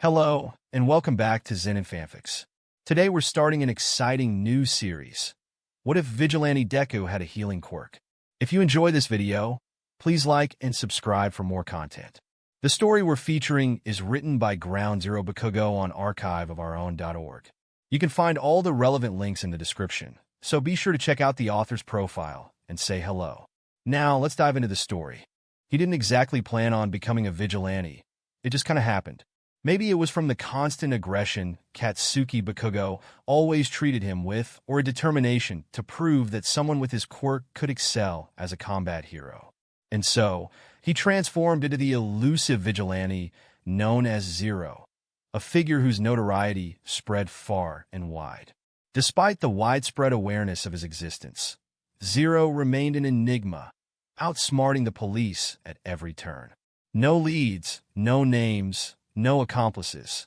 Hello, and welcome back to Zenin Fanfics. Today we're starting an exciting new series. What if Vigilante Deku had a healing quirk? If you enjoy this video, please like and subscribe for more content. The story we're featuring is written by Ground Zero Bakugo on archiveofourown.org. You can find all the relevant links in the description, so be sure to check out the author's profile and say hello. Now, let's dive into the story. He didn't exactly plan on becoming a vigilante. It just kind of happened. Maybe it was from the constant aggression Katsuki Bakugo always treated him with, or a determination to prove that someone with his quirk could excel as a combat hero. And so, he transformed into the elusive vigilante known as Zero, a figure whose notoriety spread far and wide. Despite the widespread awareness of his existence, Zero remained an enigma, outsmarting the police at every turn. No leads, no names, no accomplices.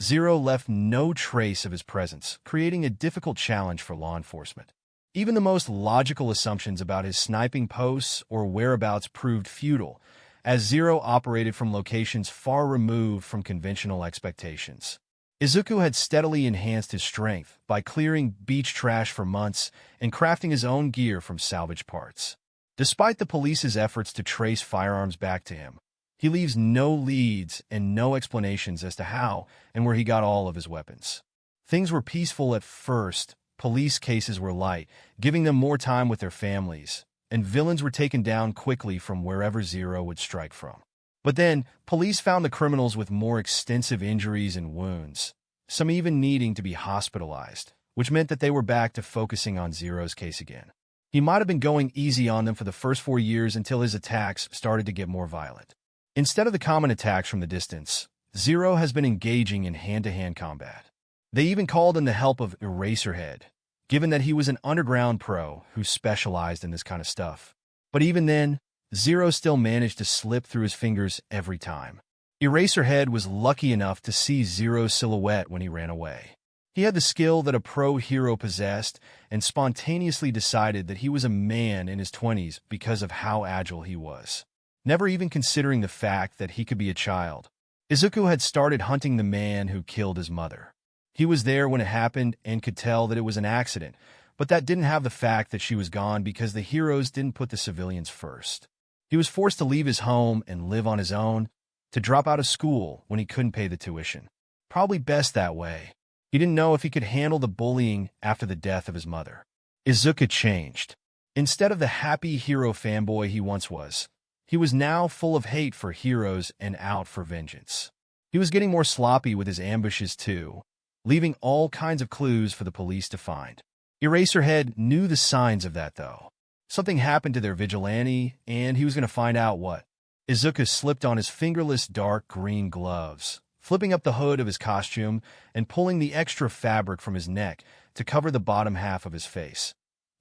Zero left no trace of his presence, creating a difficult challenge for law enforcement. Even the most logical assumptions about his sniping posts or whereabouts proved futile, as Zero operated from locations far removed from conventional expectations. Izuku had steadily enhanced his strength by clearing beach trash for months and crafting his own gear from salvage parts. Despite the police's efforts to trace firearms back to him, he leaves no leads and no explanations as to how and where he got all of his weapons. Things were peaceful at first, police cases were light, giving them more time with their families, and villains were taken down quickly from wherever Zero would strike from. But then, police found the criminals with more extensive injuries and wounds, some even needing to be hospitalized, which meant that they were back to focusing on Zero's case again. He might have been going easy on them for the first 4 years until his attacks started to get more violent. Instead of the common attacks from the distance, Zero has been engaging in hand-to-hand combat. They even called in the help of Eraserhead, given that he was an underground pro who specialized in this kind of stuff. But even then, Zero still managed to slip through his fingers every time. Eraserhead was lucky enough to see Zero's silhouette when he ran away. He had the skill that a pro hero possessed and spontaneously decided that he was a man in his 20s because of how agile he was, never even considering the fact that he could be a child. Izuku had started hunting the man who killed his mother. He was there when it happened and could tell that it was an accident, but that didn't have the fact that she was gone because the heroes didn't put the civilians first. He was forced to leave his home and live on his own, to drop out of school when he couldn't pay the tuition. Probably best that way. He didn't know if he could handle the bullying after the death of his mother. Izuku changed. Instead of the happy hero fanboy he once was, he was now full of hate for heroes and out for vengeance. He was getting more sloppy with his ambushes too, leaving all kinds of clues for the police to find. Eraserhead knew the signs of that though. Something happened to their vigilante, and he was going to find out what. Izuku slipped on his fingerless dark green gloves, flipping up the hood of his costume and pulling the extra fabric from his neck to cover the bottom half of his face,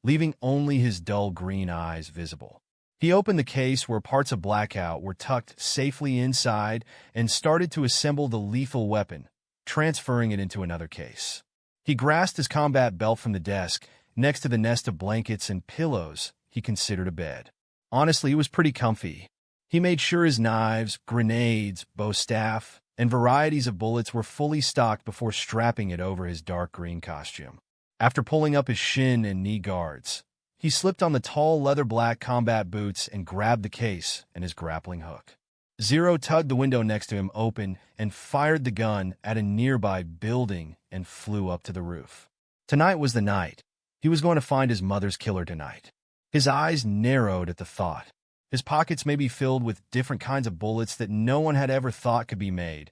leaving only his dull green eyes visible. He opened the case where parts of Blackout were tucked safely inside and started to assemble the lethal weapon, transferring it into another case. He grasped his combat belt from the desk next to the nest of blankets and pillows he considered a bed. Honestly, it was pretty comfy. He made sure his knives, grenades, bow staff, and varieties of bullets were fully stocked before strapping it over his dark green costume. After pulling up his shin and knee guards, he slipped on the tall leather black combat boots and grabbed the case and his grappling hook. Zero tugged the window next to him open and fired the gun at a nearby building and flew up to the roof. Tonight was the night. He was going to find his mother's killer tonight. His eyes narrowed at the thought. His pockets may be filled with different kinds of bullets that no one had ever thought could be made,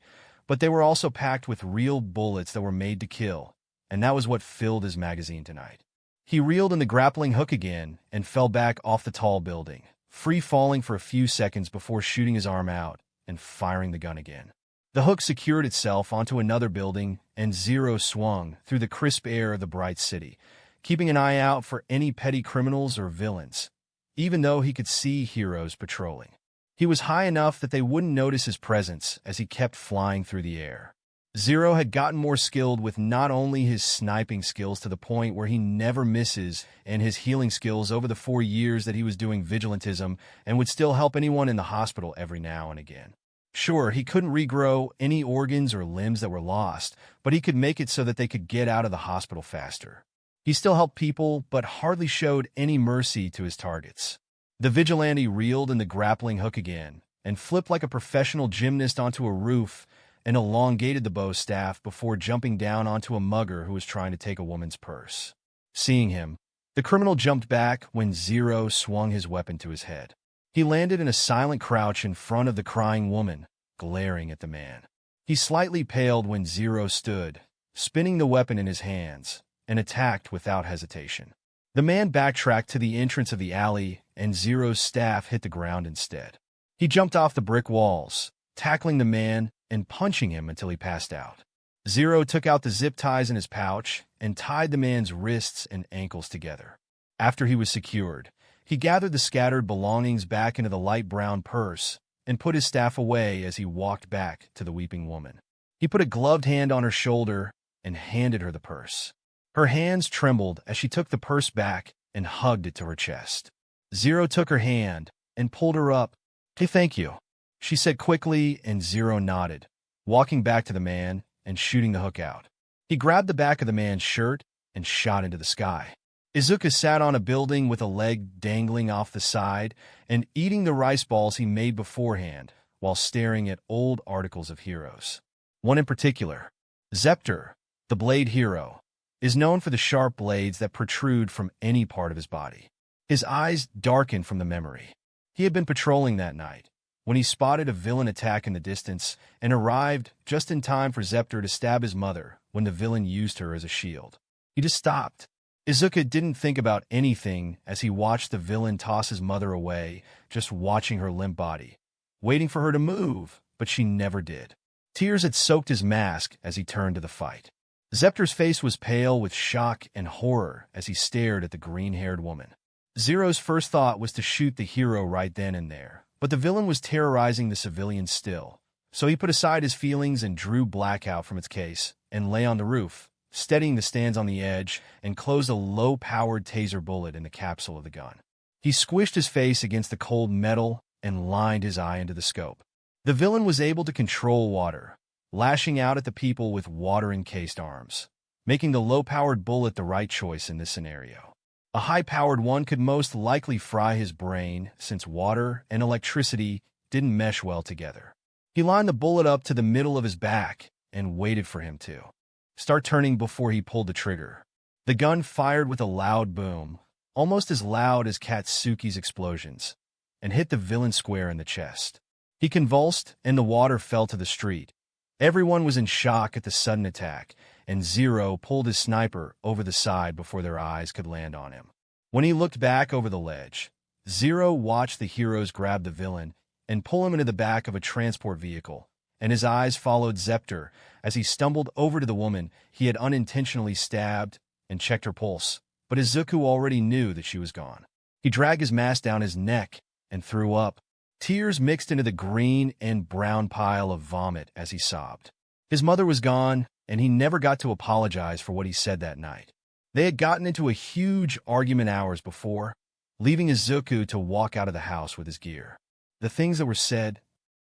but they were also packed with real bullets that were made to kill, and that was what filled his magazine tonight. He reeled in the grappling hook again and fell back off the tall building, free-falling for a few seconds before shooting his arm out and firing the gun again. The hook secured itself onto another building, and Zero swung through the crisp air of the bright city, keeping an eye out for any petty criminals or villains, even though he could see heroes patrolling. He was high enough that they wouldn't notice his presence as he kept flying through the air. Zero had gotten more skilled with not only his sniping skills to the point where he never misses and his healing skills over the 4 years that he was doing vigilantism and would still help anyone in the hospital every now and again. Sure, he couldn't regrow any organs or limbs that were lost, but he could make it so that they could get out of the hospital faster. He still helped people, but hardly showed any mercy to his targets. The vigilante reeled in the grappling hook again, and flipped like a professional gymnast onto a roof and elongated the bow staff before jumping down onto a mugger who was trying to take a woman's purse. Seeing him, the criminal jumped back when Zero swung his weapon to his head. He landed in a silent crouch in front of the crying woman, glaring at the man. He slightly paled when Zero stood, spinning the weapon in his hands, and attacked without hesitation. The man backtracked to the entrance of the alley, and Zero's staff hit the ground instead. He jumped off the brick walls, tackling the man and punching him until he passed out. Zero took out the zip ties in his pouch and tied the man's wrists and ankles together. After he was secured, he gathered the scattered belongings back into the light brown purse and put his staff away as he walked back to the weeping woman. He put a gloved hand on her shoulder and handed her the purse. Her hands trembled as she took the purse back and hugged it to her chest. Zero took her hand and pulled her up. "Hey, thank you," she said quickly, and Zero nodded, walking back to the man and shooting the hook out. He grabbed the back of the man's shirt and shot into the sky. Izuku sat on a building with a leg dangling off the side and eating the rice balls he made beforehand while staring at old articles of heroes. One in particular, Zepter, the blade hero, is known for the sharp blades that protrude from any part of his body. His eyes darkened from the memory. He had been patrolling that night when he spotted a villain attack in the distance and arrived just in time for Zepter to stab his mother when the villain used her as a shield. He just stopped. Izuku didn't think about anything as he watched the villain toss his mother away, just watching her limp body, waiting for her to move, but she never did. Tears had soaked his mask as he turned to the fight. Zepter's face was pale with shock and horror as he stared at the green-haired woman. Zero's first thought was to shoot the hero right then and there, but the villain was terrorizing the civilians still, so he put aside his feelings and drew Blackout from its case and lay on the roof, steadying the stands on the edge, and closed a low-powered taser bullet in the capsule of the gun. He squished his face against the cold metal and lined his eye into the scope. The villain was able to control water, lashing out at the people with water-encased arms, making the low-powered bullet the right choice in this scenario. A high-powered one could most likely fry his brain since water and electricity didn't mesh well together. He lined the bullet up to the middle of his back and waited for him to start turning before he pulled the trigger. The gun fired with a loud boom, almost as loud as Katsuki's explosions, and hit the villain square in the chest. He convulsed, and the water fell to the street. Everyone was in shock at the sudden attack, and Zero pulled his sniper over the side before their eyes could land on him. When he looked back over the ledge, Zero watched the heroes grab the villain and pull him into the back of a transport vehicle, and his eyes followed Zepter as he stumbled over to the woman he had unintentionally stabbed and checked her pulse, but Izuku already knew that she was gone. He dragged his mask down his neck and threw up. Tears mixed into the green and brown pile of vomit as he sobbed. His mother was gone, and he never got to apologize for what he said that night. They had gotten into a huge argument hours before, leaving Izuku to walk out of the house with his gear. The things that were said,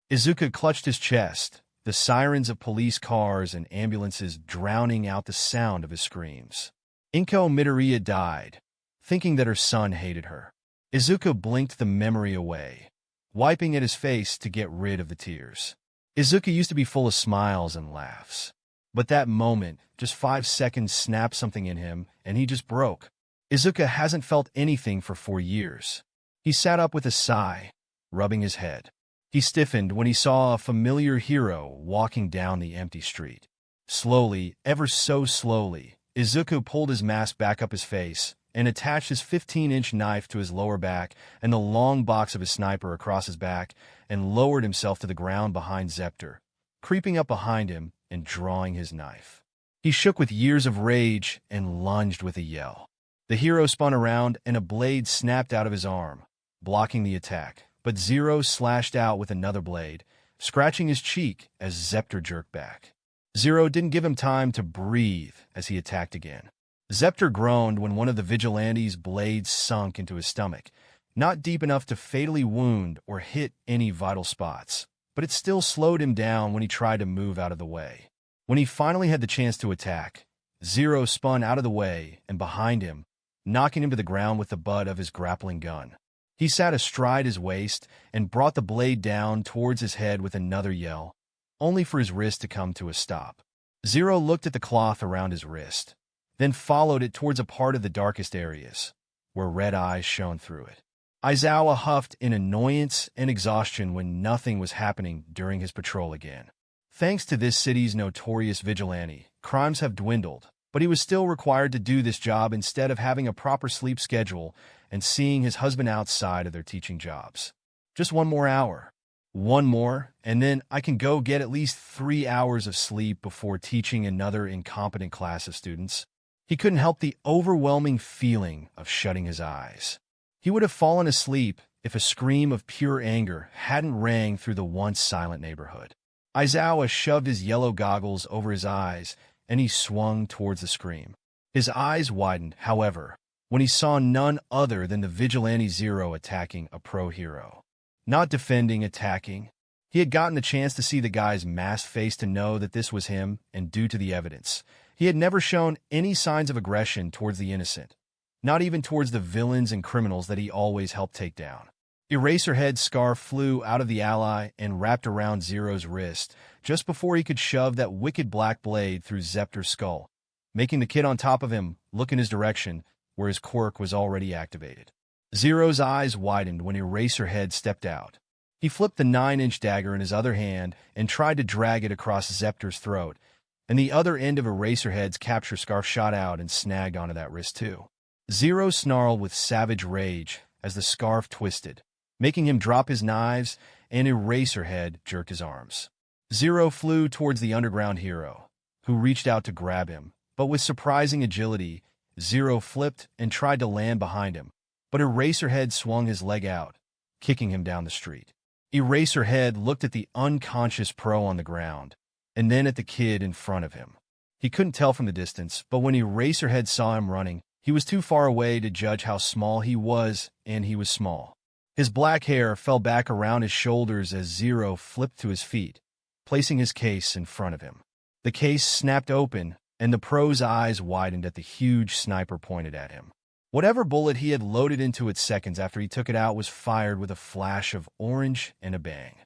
Izuku clutched his chest, the sirens of police cars and ambulances drowning out the sound of his screams. Inko Midoriya died, thinking that her son hated her. Izuku blinked the memory away, wiping at his face to get rid of the tears. Izuku used to be full of smiles and laughs. But that moment, just 5 seconds, snapped something in him, and he just broke. Izuku hasn't felt anything for 4 years. He sat up with a sigh, rubbing his head. He stiffened when he saw a familiar hero walking down the empty street. Slowly, ever so slowly, Izuku pulled his mask back up his face and attached his 15-inch knife to his lower back and the long box of his sniper across his back and lowered himself to the ground behind Zepter, creeping up behind him and drawing his knife. He shook with years of rage and lunged with a yell. The hero spun around and a blade snapped out of his arm, blocking the attack, but Zero slashed out with another blade, scratching his cheek as Zepter jerked back. Zero didn't give him time to breathe as he attacked again. Zepter groaned when one of the vigilante's blades sunk into his stomach, not deep enough to fatally wound or hit any vital spots, but it still slowed him down when he tried to move out of the way. When he finally had the chance to attack, Zero spun out of the way and behind him, knocking him to the ground with the butt of his grappling gun. He sat astride his waist and brought the blade down towards his head with another yell, only for his wrist to come to a stop. Zero looked at the cloth around his wrist, then followed it towards a part of the darkest areas, where red eyes shone through it. Izawa huffed in annoyance and exhaustion when nothing was happening during his patrol again. Thanks to this city's notorious vigilante, crimes have dwindled, but he was still required to do this job instead of having a proper sleep schedule and seeing his husband outside of their teaching jobs. Just one more hour. One more, and then I can go get at least 3 hours of sleep before teaching another incompetent class of students. He couldn't help the overwhelming feeling of shutting his eyes. He would have fallen asleep if a scream of pure anger hadn't rang through the once silent neighborhood. Izawa shoved his yellow goggles over his eyes, and he swung towards the scream. His eyes widened, however, when he saw none other than the Vigilante Zero attacking a pro hero. Not defending, attacking. He had gotten the chance to see the guy's masked face to know that this was him, and due to the evidence, he had never shown any signs of aggression towards the innocent, not even towards the villains and criminals that he always helped take down. Eraserhead's scarf flew out of the ally and wrapped around Zero's wrist just before he could shove that wicked black blade through Zepter's skull, making the kid on top of him look in his direction where his quirk was already activated. Zero's eyes widened when Eraserhead stepped out. He flipped the 9-inch dagger in his other hand and tried to drag it across Zepter's throat, and the other end of Eraserhead's capture scarf shot out and snagged onto that wrist too. Zero snarled with savage rage as the scarf twisted, making him drop his knives, and Eraserhead jerked his arms. Zero flew towards the underground hero, who reached out to grab him, but with surprising agility, Zero flipped and tried to land behind him, but Eraserhead swung his leg out, kicking him down the street. Eraserhead looked at the unconscious pro on the ground, and then at the kid in front of him. He couldn't tell from the distance, but when Eraserhead saw him running, he was too far away to judge how small he was, and he was small. His black hair fell back around his shoulders as Zero flipped to his feet, placing his case in front of him. The case snapped open, and the pro's eyes widened at the huge sniper pointed at him. Whatever bullet he had loaded into it seconds after he took it out was fired with a flash of orange and a bang.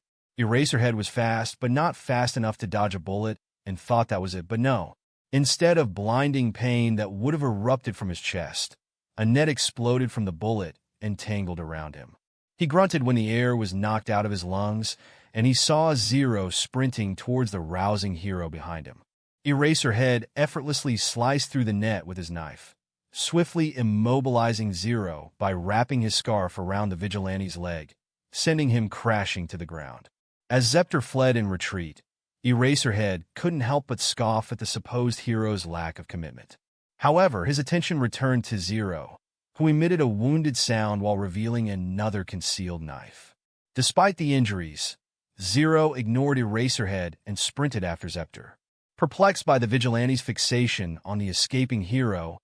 Eraserhead was fast, but not fast enough to dodge a bullet, and thought that was it, but no. Instead of blinding pain that would have erupted from his chest, a net exploded from the bullet and tangled around him. He grunted when the air was knocked out of his lungs, and he saw Zero sprinting towards the rousing hero behind him. Eraserhead effortlessly sliced through the net with his knife, swiftly immobilizing Zero by wrapping his scarf around the vigilante's leg, sending him crashing to the ground. As Zepter fled in retreat, Eraserhead couldn't help but scoff at the supposed hero's lack of commitment. However, his attention returned to Zero, who emitted a wounded sound while revealing another concealed knife. Despite the injuries, Zero ignored Eraserhead and sprinted after Zepter. Perplexed by the vigilante's fixation on the escaping hero,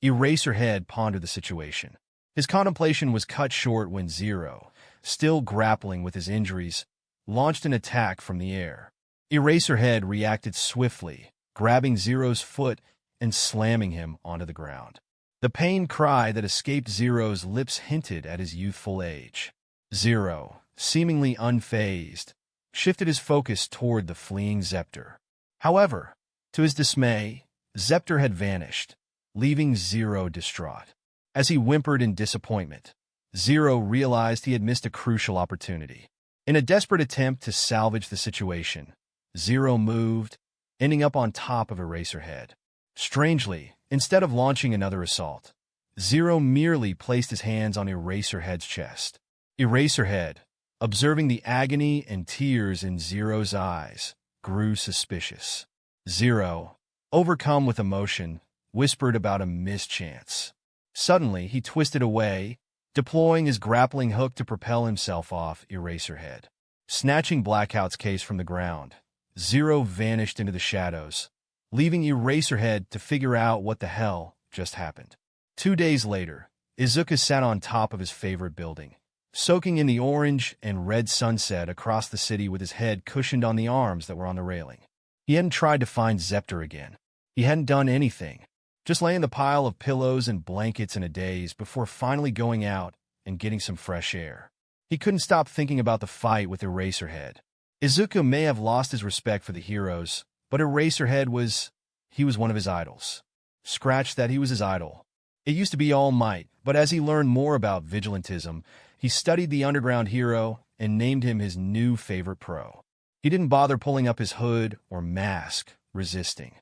Eraserhead pondered the situation. His contemplation was cut short when Zero, still grappling with his injuries, launched an attack from the air. Eraserhead reacted swiftly, grabbing Zero's foot and slamming him onto the ground. The pain cry that escaped Zero's lips hinted at his youthful age. Zero, seemingly unfazed, shifted his focus toward the fleeing Zepter. However, to his dismay, Zepter had vanished, leaving Zero distraught. As he whimpered in disappointment, Zero realized he had missed a crucial opportunity. In a desperate attempt to salvage the situation, Zero moved, ending up on top of Eraserhead. Strangely, instead of launching another assault, Zero merely placed his hands on Eraserhead's chest. Eraserhead, observing the agony and tears in Zero's eyes, grew suspicious. Zero, overcome with emotion, whispered about a mischance. Suddenly, he twisted away, deploying his grappling hook to propel himself off Eraserhead. Snatching Blackout's case from the ground, Zero vanished into the shadows, leaving Eraserhead to figure out what the hell just happened. 2 days later, Izuku sat on top of his favorite building, soaking in the orange and red sunset across the city with his head cushioned on the arms that were on the railing. He hadn't tried to find Zepter again. He hadn't done anything, just lay in the pile of pillows and blankets in a daze before finally going out and getting some fresh air. He couldn't stop thinking about the fight with Eraserhead. Izuku may have lost his respect for the heroes, but Eraserhead was one of his idols. Scratch that, he was his idol. It used to be All Might, but as he learned more about vigilantism, he studied the underground hero and named him his new favorite pro. He didn't bother pulling up his hood or mask, resisting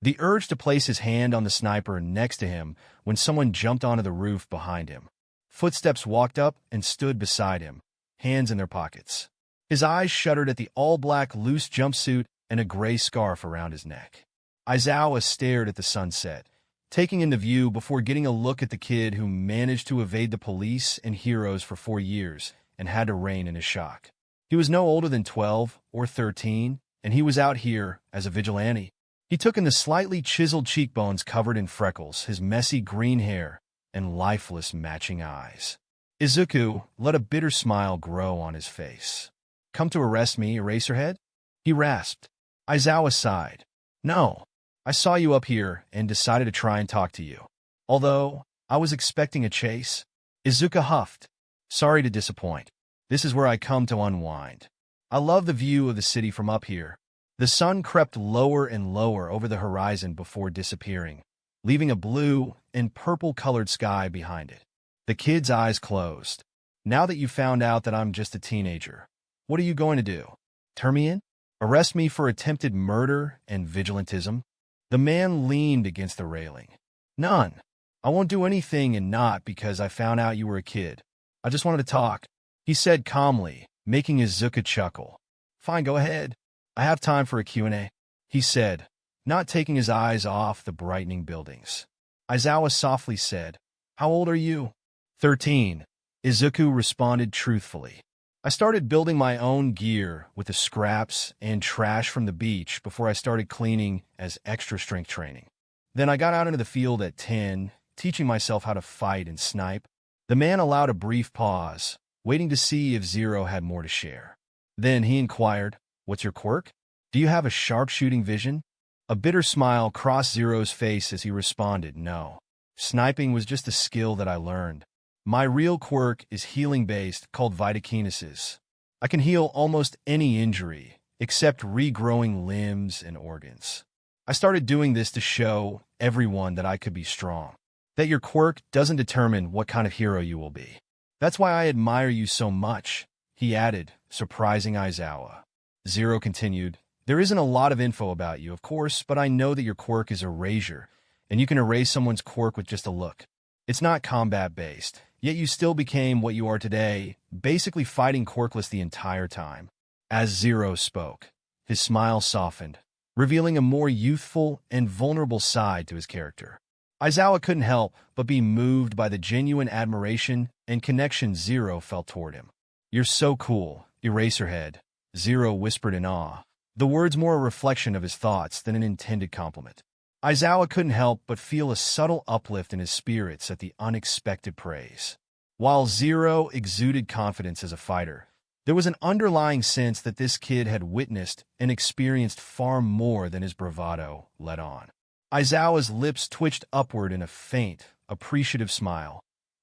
the urge to place his hand on the sniper next to him when someone jumped onto the roof behind him. Footsteps walked up and stood beside him, hands in their pockets. His eyes shuddered at the all-black loose jumpsuit and a gray scarf around his neck. Aizawa stared at the sunset, taking into view before getting a look at the kid who managed to evade the police and heroes for 4 years and had to rein in his shock. He was no older than 12 or 13, and he was out here as a vigilante. He took in the slightly chiseled cheekbones covered in freckles, his messy green hair, and lifeless matching eyes. Izuku let a bitter smile grow on his face. "Come to arrest me, Eraserhead?" he rasped. Aizawa sighed. "No, I saw you up here and decided to try and talk to you. Although I was expecting a chase." Izuku huffed. "Sorry to disappoint. This is where I come to unwind. I love the view of the city from up here." The sun crept lower and lower over the horizon before disappearing, leaving a blue and purple-colored sky behind it. The kid's eyes closed. "Now that you found out that I'm just a teenager, what are you going to do? Turn me in? Arrest me for attempted murder and vigilantism?" The man leaned against the railing. "None. I won't do anything, and not because I found out you were a kid. I just wanted to talk," he said calmly, making Izuku chuckle. "Fine, go ahead. I have time for a Q&A," he said, not taking his eyes off the brightening buildings. Aizawa softly said, "How old are you?" 13. Izuku responded truthfully. "I started building my own gear with the scraps and trash from the beach before I started cleaning as extra strength training. Then I got out into the field at 10, teaching myself how to fight and snipe." The man allowed a brief pause, waiting to see if Zero had more to share. Then he inquired, "What's your quirk? Do you have a sharpshooting vision?" A bitter smile crossed Zero's face as he responded, "No. Sniping was just a skill that I learned. My real quirk is healing-based, called vitokinesis. I can heal almost any injury, except regrowing limbs and organs. I started doing this to show everyone that I could be strong. That your quirk doesn't determine what kind of hero you will be. That's why I admire you so much," he added, surprising Aizawa. Zero continued, "There isn't a lot of info about you, of course, but I know that your quirk is erasure, and you can erase someone's quirk with just a look. It's not combat-based, yet you still became what you are today, basically fighting Quirkless the entire time." As Zero spoke, his smile softened, revealing a more youthful and vulnerable side to his character. Aizawa couldn't help but be moved by the genuine admiration and connection Zero felt toward him. "You're so cool, Eraserhead," Zero whispered in awe, the words more a reflection of his thoughts than an intended compliment. Aizawa couldn't help but feel a subtle uplift in his spirits at the unexpected praise. While Zero exuded confidence as a fighter, there was an underlying sense that this kid had witnessed and experienced far more than his bravado let on. Aizawa's lips twitched upward in a faint, appreciative smile,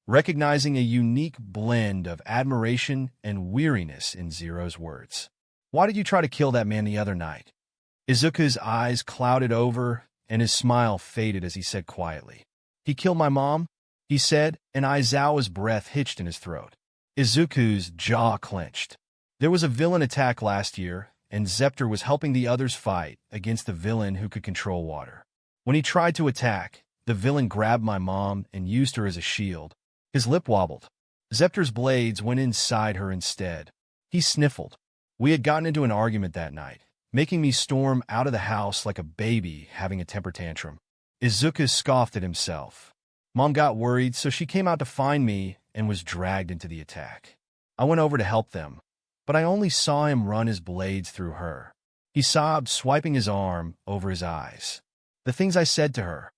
recognizing a unique blend of admiration and weariness in Zero's words. "Why did you try to kill that man the other night?" Izuku's eyes clouded over, and his smile faded as he said quietly, "He killed my mom," he said, and Aizawa's breath hitched in his throat. Izuku's jaw clenched. "There was a villain attack last year, and Zepter was helping the others fight against the villain who could control water. When he tried to attack, the villain grabbed my mom and used her as a shield." His lip wobbled. Zepter's blades went inside her instead. He sniffled. "We had gotten into an argument that night, making me storm out of the house like a baby having a temper tantrum." Izuku scoffed at himself. "Mom got worried, so she came out to find me and was dragged into the attack. I went over to help them, but I only saw him run his blades through her." He sobbed, swiping his arm over his eyes. "The things I said to her.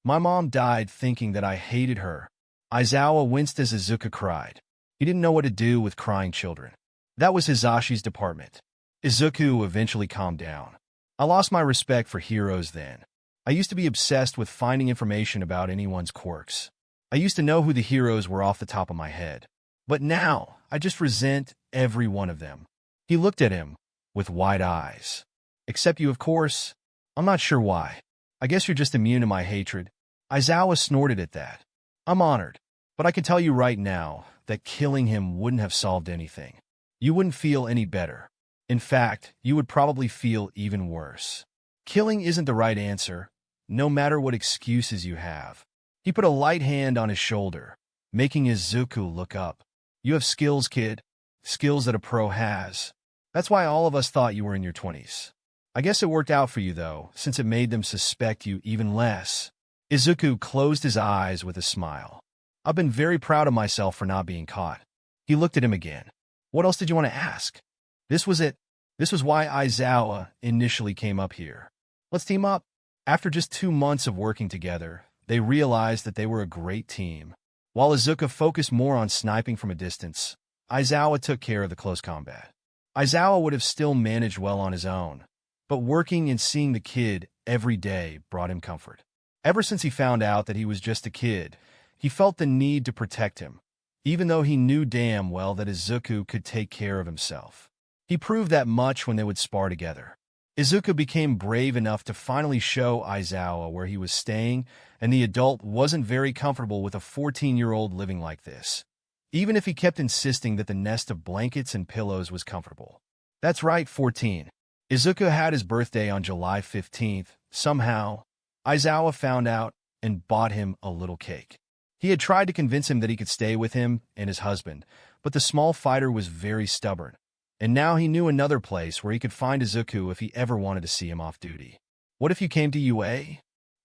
My mom died thinking that I hated her." Aizawa winced as Izuku cried. He didn't know what to do with crying children. That was Hisashi's department. Izuku eventually calmed down. I lost my respect for heroes then. I used to be obsessed with finding information about anyone's quirks. I used to know who the heroes were off the top of my head. But now, I just resent every one of them. He looked at him with wide eyes. Except you, of course. I'm not sure why. I guess you're just immune to my hatred. Aizawa snorted at that. I'm honored. But I can tell you right now that killing him wouldn't have solved anything. You wouldn't feel any better. In fact, you would probably feel even worse. Killing isn't the right answer, no matter what excuses you have. He put a light hand on his shoulder, making Izuku look up. You have skills, kid. Skills that a pro has. That's why all of us thought you were in your 20s. I guess it worked out for you, though, since it made them suspect you even less. Izuku closed his eyes with a smile. I've been very proud of myself for not being caught. He looked at him again. What else did you want to ask? This was it. This was why Aizawa initially came up here. Let's team up. After just 2 months of working together, they realized that they were a great team. While Izuku focused more on sniping from a distance, Aizawa took care of the close combat. Aizawa would have still managed well on his own, but working and seeing the kid every day brought him comfort. Ever since he found out that he was just a kid, he felt the need to protect him, even though he knew damn well that Izuku could take care of himself. He proved that much when they would spar together. Izuku became brave enough to finally show Aizawa where he was staying, and the adult wasn't very comfortable with a 14-year-old living like this, even if he kept insisting that the nest of blankets and pillows was comfortable. That's right, 14. Izuku had his birthday on July 15th. Somehow, Aizawa found out and bought him a little cake. He had tried to convince him that he could stay with him and his husband, but the small fighter was very stubborn, and now he knew another place where he could find Izuku if he ever wanted to see him off duty. What if you came to UA?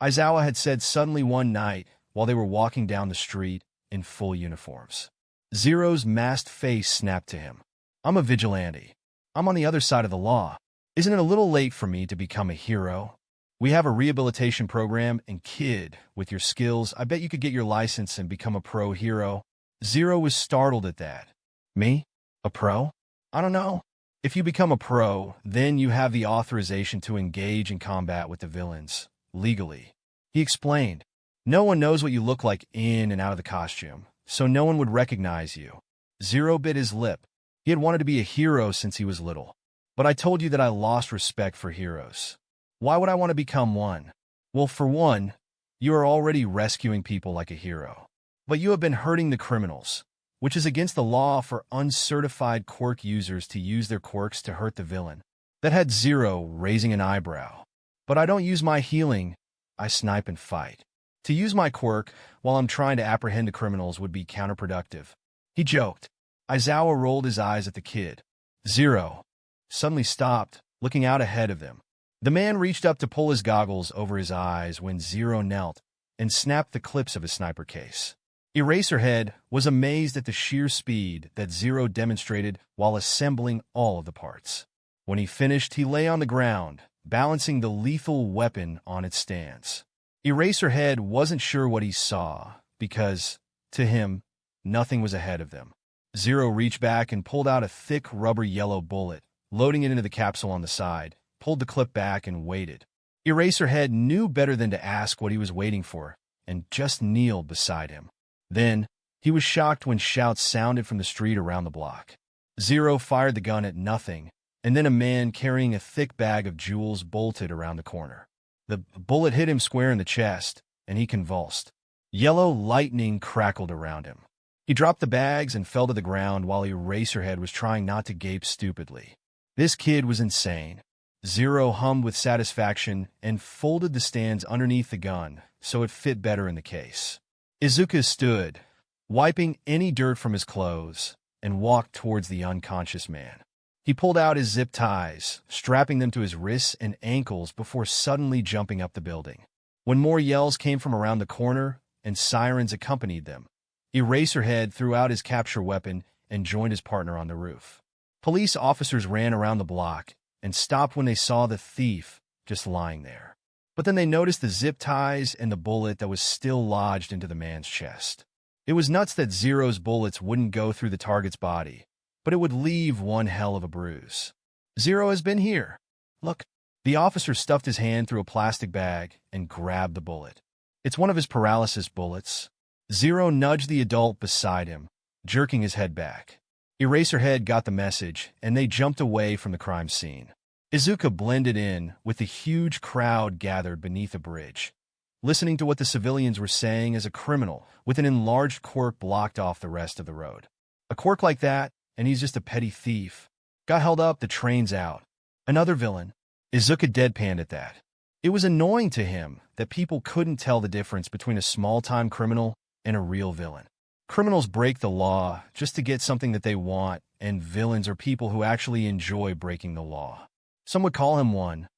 Aizawa had said suddenly one night while they were walking down the street in full uniforms. Zero's masked face snapped to him. I'm a vigilante. I'm on the other side of the law. Isn't it a little late for me to become a hero? We have a rehabilitation program, and kid, with your skills, I bet you could get your license and become a pro hero. Zero was startled at that. Me? A pro? I don't know. If you become a pro, then you have the authorization to engage in combat with the villains, legally. He explained. No one knows what you look like in and out of the costume, so no one would recognize you. Zero bit his lip. He had wanted to be a hero since he was little. But I told you that I lost respect for heroes. Why would I want to become one? Well, for one, you are already rescuing people like a hero. But you have been hurting the criminals, which is against the law for uncertified quirk users to use their quirks to hurt the villain. That had Zero raising an eyebrow. But I don't use my healing, I snipe and fight. To use my quirk while I'm trying to apprehend the criminals would be counterproductive. He joked. Aizawa rolled his eyes at the kid. Zero suddenly stopped, looking out ahead of them. The man reached up to pull his goggles over his eyes when Zero knelt and snapped the clips of his sniper case. Eraserhead was amazed at the sheer speed that Zero demonstrated while assembling all of the parts. When he finished, he lay on the ground, balancing the lethal weapon on its stance. Eraserhead wasn't sure what he saw because, to him, nothing was ahead of them. Zero reached back and pulled out a thick rubber yellow bullet, loading it into the capsule on the side, pulled the clip back and waited. Eraserhead knew better than to ask what he was waiting for and just kneeled beside him. Then, he was shocked when shouts sounded from the street around the block. Zero fired the gun at nothing, and then a man carrying a thick bag of jewels bolted around the corner. The bullet hit him square in the chest, and he convulsed. Yellow lightning crackled around him. He dropped the bags and fell to the ground while Eraserhead was trying not to gape stupidly. This kid was insane. Zero hummed with satisfaction and folded the stands underneath the gun so it fit better in the case. Izuku stood, wiping any dirt from his clothes, and walked towards the unconscious man. He pulled out his zip ties, strapping them to his wrists and ankles before suddenly jumping up the building. When more yells came from around the corner and sirens accompanied them, Eraserhead threw out his capture weapon and joined his partner on the roof. Police officers ran around the block and stopped when they saw the thief just lying there. But then they noticed the zip ties and the bullet that was still lodged into the man's chest. It was nuts that Zero's bullets wouldn't go through the target's body, but it would leave one hell of a bruise. Zero has been here. Look. The officer stuffed his hand through a plastic bag and grabbed the bullet. It's one of his paralysis bullets. Zero nudged the adult beside him, jerking his head back. Eraserhead got the message, and they jumped away from the crime scene. Izuku blended in with the huge crowd gathered beneath a bridge, listening to what the civilians were saying as a criminal with an enlarged quirk blocked off the rest of the road. A quirk like that, and he's just a petty thief. Got held up, the train's out. Another villain. Izuku deadpanned at that. It was annoying to him that people couldn't tell the difference between a small-time criminal and a real villain. Criminals break the law just to get something that they want, and villains are people who actually enjoy breaking the law. Some would call him one,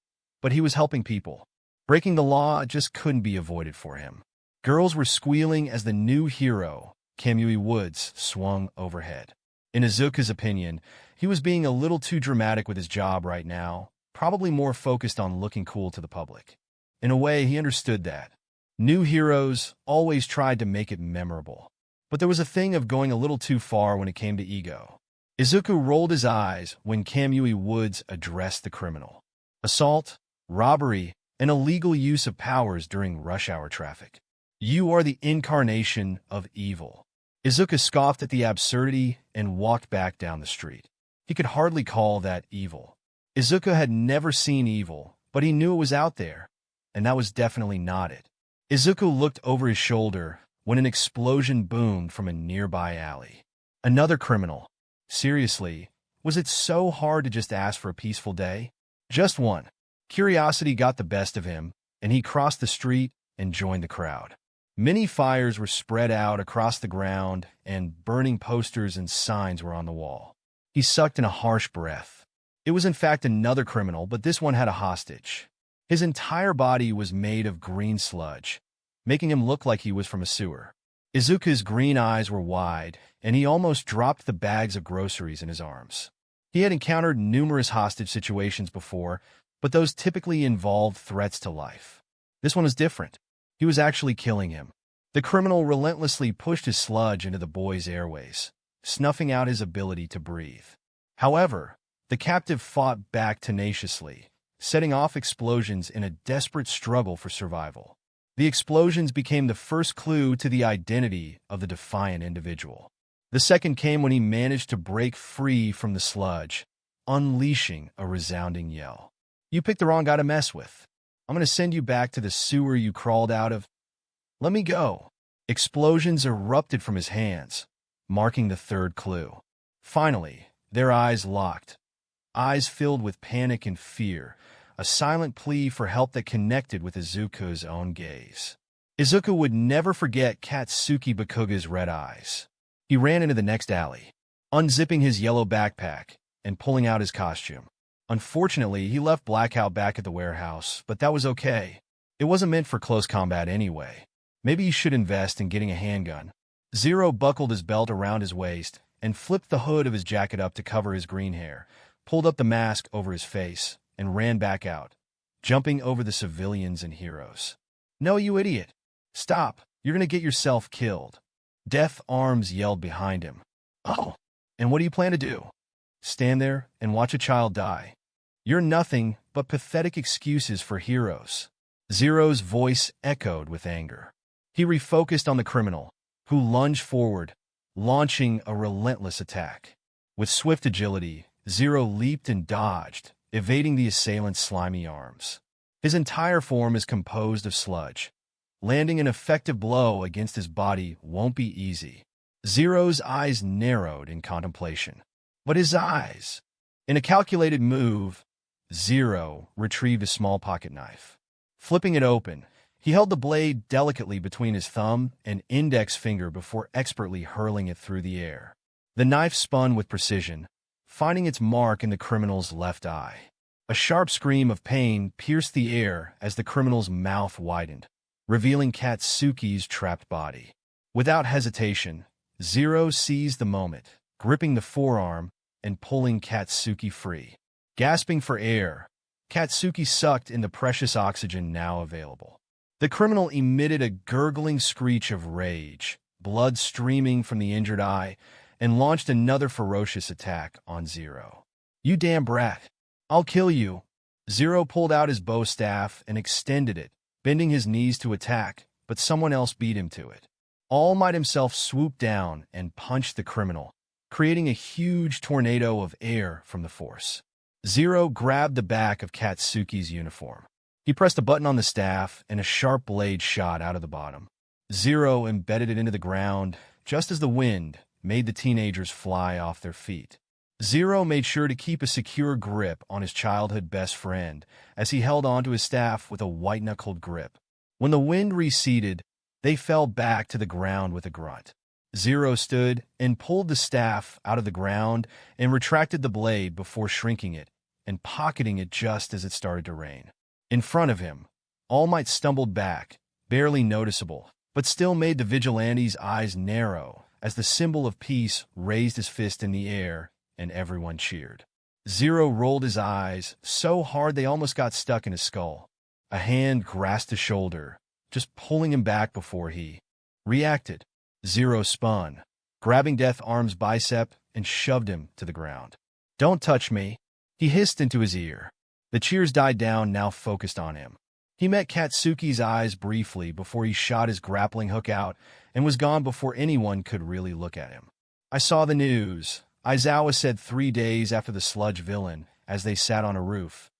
but he was helping people. Breaking the law just couldn't be avoided for him. Girls were squealing as the new hero, Kamui Woods, swung overhead. In Izuku's opinion, he was being a little too dramatic with his job right now, probably more focused on looking cool to the public. In a way, he understood that. New heroes always tried to make it memorable. But there was a thing of going a little too far when it came to ego. Izuku rolled his eyes when Kamui Woods addressed the criminal. Assault, robbery, and illegal use of powers during rush hour traffic. You are the incarnation of evil. Izuku scoffed at the absurdity and walked back down the street. He could hardly call that evil. Izuku had never seen evil, but he knew it was out there, and that was definitely not it. Izuku looked over his shoulder when an explosion boomed from a nearby alley. Another criminal. Seriously, was it so hard to just ask for a peaceful day? Just one. Curiosity got the best of him, and he crossed the street and joined the crowd. Many fires were spread out across the ground, and burning posters and signs were on the wall. He sucked in a harsh breath. It was in fact another criminal, but this one had a hostage. His entire body was made of green sludge, making him look like he was from a sewer. Izuku's green eyes were wide, and he almost dropped the bags of groceries in his arms. He had encountered numerous hostage situations before, but those typically involved threats to life. This one was different. He was actually killing him. The criminal relentlessly pushed his sludge into the boy's airways, snuffing out his ability to breathe. However, the captive fought back tenaciously, setting off explosions in a desperate struggle for survival. The explosions became the first clue to the identity of the defiant individual. The second came when he managed to break free from the sludge, unleashing a resounding yell. "You picked the wrong guy to mess with. I'm going to send you back to the sewer you crawled out of. Let me go." Explosions erupted from his hands, marking the third clue. Finally, their eyes locked. Eyes filled with panic and fear, a silent plea for help that connected with Izuku's own gaze. Izuku would never forget Katsuki Bakugo's red eyes. He ran into the next alley, unzipping his yellow backpack and pulling out his costume. Unfortunately, he left Blackout back at the warehouse, but that was okay. It wasn't meant for close combat anyway. Maybe he should invest in getting a handgun. Zero buckled his belt around his waist and flipped the hood of his jacket up to cover his green hair, pulled up the mask over his face, and ran back out, jumping over the civilians and heroes. "No, you idiot. Stop. You're going to get yourself killed." Death Arms yelled behind him. "Oh, and what do you plan to do? Stand there and watch a child die? You're nothing but pathetic excuses for heroes." Zero's voice echoed with anger. He refocused on the criminal, who lunged forward, launching a relentless attack. With swift agility, Zero leaped and dodged, evading the assailant's slimy arms. His entire form is composed of sludge. Landing an effective blow against his body won't be easy. Zero's eyes narrowed in contemplation. But his eyes! In a calculated move, Zero retrieved a small pocket knife. Flipping it open, he held the blade delicately between his thumb and index finger before expertly hurling it through the air. The knife spun with precision, finding its mark in the criminal's left eye. A sharp scream of pain pierced the air as the criminal's mouth widened, revealing Katsuki's trapped body. Without hesitation, Zero seized the moment, gripping the forearm and pulling Katsuki free. Gasping for air, Katsuki sucked in the precious oxygen now available. The criminal emitted a gurgling screech of rage, blood streaming from the injured eye, and launched another ferocious attack on Zero. "You damn brat! I'll kill you!" Zero pulled out his bow staff and extended it, bending his knees to attack, but someone else beat him to it. All Might himself swooped down and punched the criminal, creating a huge tornado of air from the force. Zero grabbed the back of Katsuki's uniform. He pressed a button on the staff, and a sharp blade shot out of the bottom. Zero embedded it into the ground, just as the wind made the teenagers fly off their feet. Zero made sure to keep a secure grip on his childhood best friend as he held onto his staff with a white-knuckled grip. When the wind receded, they fell back to the ground with a grunt. Zero stood and pulled the staff out of the ground and retracted the blade before shrinking it and pocketing it just as it started to rain. In front of him, All Might stumbled back, barely noticeable, but still made the vigilante's eyes narrow as the symbol of peace raised his fist in the air and everyone cheered. Zero rolled his eyes so hard they almost got stuck in his skull. A hand grasped his shoulder, just pulling him back before he reacted. Zero spun, grabbing Death Arm's bicep and shoved him to the ground. "Don't touch me," he hissed into his ear. The cheers died down, now focused on him. He met Katsuki's eyes briefly before he shot his grappling hook out and was gone before anyone could really look at him. "I saw the news," Aizawa said 3 days after the Sludge villain as they sat on a roof,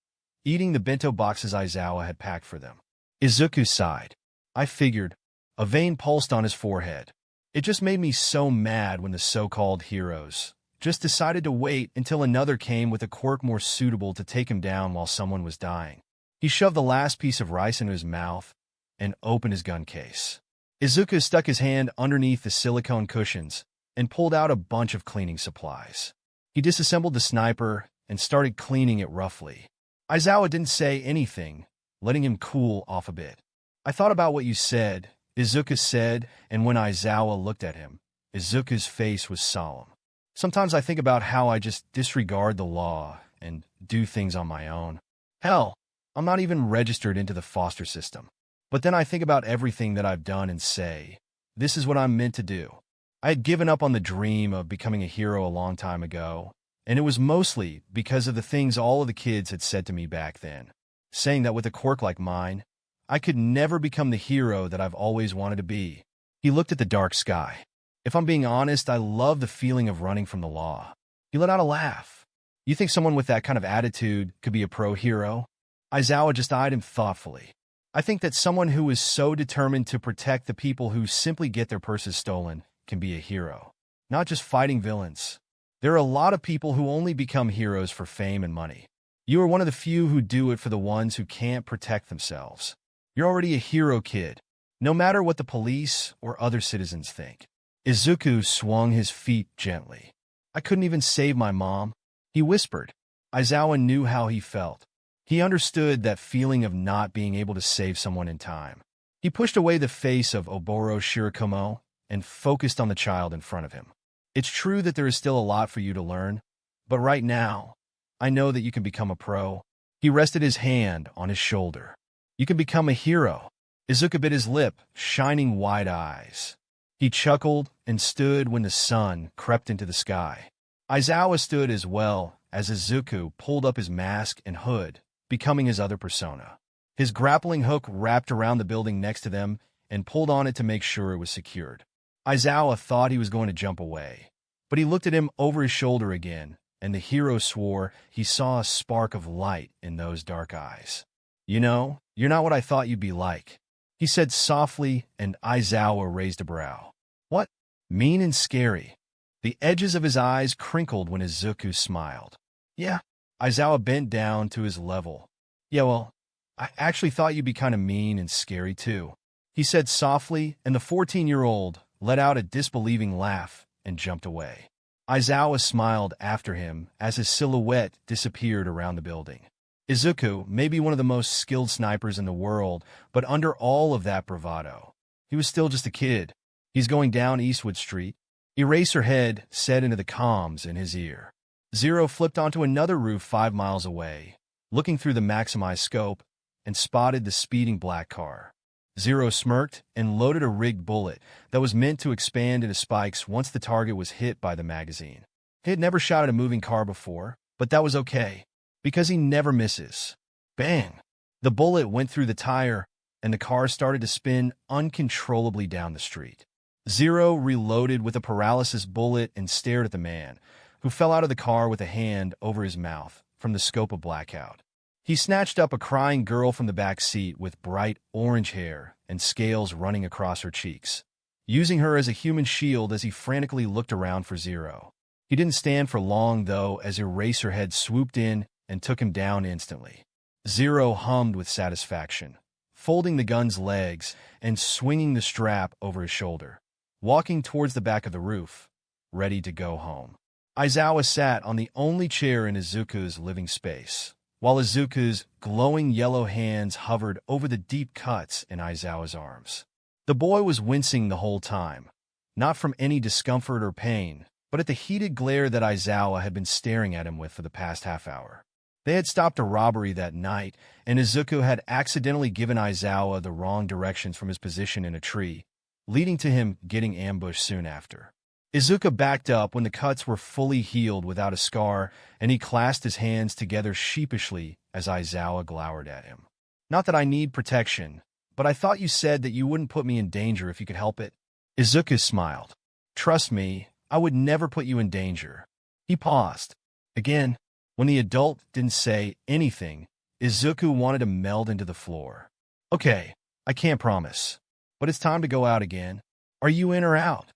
eating the bento boxes Aizawa had packed for them. Izuku sighed. "I figured." A vein pulsed on his forehead. "It just made me so mad when the so-called heroes just decided to wait until another came with a quirk more suitable to take him down while someone was dying." He shoved the last piece of rice into his mouth and opened his gun case. Izuku stuck his hand underneath the silicone cushions and pulled out a bunch of cleaning supplies. He disassembled the sniper and started cleaning it roughly. Aizawa didn't say anything, letting him cool off a bit. "I thought about what you said," Izuku said, and when Aizawa looked at him, Izuku's face was solemn. "Sometimes I think about how I just disregard the law and do things on my own. Hell, I'm not even registered into the foster system. But then I think about everything that I've done and say, this is what I'm meant to do." I had given up on the dream of becoming a hero a long time ago, and it was mostly because of the things all of the kids had said to me back then, saying that with a quirk like mine, I could never become the hero that I've always wanted to be. He looked at the dark sky. "If I'm being honest, I love the feeling of running from the law." He let out a laugh. "You think someone with that kind of attitude could be a pro-hero?" Aizawa just eyed him thoughtfully. "I think that someone who is so determined to protect the people who simply get their purses stolen can be a hero, not just fighting villains. There are a lot of people who only become heroes for fame and money. You are one of the few who do it for the ones who can't protect themselves. You're already a hero, kid, no matter what the police or other citizens think." Izuku swung his feet gently. "I couldn't even save my mom," he whispered. Aizawa knew how he felt. He understood that feeling of not being able to save someone in time. He pushed away the face of Oboro Shirakumo and focused on the child in front of him. "It's true that there is still a lot for you to learn, but right now, I know that you can become a pro." He rested his hand on his shoulder. "You can become a hero." Izuku bit his lip, shining wide eyes. He chuckled and stood when the sun crept into the sky. Aizawa stood as well as Izuku pulled up his mask and hood, becoming his other persona. His grappling hook wrapped around the building next to them and pulled on it to make sure it was secured. Aizawa thought he was going to jump away, but he looked at him over his shoulder again, and the hero swore he saw a spark of light in those dark eyes. "You know, you're not what I thought you'd be like," he said softly, and Aizawa raised a brow. "What?" "Mean and scary." The edges of his eyes crinkled when Izuku smiled. "Yeah." Aizawa bent down to his level. "Yeah, well, I actually thought you'd be kind of mean and scary too," he said softly, and the 14-year-old let out a disbelieving laugh and jumped away. Aizawa smiled after him as his silhouette disappeared around the building. Izuku may be one of the most skilled snipers in the world, but under all of that bravado, he was still just a kid. "He's going down Eastwood Street," Eraserhead said into the comms in his ear. Zero flipped onto another roof 5 miles away, looking through the maximized scope, and spotted the speeding black car. Zero smirked and loaded a rigged bullet that was meant to expand into spikes once the target was hit by the magazine. He had never shot at a moving car before, but that was okay, because he never misses. Bang! The bullet went through the tire, and the car started to spin uncontrollably down the street. Zero reloaded with a paralysis bullet and stared at the man, who fell out of the car with a hand over his mouth from the scope of Blackout. He snatched up a crying girl from the back seat with bright orange hair and scales running across her cheeks, using her as a human shield as he frantically looked around for Zero. He didn't stand for long, though, as Eraserhead swooped in and took him down instantly. Zero hummed with satisfaction, folding the gun's legs and swinging the strap over his shoulder, walking towards the back of the roof, ready to go home. Aizawa sat on the only chair in Izuku's living space, while Izuku's glowing yellow hands hovered over the deep cuts in Aizawa's arms. The boy was wincing the whole time, not from any discomfort or pain, but at the heated glare that Aizawa had been staring at him with for the past half hour. They had stopped a robbery that night, and Izuku had accidentally given Aizawa the wrong directions from his position in a tree, leading to him getting ambushed soon after. Izuku backed up when the cuts were fully healed without a scar, and he clasped his hands together sheepishly as Aizawa glowered at him. "Not that I need protection, but I thought you said that you wouldn't put me in danger if you could help it." Izuku smiled. "Trust me, I would never put you in danger." He paused. Again, when the adult didn't say anything, Izuku wanted to meld into the floor. "Okay, I can't promise, but it's time to go out again. Are you in or out?"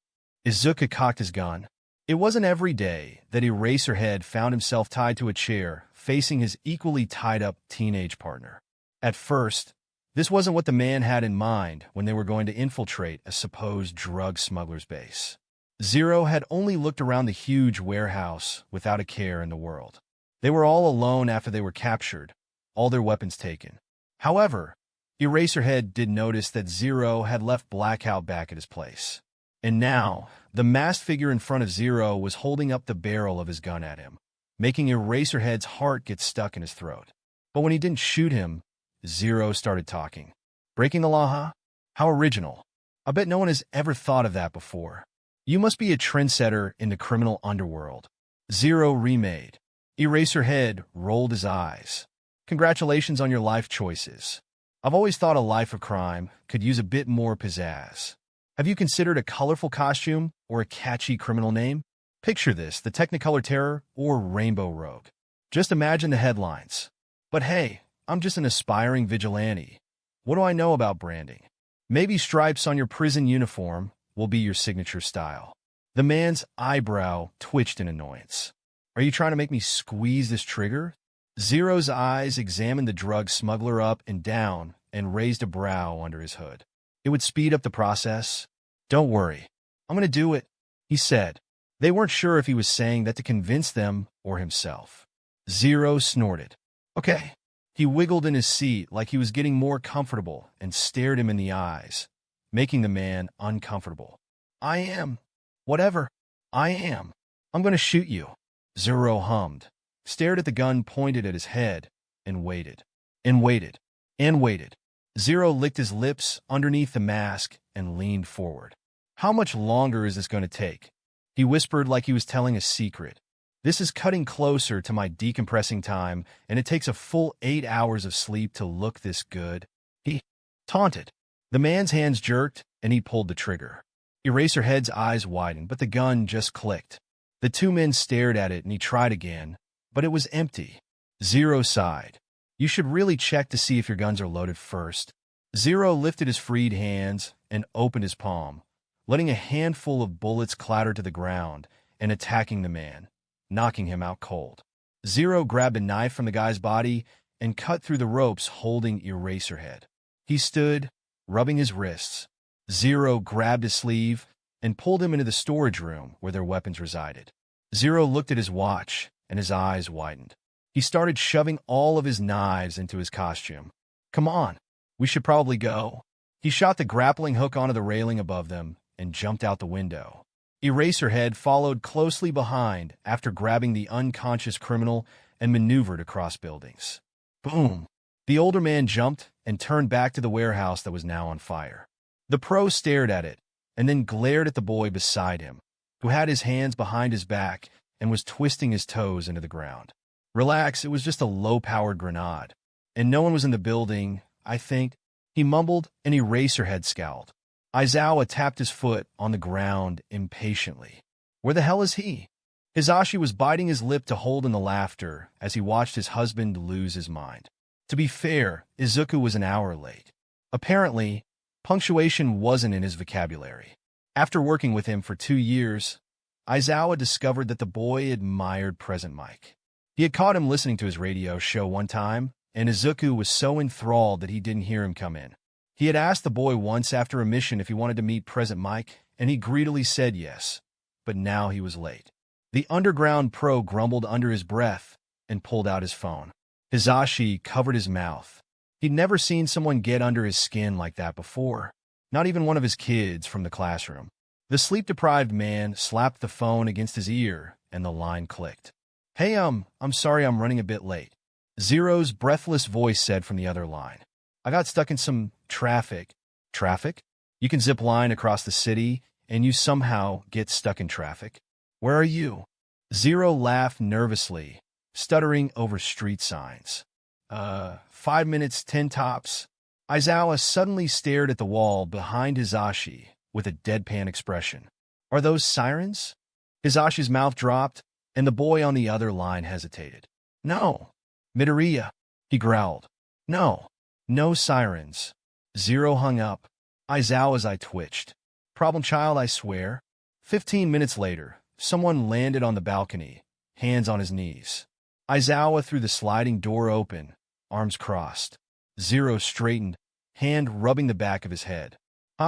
Izuku cocked his gun. It wasn't every day that Eraserhead found himself tied to a chair, facing his equally tied-up teenage partner. At first, this wasn't what the man had in mind when they were going to infiltrate a supposed drug smuggler's base. Zero had only looked around the huge warehouse without a care in the world. They were all alone after they were captured, all their weapons taken. However, Eraserhead did notice that Zero had left Blackout back at his place. And now, the masked figure in front of Zero was holding up the barrel of his gun at him, making Eraserhead's heart get stuck in his throat. But when he didn't shoot him, Zero started talking. "Breaking the law, huh? How original. I bet no one has ever thought of that before. You must be a trendsetter in the criminal underworld." Zero remade. Eraserhead rolled his eyes. "Congratulations on your life choices. I've always thought a life of crime could use a bit more pizzazz. Have you considered a colorful costume or a catchy criminal name? Picture this, the Technicolor Terror or Rainbow Rogue. Just imagine the headlines. But hey, I'm just an aspiring vigilante. What do I know about branding? Maybe stripes on your prison uniform will be your signature style." The man's eyebrow twitched in annoyance. "Are you trying to make me squeeze this trigger?" Zero's eyes examined the drug smuggler up and down and raised a brow under his hood. "It would speed up the process." "Don't worry. I'm going to do it," he said. They weren't sure if he was saying that to convince them or himself. Zero snorted. "Okay." He wiggled in his seat like he was getting more comfortable and stared him in the eyes, making the man uncomfortable. "I am. Whatever. I am. I'm going to shoot you." Zero hummed, stared at the gun pointed at his head, and waited. And waited. And waited. Zero licked his lips underneath the mask and leaned forward. "How much longer is this going to take?" He whispered like he was telling a secret. "This is cutting closer to my decompressing time, and it takes a full 8 hours of sleep to look this good." He taunted. The man's hands jerked, and he pulled the trigger. Eraserhead's eyes widened, but the gun just clicked. The two men stared at it, and he tried again, but it was empty. Zero sighed. "You should really check to see if your guns are loaded first." Zero lifted his freed hands and opened his palm, letting a handful of bullets clatter to the ground and attacking the man, knocking him out cold. Zero grabbed a knife from the guy's body and cut through the ropes holding Eraserhead. He stood, rubbing his wrists. Zero grabbed his sleeve and pulled him into the storage room where their weapons resided. Zero looked at his watch, and his eyes widened. He started shoving all of his knives into his costume. "Come on, we should probably go." He shot the grappling hook onto the railing above them and jumped out the window. Eraserhead followed closely behind after grabbing the unconscious criminal and maneuvered across buildings. Boom! The older man jumped and turned back to the warehouse that was now on fire. The pro stared at it and then glared at the boy beside him, who had his hands behind his back and was twisting his toes into the ground. Relax, it was just a low-powered grenade. And no one was in the building, I think, he mumbled, and Eraserhead scowled. Aizawa tapped his foot on the ground impatiently. Where the hell is he? Hisashi was biting his lip to hold in the laughter as he watched his husband lose his mind. To be fair, Izuku was an hour late. Apparently, punctuation wasn't in his vocabulary. After working with him for 2 years, Aizawa discovered that the boy admired Present Mike. He had caught him listening to his radio show one time, and Izuku was so enthralled that he didn't hear him come in. He had asked the boy once after a mission if he wanted to meet Present Mike, and he greedily said yes. But now he was late. The underground pro grumbled under his breath and pulled out his phone. Hisashi covered his mouth. He'd never seen someone get under his skin like that before, not even one of his kids from the classroom. The sleep-deprived man slapped the phone against his ear, and the line clicked. Hey, I'm sorry I'm running a bit late. Zero's breathless voice said from the other line. I got stuck in some traffic. Traffic? You can zip line across the city, and you somehow get stuck in traffic. Where are you? Zero laughed nervously, stuttering over street signs. 5 minutes, 10 tops. Aizawa suddenly stared at the wall behind Hisashi with a deadpan expression. Are those sirens? Hisashi's mouth dropped, and the boy on the other line hesitated. No. Midoriya, he growled. No. No sirens. Zero hung up. Aizawa's eye twitched. Problem child, I swear. 15 minutes later, someone landed on the balcony, hands on his knees. Aizawa threw the sliding door open, arms crossed. Zero straightened, hand rubbing the back of his head.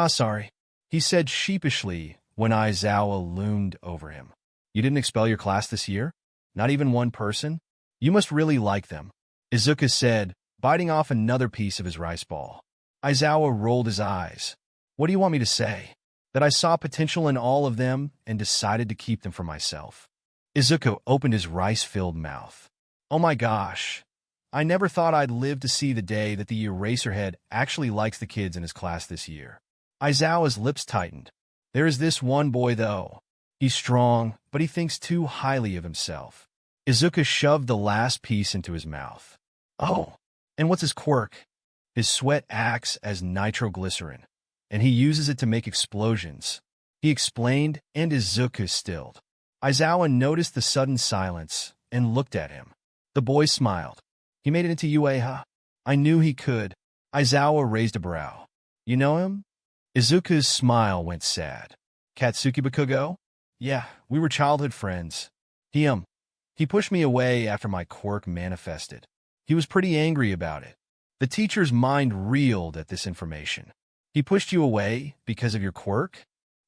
Sorry, he said sheepishly when Aizawa loomed over him. You didn't expel your class this year? Not even one person? You must really like them, Izuku said, biting off another piece of his rice ball. Aizawa rolled his eyes. What do you want me to say? That I saw potential in all of them and decided to keep them for myself. Izuku opened his rice-filled mouth. Oh my gosh. I never thought I'd live to see the day that the Eraserhead actually likes the kids in his class this year. Aizawa's lips tightened. There is this one boy, though. He's strong, but he thinks too highly of himself. Izuku shoved the last piece into his mouth. Oh, and what's his quirk? His sweat acts as nitroglycerin, and he uses it to make explosions. He explained, and Izuku stilled. Aizawa noticed the sudden silence and looked at him. The boy smiled. He made it into UA, huh? I knew he could. Aizawa raised a brow. You know him? Izuku's smile went sad. Katsuki Bakugo? Yeah, we were childhood friends. He pushed me away after my quirk manifested. He was pretty angry about it. The teacher's mind reeled at this information. He pushed you away because of your quirk?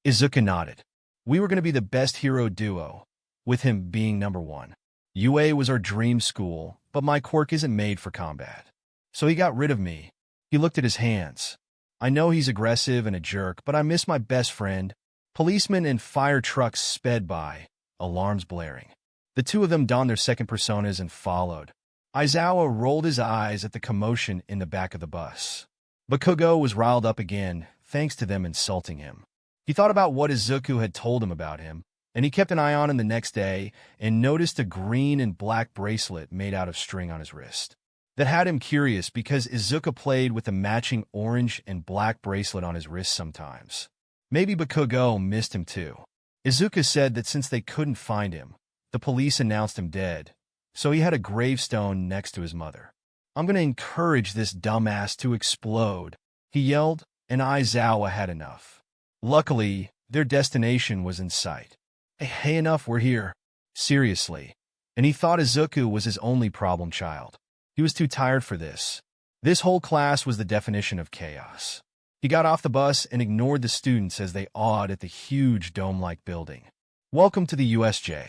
Izuku nodded. We were going to be the best hero duo, with him being number 1. UA was our dream school, but my quirk isn't made for combat. So he got rid of me. He looked at his hands. I know he's aggressive and a jerk, but I miss my best friend. Policemen and fire trucks sped by, alarms blaring. The two of them donned their second personas and followed. Aizawa rolled his eyes at the commotion in the back of the bus. Bakugo was riled up again, thanks to them insulting him. He thought about what Izuku had told him about him, and he kept an eye on him the next day and noticed a green and black bracelet made out of string on his wrist. That had him curious because Izuku played with the matching orange and black bracelet on his wrist sometimes. Maybe Bakugo missed him too. Izuku said that since they couldn't find him, the police announced him dead, so he had a gravestone next to his mother. I'm going to encourage this dumbass to explode, he yelled, and Aizawa had enough. Luckily, their destination was in sight. Hey, enough, we're here. Seriously. And he thought Izuku was his only problem child. He was too tired for this. This whole class was the definition of chaos. He got off the bus and ignored the students as they awed at the huge dome-like building. Welcome to the USJ,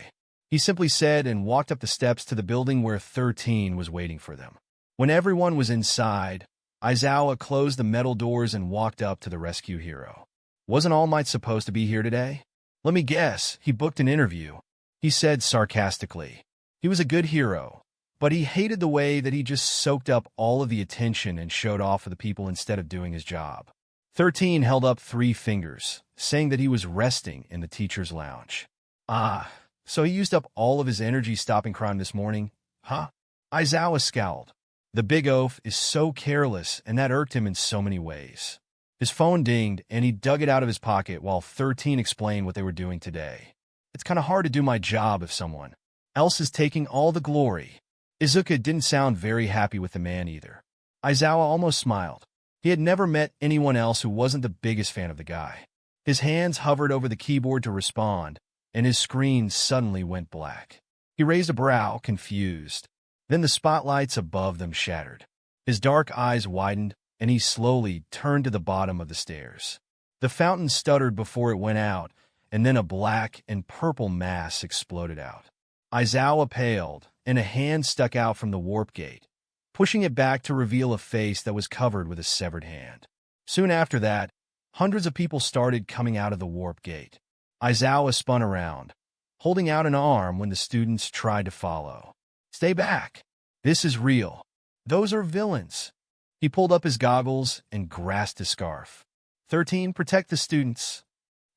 he simply said and walked up the steps to the building where 13 was waiting for them. When everyone was inside, Aizawa closed the metal doors and walked up to the rescue hero. Wasn't All Might supposed to be here today? Let me guess, he booked an interview, he said sarcastically. He was a good hero, But he hated the way that he just soaked up all of the attention and showed off for the people instead of doing his job. 13 held up 3 fingers, saying that he was resting in the teacher's lounge. Ah, so he used up all of his energy stopping crime this morning, huh? Aizawa scowled. The big oaf is so careless, and that irked him in so many ways. His phone dinged, and he dug it out of his pocket while 13 explained what they were doing today. It's kind of hard to do my job if someone else is taking all the glory. Izuku didn't sound very happy with the man either. Aizawa almost smiled. He had never met anyone else who wasn't the biggest fan of the guy. His hands hovered over the keyboard to respond, and his screen suddenly went black. He raised a brow, confused. Then the spotlights above them shattered. His dark eyes widened, and he slowly turned to the bottom of the stairs. The fountain stuttered before it went out, and then a black and purple mass exploded out. Aizawa paled, and a hand stuck out from the warp gate, pushing it back to reveal a face that was covered with a severed hand. Soon after that, hundreds of people started coming out of the warp gate. Aizawa spun around, holding out an arm when the students tried to follow. "Stay back. This is real. Those are villains." He pulled up his goggles and grasped his scarf. 13, protect the students.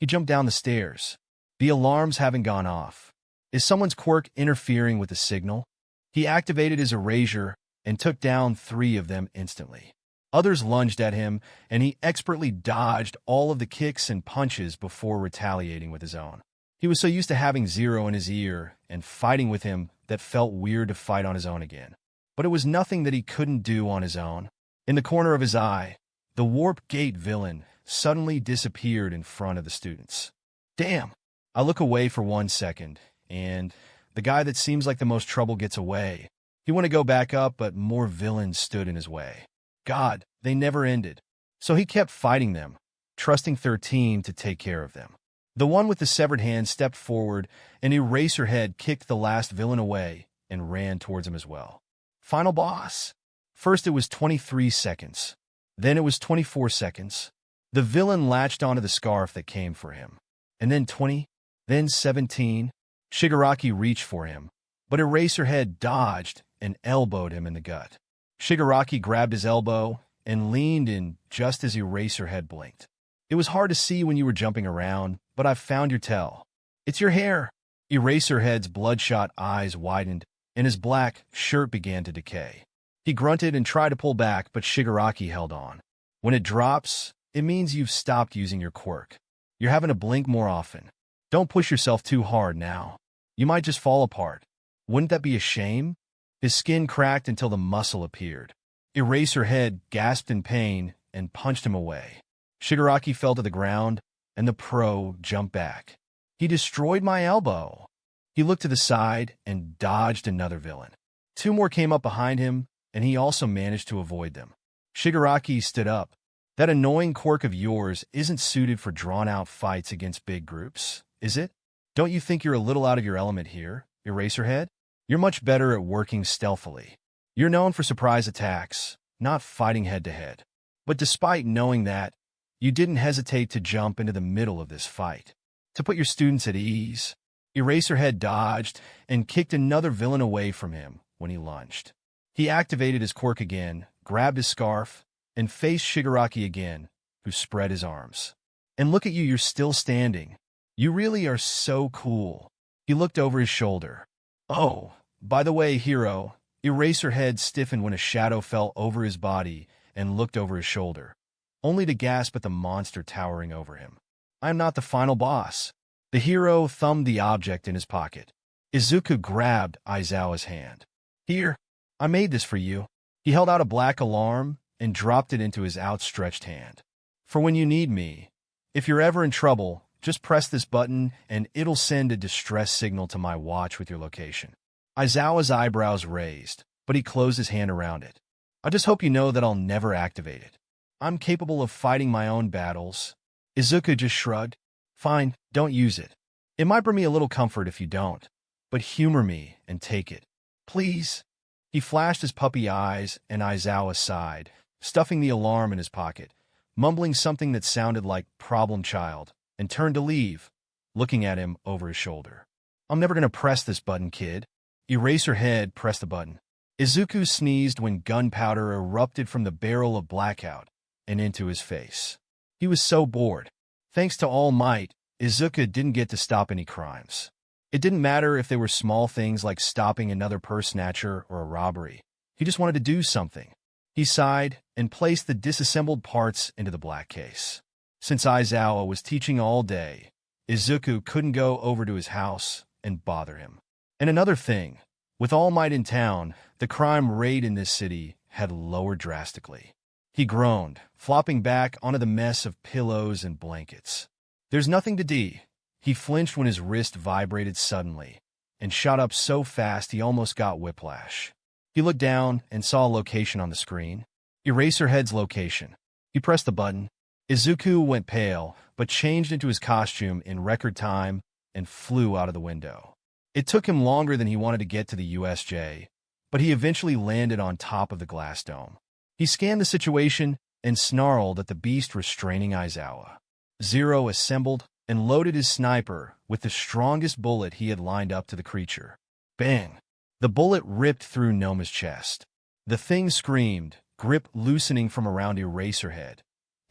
He jumped down the stairs. The alarms haven't gone off. Is someone's quirk interfering with the signal? He activated his erasure and took down 3 of them instantly. Others lunged at him, and he expertly dodged all of the kicks and punches before retaliating with his own. He was so used to having Zero in his ear and fighting with him that felt weird to fight on his own again. But it was nothing that he couldn't do on his own. In the corner of his eye, the warp gate villain suddenly disappeared in front of the students. Damn! I look away for 1 second, and the guy that seems like the most trouble gets away. He wanted to go back up, but more villains stood in his way. God, they never ended. So he kept fighting them, trusting 13 to take care of them. The one with the severed hand stepped forward, and Eraserhead kicked the last villain away and ran towards him as well. Final boss. First it was 23 seconds. Then it was 24 seconds. The villain latched onto the scarf that came for him. And then 20, then 17. Shigaraki reached for him, but Eraserhead dodged and elbowed him in the gut. Shigaraki grabbed his elbow and leaned in just as Eraserhead blinked. It was hard to see when you were jumping around, but I've found your tell. It's your hair. Eraserhead's bloodshot eyes widened, and his black shirt began to decay. He grunted and tried to pull back, but Shigaraki held on. When it drops, it means you've stopped using your quirk. You're having to blink more often. Don't push yourself too hard now. You might just fall apart. Wouldn't that be a shame? His skin cracked until the muscle appeared. Eraserhead gasped in pain and punched him away. Shigaraki fell to the ground, and the pro jumped back. He destroyed my elbow. He looked to the side and dodged another villain. 2 more came up behind him, and he also managed to avoid them. Shigaraki stood up. That annoying quirk of yours isn't suited for drawn-out fights against big groups, is it? Don't you think you're a little out of your element here, Eraserhead? You're much better at working stealthily. You're known for surprise attacks, not fighting head-to-head. But despite knowing that, you didn't hesitate to jump into the middle of this fight. To put your students at ease, Eraserhead dodged and kicked another villain away from him when he lunged. He activated his quirk again, grabbed his scarf, and faced Shigaraki again, who spread his arms. And look at you, you're still standing. You really are so cool. He looked over his shoulder. Oh, by the way, hero, Eraserhead stiffened when a shadow fell over his body and looked over his shoulder, only to gasp at the monster towering over him. I am not the final boss. The hero thumbed the object in his pocket. Izuku grabbed Aizawa's hand. Here, I made this for you. He held out a black alarm and dropped it into his outstretched hand. For when you need me, if you're ever in trouble, just press this button and it'll send a distress signal to my watch with your location. Aizawa's eyebrows raised, but he closed his hand around it. I just hope you know that I'll never activate it. I'm capable of fighting my own battles. Izuku just shrugged. Fine, don't use it. It might bring me a little comfort if you don't, but humor me and take it. Please. He flashed his puppy eyes, and Aizawa sighed, stuffing the alarm in his pocket, mumbling something that sounded like problem child, and turned to leave, looking at him over his shoulder. I'm never going to press this button, kid. Eraserhead pressed the button. Izuku sneezed when gunpowder erupted from the barrel of Blackout and into his face. He was so bored. Thanks to All Might, Izuku didn't get to stop any crimes. It didn't matter if they were small things like stopping another purse snatcher or a robbery. He just wanted to do something. He sighed and placed the disassembled parts into the black case. Since Aizawa was teaching all day, Izuku couldn't go over to his house and bother him. And another thing, with All Might in town, the crime rate in this city had lowered drastically. He groaned, flopping back onto the mess of pillows and blankets. There's nothing to do. He flinched when his wrist vibrated suddenly and shot up so fast he almost got whiplash. He looked down and saw a location on the screen. Eraserhead's location. He pressed the button. Izuku went pale, but changed into his costume in record time and flew out of the window. It took him longer than he wanted to get to the USJ, but he eventually landed on top of the glass dome. He scanned the situation and snarled at the beast restraining Aizawa. Zero assembled and loaded his sniper with the strongest bullet he had lined up to the creature. Bang! The bullet ripped through Nomu's chest. The thing screamed, grip loosening from around Eraserhead,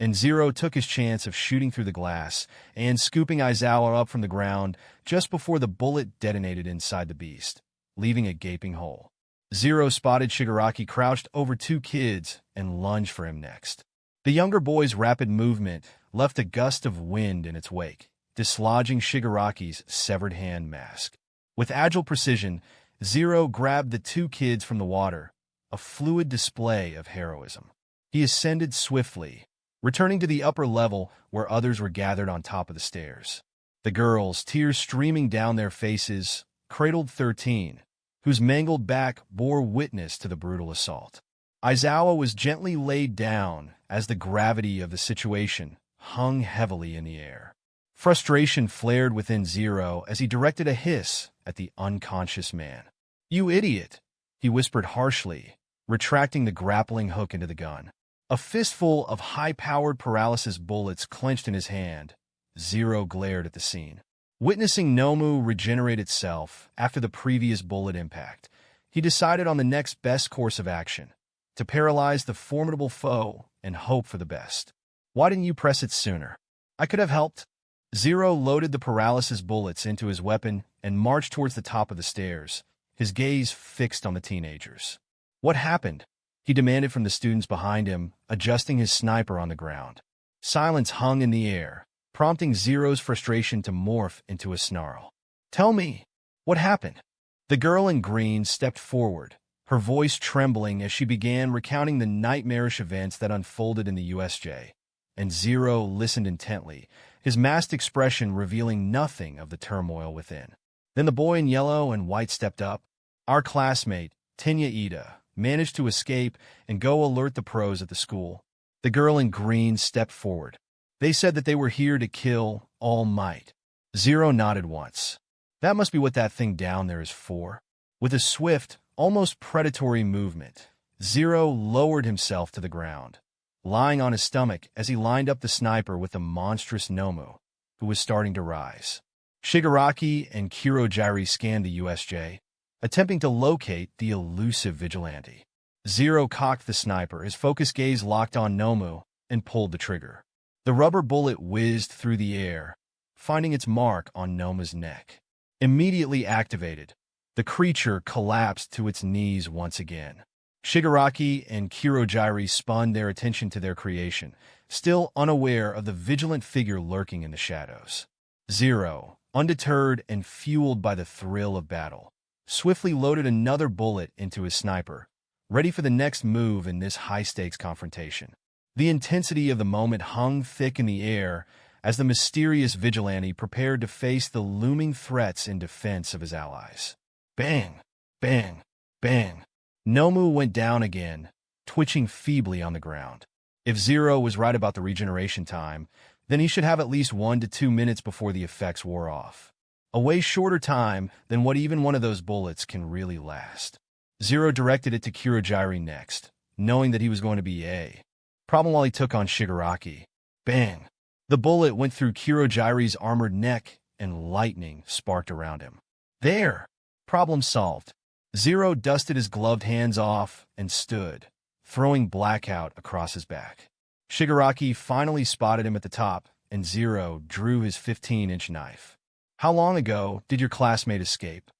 and Zero took his chance of shooting through the glass and scooping Aizawa up from the ground just before the bullet detonated inside the beast, leaving a gaping hole. Zero spotted Shigaraki crouched over two kids and lunged for him next. The younger boy's rapid movement left a gust of wind in its wake, dislodging Shigaraki's severed hand mask. With agile precision, Zero grabbed the two kids from the water, a fluid display of heroism. He ascended swiftly, returning to the upper level where others were gathered on top of the stairs. The girls, tears streaming down their faces, cradled 13, whose mangled back bore witness to the brutal assault. Aizawa was gently laid down as the gravity of the situation hung heavily in the air. Frustration flared within Zero as he directed a hiss at the unconscious man. "You idiot," he whispered harshly, retracting the grappling hook into the gun. A fistful of high-powered paralysis bullets clenched in his hand. Zero glared at the scene. Witnessing Nomu regenerate itself after the previous bullet impact, he decided on the next best course of action, to paralyze the formidable foe and hope for the best. "Why didn't you press it sooner? I could have helped." Zero loaded the paralysis bullets into his weapon and marched towards the top of the stairs, his gaze fixed on the teenagers. "What happened?" he demanded from the students behind him, adjusting his sniper on the ground. Silence hung in the air, prompting Zero's frustration to morph into a snarl. "Tell me, what happened?" The girl in green stepped forward, her voice trembling as she began recounting the nightmarish events that unfolded in the USJ, and Zero listened intently, his masked expression revealing nothing of the turmoil within. Then the boy in yellow and white stepped up. "Our classmate, Tenya Ida, managed to escape and go alert the pros at the school." The girl in green stepped forward. "They said that they were here to kill All Might." Zero nodded once. "That must be what that thing down there is for." With a swift, almost predatory movement, Zero lowered himself to the ground, lying on his stomach as he lined up the sniper with the monstrous Nomu, who was starting to rise. Shigaraki and Kirojiri scanned the USJ, attempting to locate the elusive vigilante. Zero cocked the sniper, his focused gaze locked on Nomu, and pulled the trigger. The rubber bullet whizzed through the air, finding its mark on Nomu's neck. Immediately activated, the creature collapsed to its knees once again. Shigaraki and Kirojiri spun their attention to their creation, still unaware of the vigilant figure lurking in the shadows. Zero, undeterred and fueled by the thrill of battle, swiftly loaded another bullet into his sniper, ready for the next move in this high-stakes confrontation. The intensity of the moment hung thick in the air as the mysterious vigilante prepared to face the looming threats in defense of his allies. Bang! Bang! Bang! Nomu went down again, twitching feebly on the ground. If Zero was right about the regeneration time, then he should have at least 1 to 2 minutes before the effects wore off. A way shorter time than what even one of those bullets can really last. Zero directed it to Kirojiri next, knowing that he was going to be a problem while he took on Shigaraki. Bang! The bullet went through Kirojiri's armored neck, and lightning sparked around him. There! Problem solved. Zero dusted his gloved hands off and stood, throwing Blackout across his back. Shigaraki finally spotted him at the top, and Zero drew his 15-inch knife. "How long ago did your classmate escape?"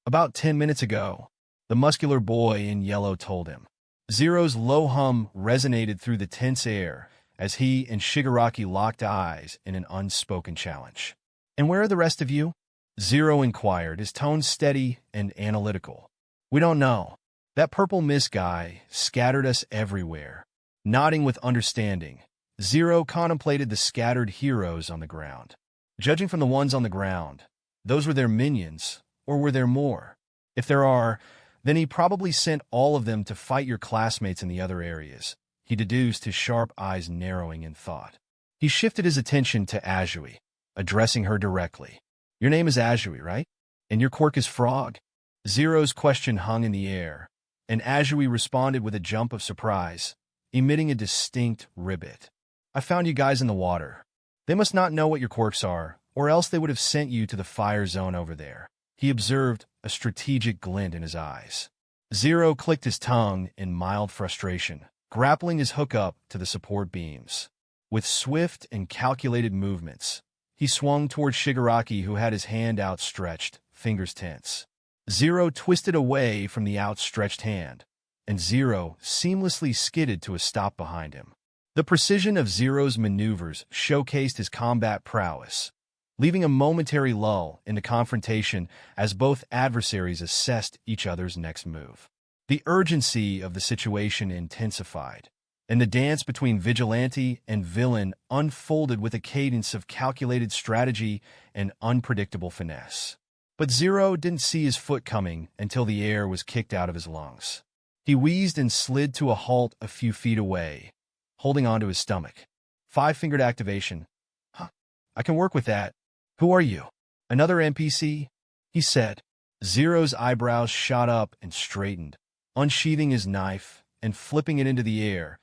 "About 10 minutes ago," the muscular boy in yellow told him. Zero's low hum resonated through the tense air as he and Shigaraki locked eyes in an unspoken challenge. "And where are the rest of you?" Zero inquired, his tone steady and analytical. "We don't know. That purple mist guy scattered us everywhere." Nodding with understanding, Zero contemplated the scattered heroes on the ground. Judging from the ones on the ground, those were their minions, or were there more? If there are, then he probably sent all of them to fight your classmates in the other areas, he deduced, his sharp eyes narrowing in thought. He shifted his attention to Azui, addressing her directly. "Your name is Azui, right? And your quirk is Frog?" Zero's question hung in the air, and Azui responded with a jump of surprise, emitting a distinct ribbit. "I found you guys in the water. They must not know what your quirks are, or else they would have sent you to the fire zone over there," he observed, a strategic glint in his eyes. Zero clicked his tongue in mild frustration, grappling his hook up to the support beams. With swift and calculated movements, he swung toward Shigaraki, who had his hand outstretched, fingers tense. Zero twisted away from the outstretched hand, and Zero seamlessly skidded to a stop behind him. The precision of Zero's maneuvers showcased his combat prowess, leaving a momentary lull in the confrontation as both adversaries assessed each other's next move. The urgency of the situation intensified, and the dance between vigilante and villain unfolded with a cadence of calculated strategy and unpredictable finesse. But Zero didn't see his foot coming until the air was kicked out of his lungs. He wheezed and slid to a halt a few feet away, holding onto his stomach. "Five-fingered activation. Huh, I can work with that. Who are you? Another NPC?" he said. Zero's eyebrows shot up and straightened, unsheathing his knife and flipping it into the air,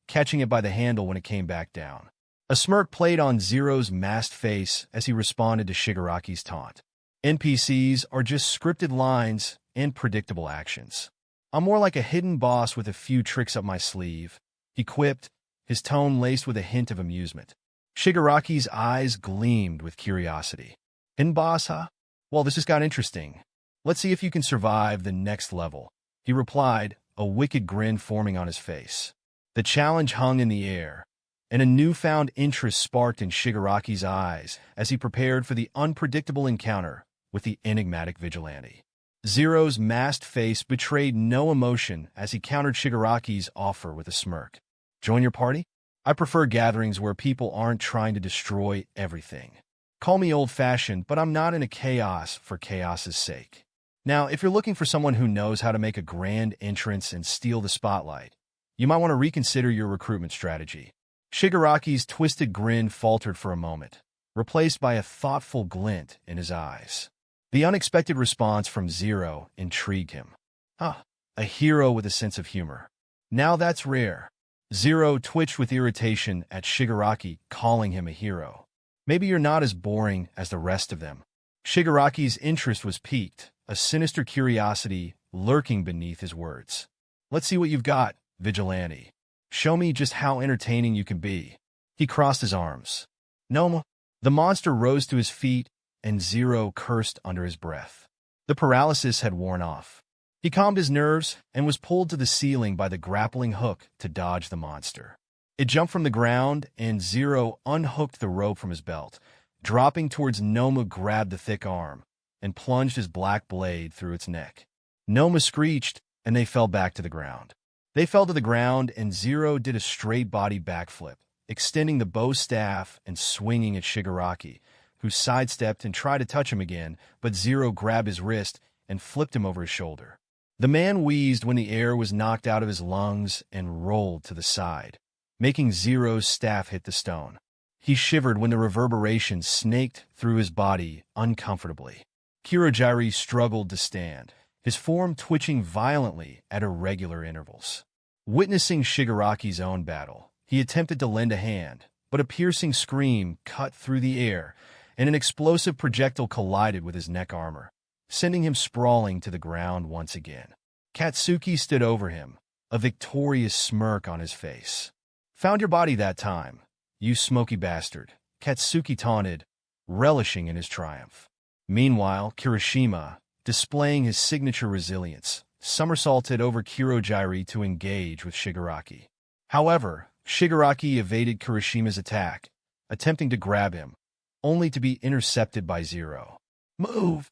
catching it by the handle when it came back down. A smirk played on Zero's masked face as he responded to Shigaraki's taunt. "NPCs are just scripted lines and predictable actions. I'm more like a hidden boss with a few tricks up my sleeve," he quipped, his tone laced with a hint of amusement. Shigaraki's eyes gleamed with curiosity. "Hidden boss, huh? Well, this just got interesting. Let's see if you can survive the next level," he replied, a wicked grin forming on his face. The challenge hung in the air, and a newfound interest sparked in Shigaraki's eyes as he prepared for the unpredictable encounter with the enigmatic vigilante. Zero's masked face betrayed no emotion as he countered Shigaraki's offer with a smirk. "Join your party? I prefer gatherings where people aren't trying to destroy everything. Call me old-fashioned, but I'm not in a chaos for chaos's sake. Now, if you're looking for someone who knows how to make a grand entrance and steal the spotlight, you might want to reconsider your recruitment strategy." Shigaraki's twisted grin faltered for a moment, replaced by a thoughtful glint in his eyes. The unexpected response from Zero intrigued him. "Huh, a hero with a sense of humor. Now that's rare." Zero twitched with irritation at Shigaraki calling him a hero. "Maybe you're not as boring as the rest of them." Shigaraki's interest was piqued, a sinister curiosity lurking beneath his words. "Let's see what you've got, vigilante. Show me just how entertaining you can be." He crossed his arms. "Nomu." The monster rose to his feet, and Zero cursed under his breath. The paralysis had worn off. He calmed his nerves and was pulled to the ceiling by the grappling hook to dodge the monster. It jumped from the ground, and Zero unhooked the rope from his belt. Dropping towards Nomu, grabbed the thick arm and plunged his black blade through its neck. Nomu screeched, and they fell back to the ground. They fell to the ground, and Zero did a straight-body backflip, extending the bow staff and swinging at Shigaraki, who sidestepped and tried to touch him again, but Zero grabbed his wrist and flipped him over his shoulder. The man wheezed when the air was knocked out of his lungs and rolled to the side, making Zero's staff hit the stone. He shivered when the reverberation snaked through his body uncomfortably. Kirojiri struggled to stand, his form twitching violently at irregular intervals. Witnessing Shigaraki's own battle, he attempted to lend a hand, but a piercing scream cut through the air, and an explosive projectile collided with his neck armor, sending him sprawling to the ground once again. Katsuki stood over him, a victorious smirk on his face. "Found your body that time, you smoky bastard," Katsuki taunted, relishing in his triumph. Meanwhile, Kirishima, displaying his signature resilience, somersaulted over Kirojiri to engage with Shigaraki. However, Shigaraki evaded Kirishima's attack, attempting to grab him, only to be intercepted by Zero. "Move!"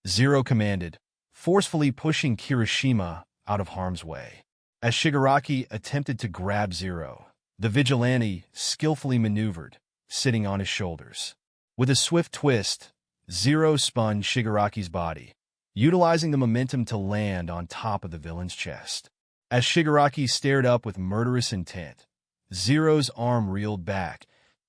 Zero commanded, forcefully pushing Kirishima out of harm's way. As Shigaraki attempted to grab Zero, the vigilante skillfully maneuvered, sitting on his shoulders. With a swift twist, Zero spun Shigaraki's body, utilizing the momentum to land on top of the villain's chest. As Shigaraki stared up with murderous intent, Zero's arm reeled back,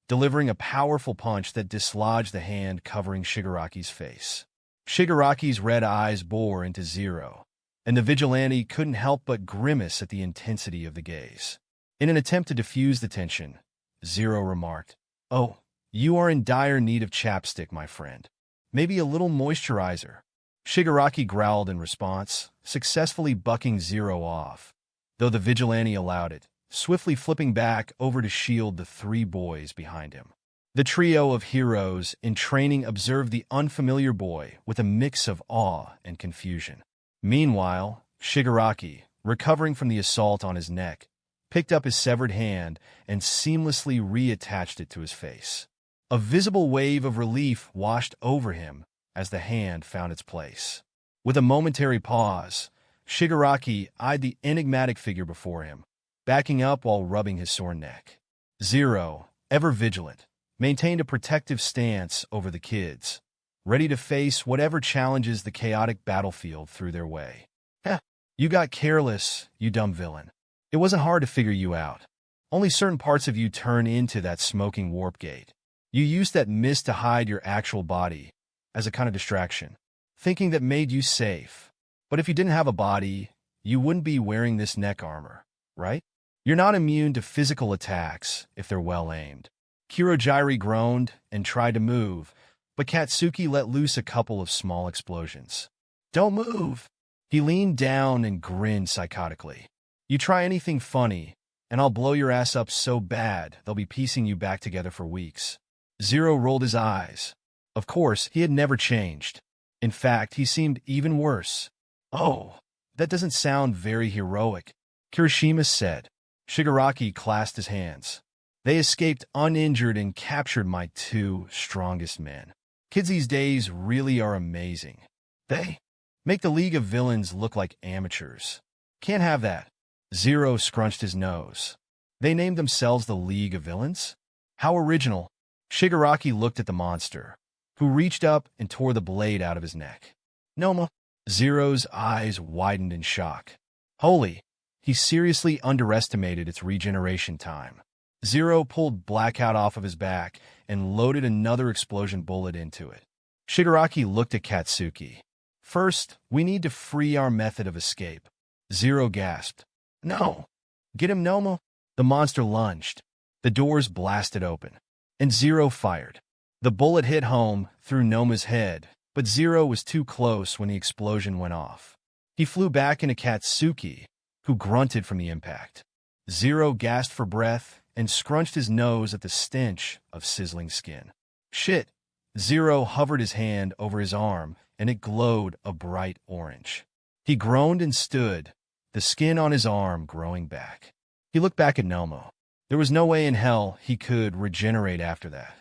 delivering a powerful punch that dislodged the hand covering Shigaraki's face. Shigaraki's red eyes bore into Zero, and the vigilante couldn't help but grimace at the intensity of the gaze. In an attempt to diffuse the tension, Zero remarked, "Oh, you are in dire need of chapstick, my friend. Maybe a little moisturizer." Shigaraki growled in response, successfully bucking Zero off, though the vigilante allowed it, swiftly flipping back over to shield the three boys behind him. The trio of heroes in training observed the unfamiliar boy with a mix of awe and confusion. Meanwhile, Shigaraki, recovering from the assault on his neck, picked up his severed hand and seamlessly reattached it to his face. A visible wave of relief washed over him as the hand found its place. With a momentary pause, Shigaraki eyed the enigmatic figure before him, backing up while rubbing his sore neck. Zero, ever vigilant, maintained a protective stance over the kids, ready to face whatever challenges the chaotic battlefield threw their way. "Heh, you got careless, you dumb villain. It wasn't hard to figure you out. Only certain parts of you turn into that smoking warp gate. You used that mist to hide your actual body as a kind of distraction, thinking that made you safe. But if you didn't have a body, you wouldn't be wearing this neck armor, right? You're not immune to physical attacks if they're well aimed." Kirojiri groaned and tried to move, but Katsuki let loose a couple of small explosions. "Don't move!" He leaned down and grinned psychotically. "You try anything funny, and I'll blow your ass up so bad they'll be piecing you back together for weeks." Zero rolled his eyes. Of course, he had never changed. In fact, he seemed even worse. "Oh, that doesn't sound very heroic," Kirishima said. Shigaraki clasped his hands. "They escaped uninjured and captured my two strongest men. Kids these days really are amazing. They make the League of Villains look like amateurs. Can't have that." Zero scrunched his nose. "They named themselves the League of Villains? How original." Shigaraki looked at the monster, who reached up and tore the blade out of his neck. "Nomu?" Zero's eyes widened in shock. Holy, he seriously underestimated its regeneration time. Zero pulled Blackout off of his back and loaded another explosion bullet into it. Shigaraki looked at Katsuki. "First, we need to free our method of escape." Zero gasped. "No! Get him, Nomu!" The monster lunged. The doors blasted open, and Zero fired. The bullet hit home through Nomu's head, but Zero was too close when the explosion went off. He flew back into Katsuki, who grunted from the impact. Zero gasped for breath and scrunched his nose at the stench of sizzling skin. "Shit!" Zero hovered his hand over his arm, and it glowed a bright orange. He groaned and stood, the skin on his arm growing back. He looked back at Nomu. There was no way in hell he could regenerate after that.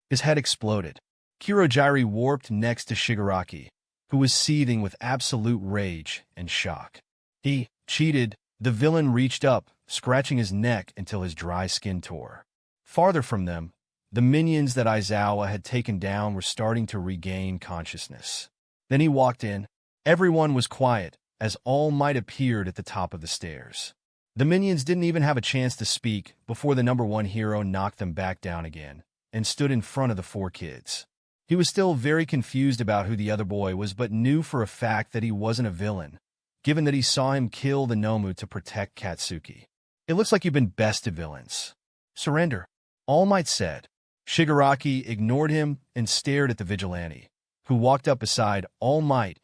His head exploded. Kirojiri warped next to Shigaraki, who was seething with absolute rage and shock. He cheated. The villain reached up, scratching his neck until his dry skin tore. Farther from them, the minions that Aizawa had taken down were starting to regain consciousness. Then he walked in. Everyone was quiet, as All Might appeared at the top of the stairs. The minions didn't even have a chance to speak before the #1 hero knocked them back down again and stood in front of the four kids. He was still very confused about who the other boy was, but knew for a fact that he wasn't a villain, given that he saw him kill the Nomu to protect Katsuki. "It looks like you've been bested, villains. Surrender," All Might said. Shigaraki ignored him and stared at the vigilante, who walked up beside All Might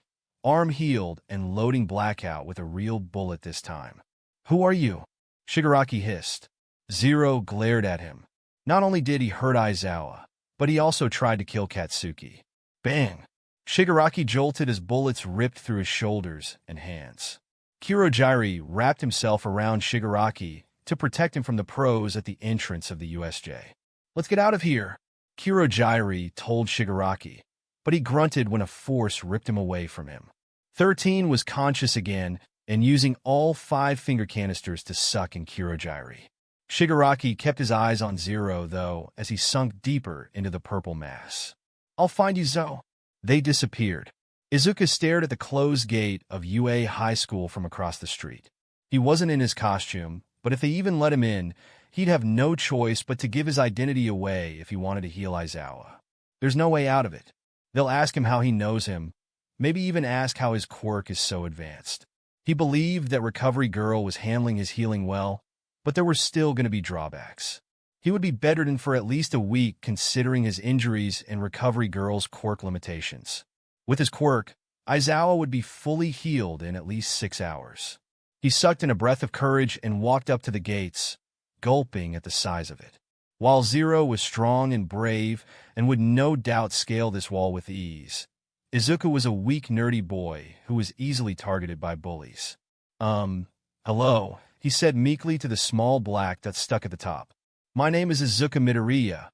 arm healed and loading Blackout with a real bullet this time. "Who are you?" Shigaraki hissed. Zero glared at him. Not only did he hurt Aizawa, but he also tried to kill Katsuki. Bang! Shigaraki jolted as bullets ripped through his shoulders and hands. Kirojiri wrapped himself around Shigaraki to protect him from the pros at the entrance of the USJ. "Let's get out of here," Kirojiri told Shigaraki, but he grunted when a force ripped him away from him. 13 was conscious again and using all 5 finger canisters to suck in Kirojiri. Shigaraki kept his eyes on Zero, though, as he sunk deeper into the purple mass. "I'll find you, Zo." They disappeared. Izuku stared at the closed gate of UA High School from across the street. He wasn't in his costume, but if they even let him in, he'd have no choice but to give his identity away if he wanted to heal Aizawa. There's no way out of it. They'll ask him how he knows him, maybe even ask how his quirk is so advanced. He believed that Recovery Girl was handling his healing well, but there were still going to be drawbacks. He would be bedridden for at least a week considering his injuries and Recovery Girl's quirk limitations. With his quirk, Aizawa would be fully healed in at least 6 hours. He sucked in a breath of courage and walked up to the gates, gulping at the size of it. While Zero was strong and brave and would no doubt scale this wall with ease, Izuku was a weak, nerdy boy who was easily targeted by bullies. Hello, he said meekly to the small black that stuck at the top. "My name is Izuku Midoriya.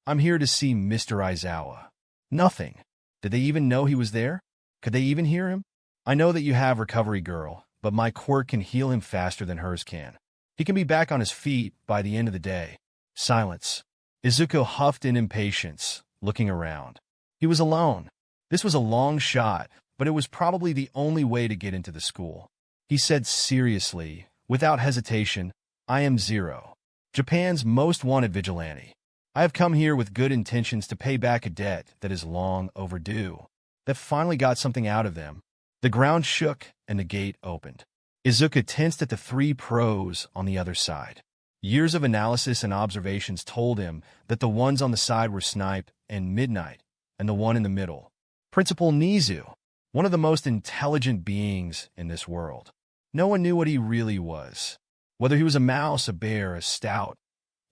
I'm here to see Mr. Aizawa." Nothing. Did they even know he was there? Could they even hear him? "I know that you have Recovery Girl, but my quirk can heal him faster than hers can. He can be back on his feet by the end of the day." Silence. Izuku huffed in impatience, looking around. He was alone. This was a long shot, but it was probably the only way to get into the school. He said seriously, without hesitation, "I am Zero, Japan's most wanted vigilante. I have come here with good intentions to pay back a debt that is long overdue." That finally got something out of them. The ground shook and the gate opened. Izuku tensed at the 3 pros on the other side. Years of analysis and observations told him that the ones on the side were Snipe and Midnight, and the one in the middle, Principal Nizu, one of the most intelligent beings in this world. No one knew what he really was. Whether he was a mouse, a bear, a stout,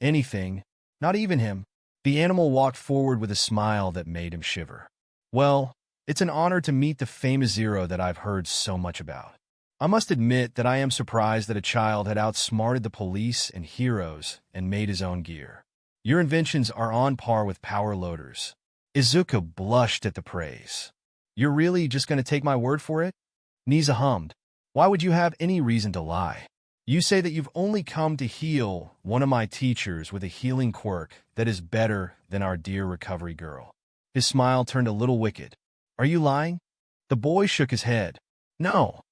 anything, not even him. The animal walked forward with a smile that made him shiver. "Well, it's an honor to meet the famous Zero that I've heard so much about. I must admit that I am surprised that a child had outsmarted the police and heroes and made his own gear. Your inventions are on par with power loaders." Izuku blushed at the praise. "You're really just going to take my word for it?" Niza hummed. "Why would you have any reason to lie? You say that you've only come to heal one of my teachers with a healing quirk that is better than our dear Recovery Girl." His smile turned a little wicked. "Are you lying?" The boy shook his head. No,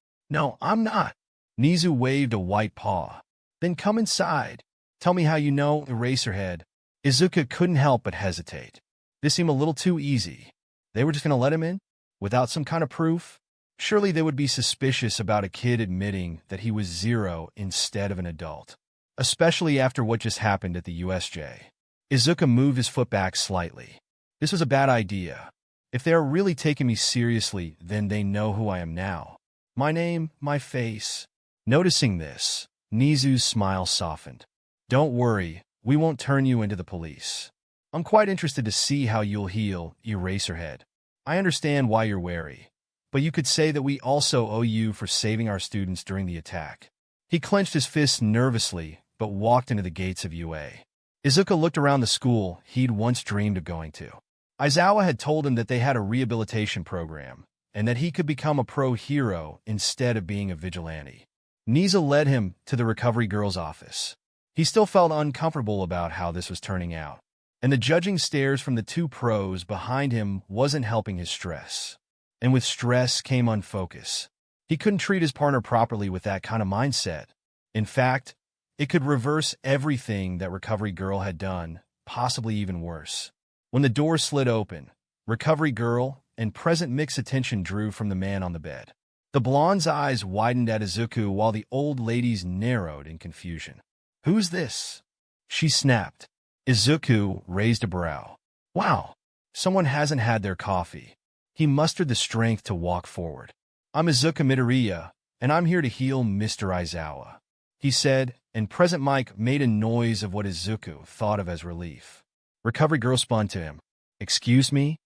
I'm not." Nizu waved a white paw. "Then come inside. Tell me how you know Eraserhead." Izuku couldn't help but hesitate. This seemed a little too easy. They were just going to let him in? Without some kind of proof? Surely they would be suspicious about a kid admitting that he was Zero instead of an adult. Especially after what just happened at the USJ. Izuku moved his foot back slightly. This was a bad idea. If they are really taking me seriously, then they know who I am now. My name, my face. Noticing this, Nizu's smile softened. "Don't worry, we won't turn you into the police. I'm quite interested to see how you'll heal, Eraserhead. I understand why you're wary, but you could say that we also owe you for saving our students during the attack." He clenched his fists nervously, but walked into the gates of UA. Izuku looked around the school he'd once dreamed of going to. Aizawa had told him that they had a rehabilitation program, and that he could become a pro hero instead of being a vigilante. Niza led him to the Recovery Girl's office. He still felt uncomfortable about how this was turning out, and the judging stares from the 2 pros behind him wasn't helping his stress. And with stress came unfocus. He couldn't treat his partner properly with that kind of mindset. In fact, it could reverse everything that Recovery Girl had done, possibly even worse. When the door slid open, Recovery Girl and present mixed attention drew from the man on the bed. The blonde's eyes widened at Izuku while the old lady's narrowed in confusion. "Who's this?" she snapped. Izuku raised a brow. "Wow, someone hasn't had their coffee." He mustered the strength to walk forward. I'm Izuku Midoriya, and I'm here to heal Mr. Aizawa, he said, and Present Mike made a noise of what Izuku thought of as relief. Recovery Girl spun to him. Excuse me?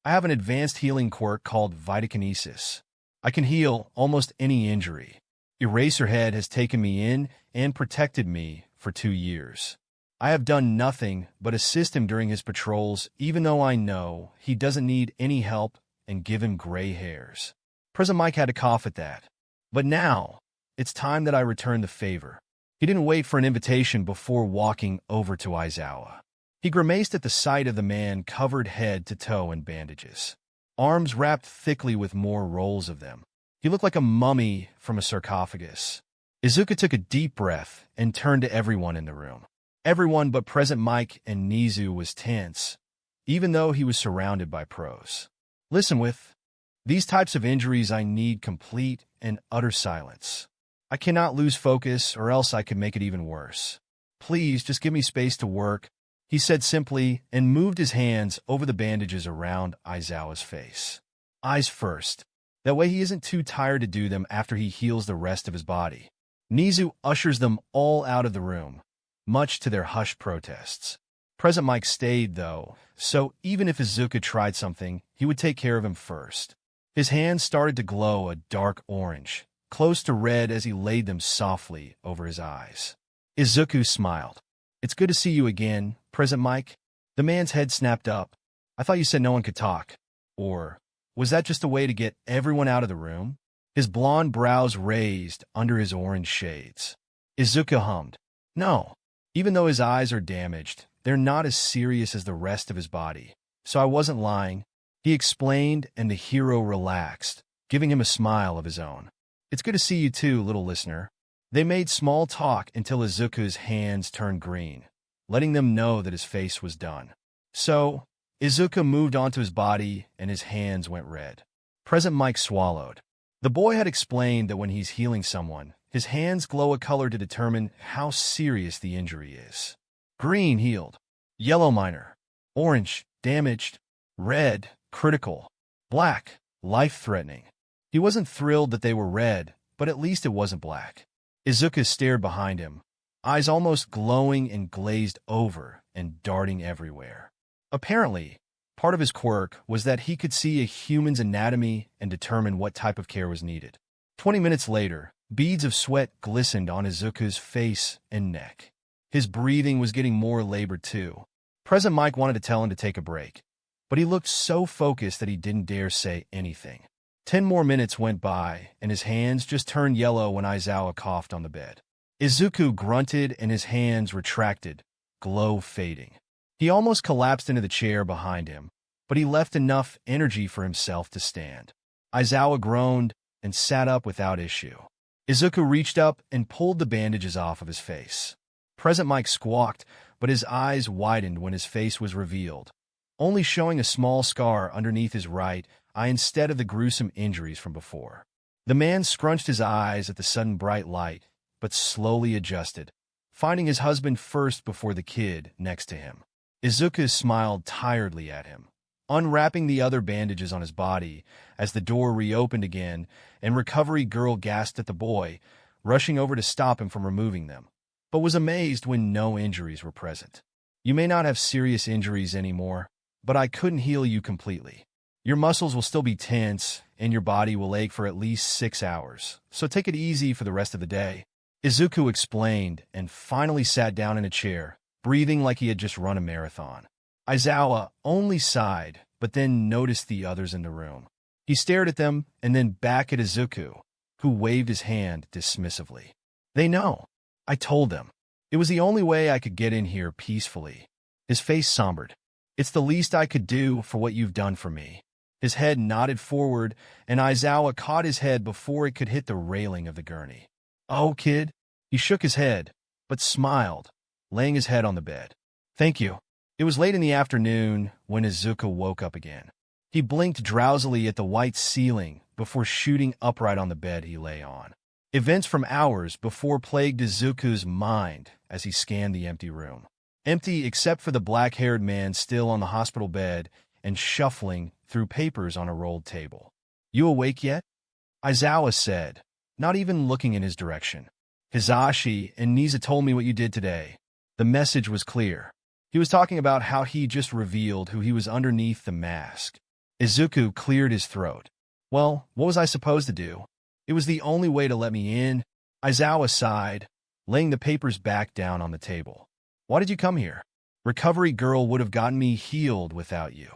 I have an advanced healing quirk called Vitakinesis. I can heal almost any injury. Eraserhead has taken me in and protected me for 2 years. I have done nothing but assist him during his patrols, even though I know he doesn't need any help and give him gray hairs. Present Mike had to cough at that. But now, it's time that I return the favor. He didn't wait for an invitation before walking over to Aizawa. He grimaced at the sight of the man covered head to toe in bandages, arms wrapped thickly with more rolls of them. He looked like a mummy from a sarcophagus. Izuku took a deep breath and turned to everyone in the room. Everyone but Present Mike and Nizu was tense, even though he was surrounded by pros. Listen, with these types of injuries, I need complete and utter silence. I cannot lose focus, or else I could make it even worse. Please, just give me space to work, he said simply, and moved his hands over the bandages around Aizawa's face. Eyes first. That way he isn't too tired to do them after he heals the rest of his body. Nizu ushers them all out of the room, much to their hushed protests. Present Mike stayed, though, so even if Izuku tried something, he would take care of him first. His hands started to glow a dark orange, close to red as he laid them softly over his eyes. Izuku smiled. It's good to see you again, Present Mike. The man's head snapped up. I thought you said no one could talk. Or was that just a way to get everyone out of the room? His blonde brows raised under his orange shades. Izuku hummed. No. Even though his eyes are damaged, they're not as serious as the rest of his body. So I wasn't lying. He explained, and the hero relaxed, giving him a smile of his own. It's good to see you too, little listener. They made small talk until Izuku's hands turned green, letting them know that his face was done. So, Izuku moved onto his body, and his hands went red. Present Mike swallowed. The boy had explained that when he's healing someone, his hands glow a color to determine how serious the injury is. Green, healed. Yellow, minor. Orange, damaged. Red, critical. Black, life-threatening. He wasn't thrilled that they were red, but at least it wasn't black. Izuku stared behind him, eyes almost glowing and glazed over and darting everywhere. Apparently, part of his quirk was that he could see a human's anatomy and determine what type of care was needed. 20 minutes later, beads of sweat glistened on Izuku's face and neck. His breathing was getting more labored too. Present Mike wanted to tell him to take a break, but he looked so focused that he didn't dare say anything. 10 more minutes went by, and his hands just turned yellow when Aizawa coughed on the bed. Izuku grunted and his hands retracted, glow fading. He almost collapsed into the chair behind him, but he left enough energy for himself to stand. Aizawa groaned and sat up without issue. Izuku reached up and pulled the bandages off of his face. Present Mike squawked, but his eyes widened when his face was revealed, only showing a small scar underneath his right eye instead of the gruesome injuries from before. The man scrunched his eyes at the sudden bright light, but slowly adjusted, finding his husband first before the kid next to him. Izuku smiled tiredly at him, unwrapping the other bandages on his body as the door reopened again, and Recovery Girl gasped at the boy, rushing over to stop him from removing them, but was amazed when no injuries were present. You may not have serious injuries anymore, but I couldn't heal you completely. Your muscles will still be tense, and your body will ache for at least 6 hours, so take it easy for the rest of the day. Izuku explained, and finally sat down in a chair, breathing like he had just run a marathon. Aizawa only sighed, but then noticed the others in the room. He stared at them, and then back at Izuku, who waved his hand dismissively. They know. I told them. It was the only way I could get in here peacefully. His face sombered. It's the least I could do for what you've done for me. His head nodded forward, and Aizawa caught his head before it could hit the railing of the gurney. Oh, kid. He shook his head, but smiled, laying his head on the bed. Thank you. It was late in the afternoon when Izuku woke up again. He blinked drowsily at the white ceiling before shooting upright on the bed he lay on. Events from hours before plagued Izuku's mind as he scanned the empty room. Empty except for the black-haired man still on the hospital bed and shuffling through papers on a rolled table. You awake yet? Aizawa said, not even looking in his direction. Hizashi and Nisa told me what you did today. The message was clear. He was talking about how he just revealed who he was underneath the mask. Izuku cleared his throat. Well, what was I supposed to do? It was the only way to let me in. Aizawa sighed, laying the papers back down on the table. Why did you come here? Recovery Girl would have gotten me healed without you.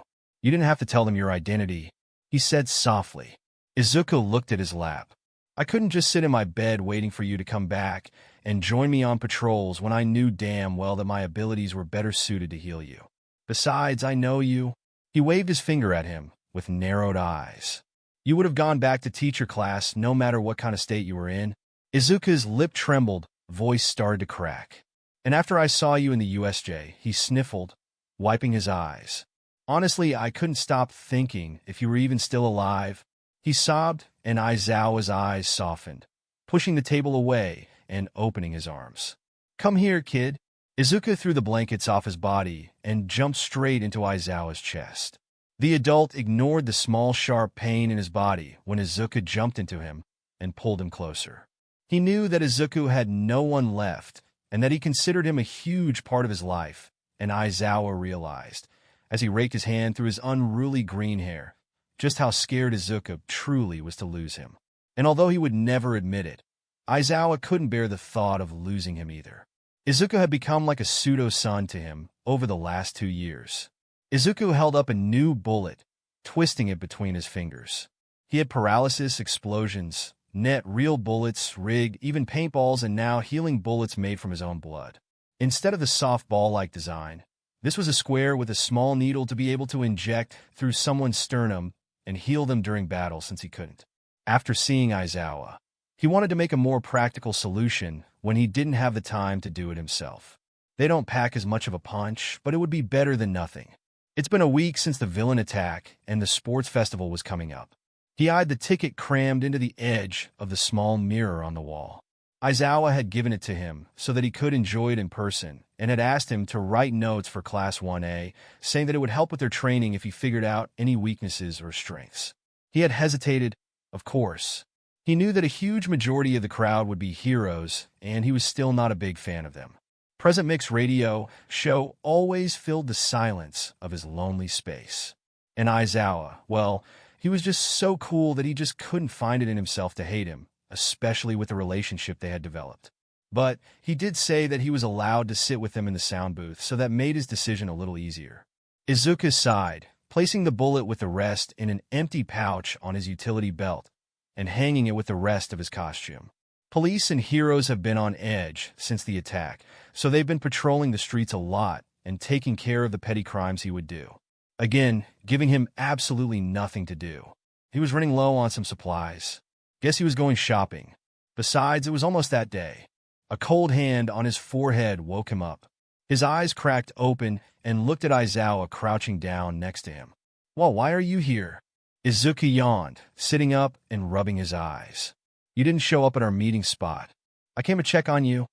You didn't have to tell them your identity, he said softly. Izuku looked at his lap. I couldn't just sit in my bed waiting for you to come back and join me on patrols when I knew damn well that my abilities were better suited to heal you. Besides, I know you. He waved his finger at him with narrowed eyes. You would have gone back to teacher class no matter what kind of state you were in. Izuku's lip trembled, voice started to crack. And after I saw you in the USJ, he sniffled, wiping his eyes. Honestly, I couldn't stop thinking if you were even still alive. He sobbed, and Aizawa's eyes softened, pushing the table away and opening his arms. Come here, kid. Izuku threw the blankets off his body and jumped straight into Aizawa's chest. The adult ignored the small, sharp pain in his body when Izuku jumped into him and pulled him closer. He knew that Izuku had no one left and that he considered him a huge part of his life, and Aizawa realized, as he raked his hand through his unruly green hair, just how scared Izuku truly was to lose him. And although he would never admit it, Aizawa couldn't bear the thought of losing him either. Izuku had become like a pseudo-son to him over the last 2 years. Izuku held up a new bullet, twisting it between his fingers. He had paralysis, explosions, net, real bullets, rig, even paintballs, and now healing bullets made from his own blood. Instead of the soft ball-like design, this was a square with a small needle to be able to inject through someone's sternum and heal them during battle since he couldn't. After seeing Aizawa, he wanted to make a more practical solution when he didn't have the time to do it himself. They don't pack as much of a punch, but it would be better than nothing. It's been a week since the villain attack and the sports festival was coming up. He eyed the ticket crammed into the edge of the small mirror on the wall. Aizawa had given it to him so that he could enjoy it in person and had asked him to write notes for Class 1A, saying that it would help with their training if he figured out any weaknesses or strengths. He had hesitated, of course. He knew that a huge majority of the crowd would be heroes, and he was still not a big fan of them. Present Mix radio show always filled the silence of his lonely space. And Aizawa, well, he was just so cool that he just couldn't find it in himself to hate him, especially with the relationship they had developed. But he did say that he was allowed to sit with them in the sound booth, so that made his decision a little easier. Izuku sighed, placing the bullet with the rest in an empty pouch on his utility belt and hanging it with the rest of his costume. Police and heroes have been on edge since the attack, so they've been patrolling the streets a lot and taking care of the petty crimes he would do. Again, giving him absolutely nothing to do. He was running low on some supplies. Guess he was going shopping. Besides, it was almost that day. A cold hand on his forehead woke him up. His eyes cracked open and looked at Aizawa crouching down next to him. Well, why are you here? Izuku yawned, sitting up and rubbing his eyes. You didn't show up at our meeting spot. I came to check on you.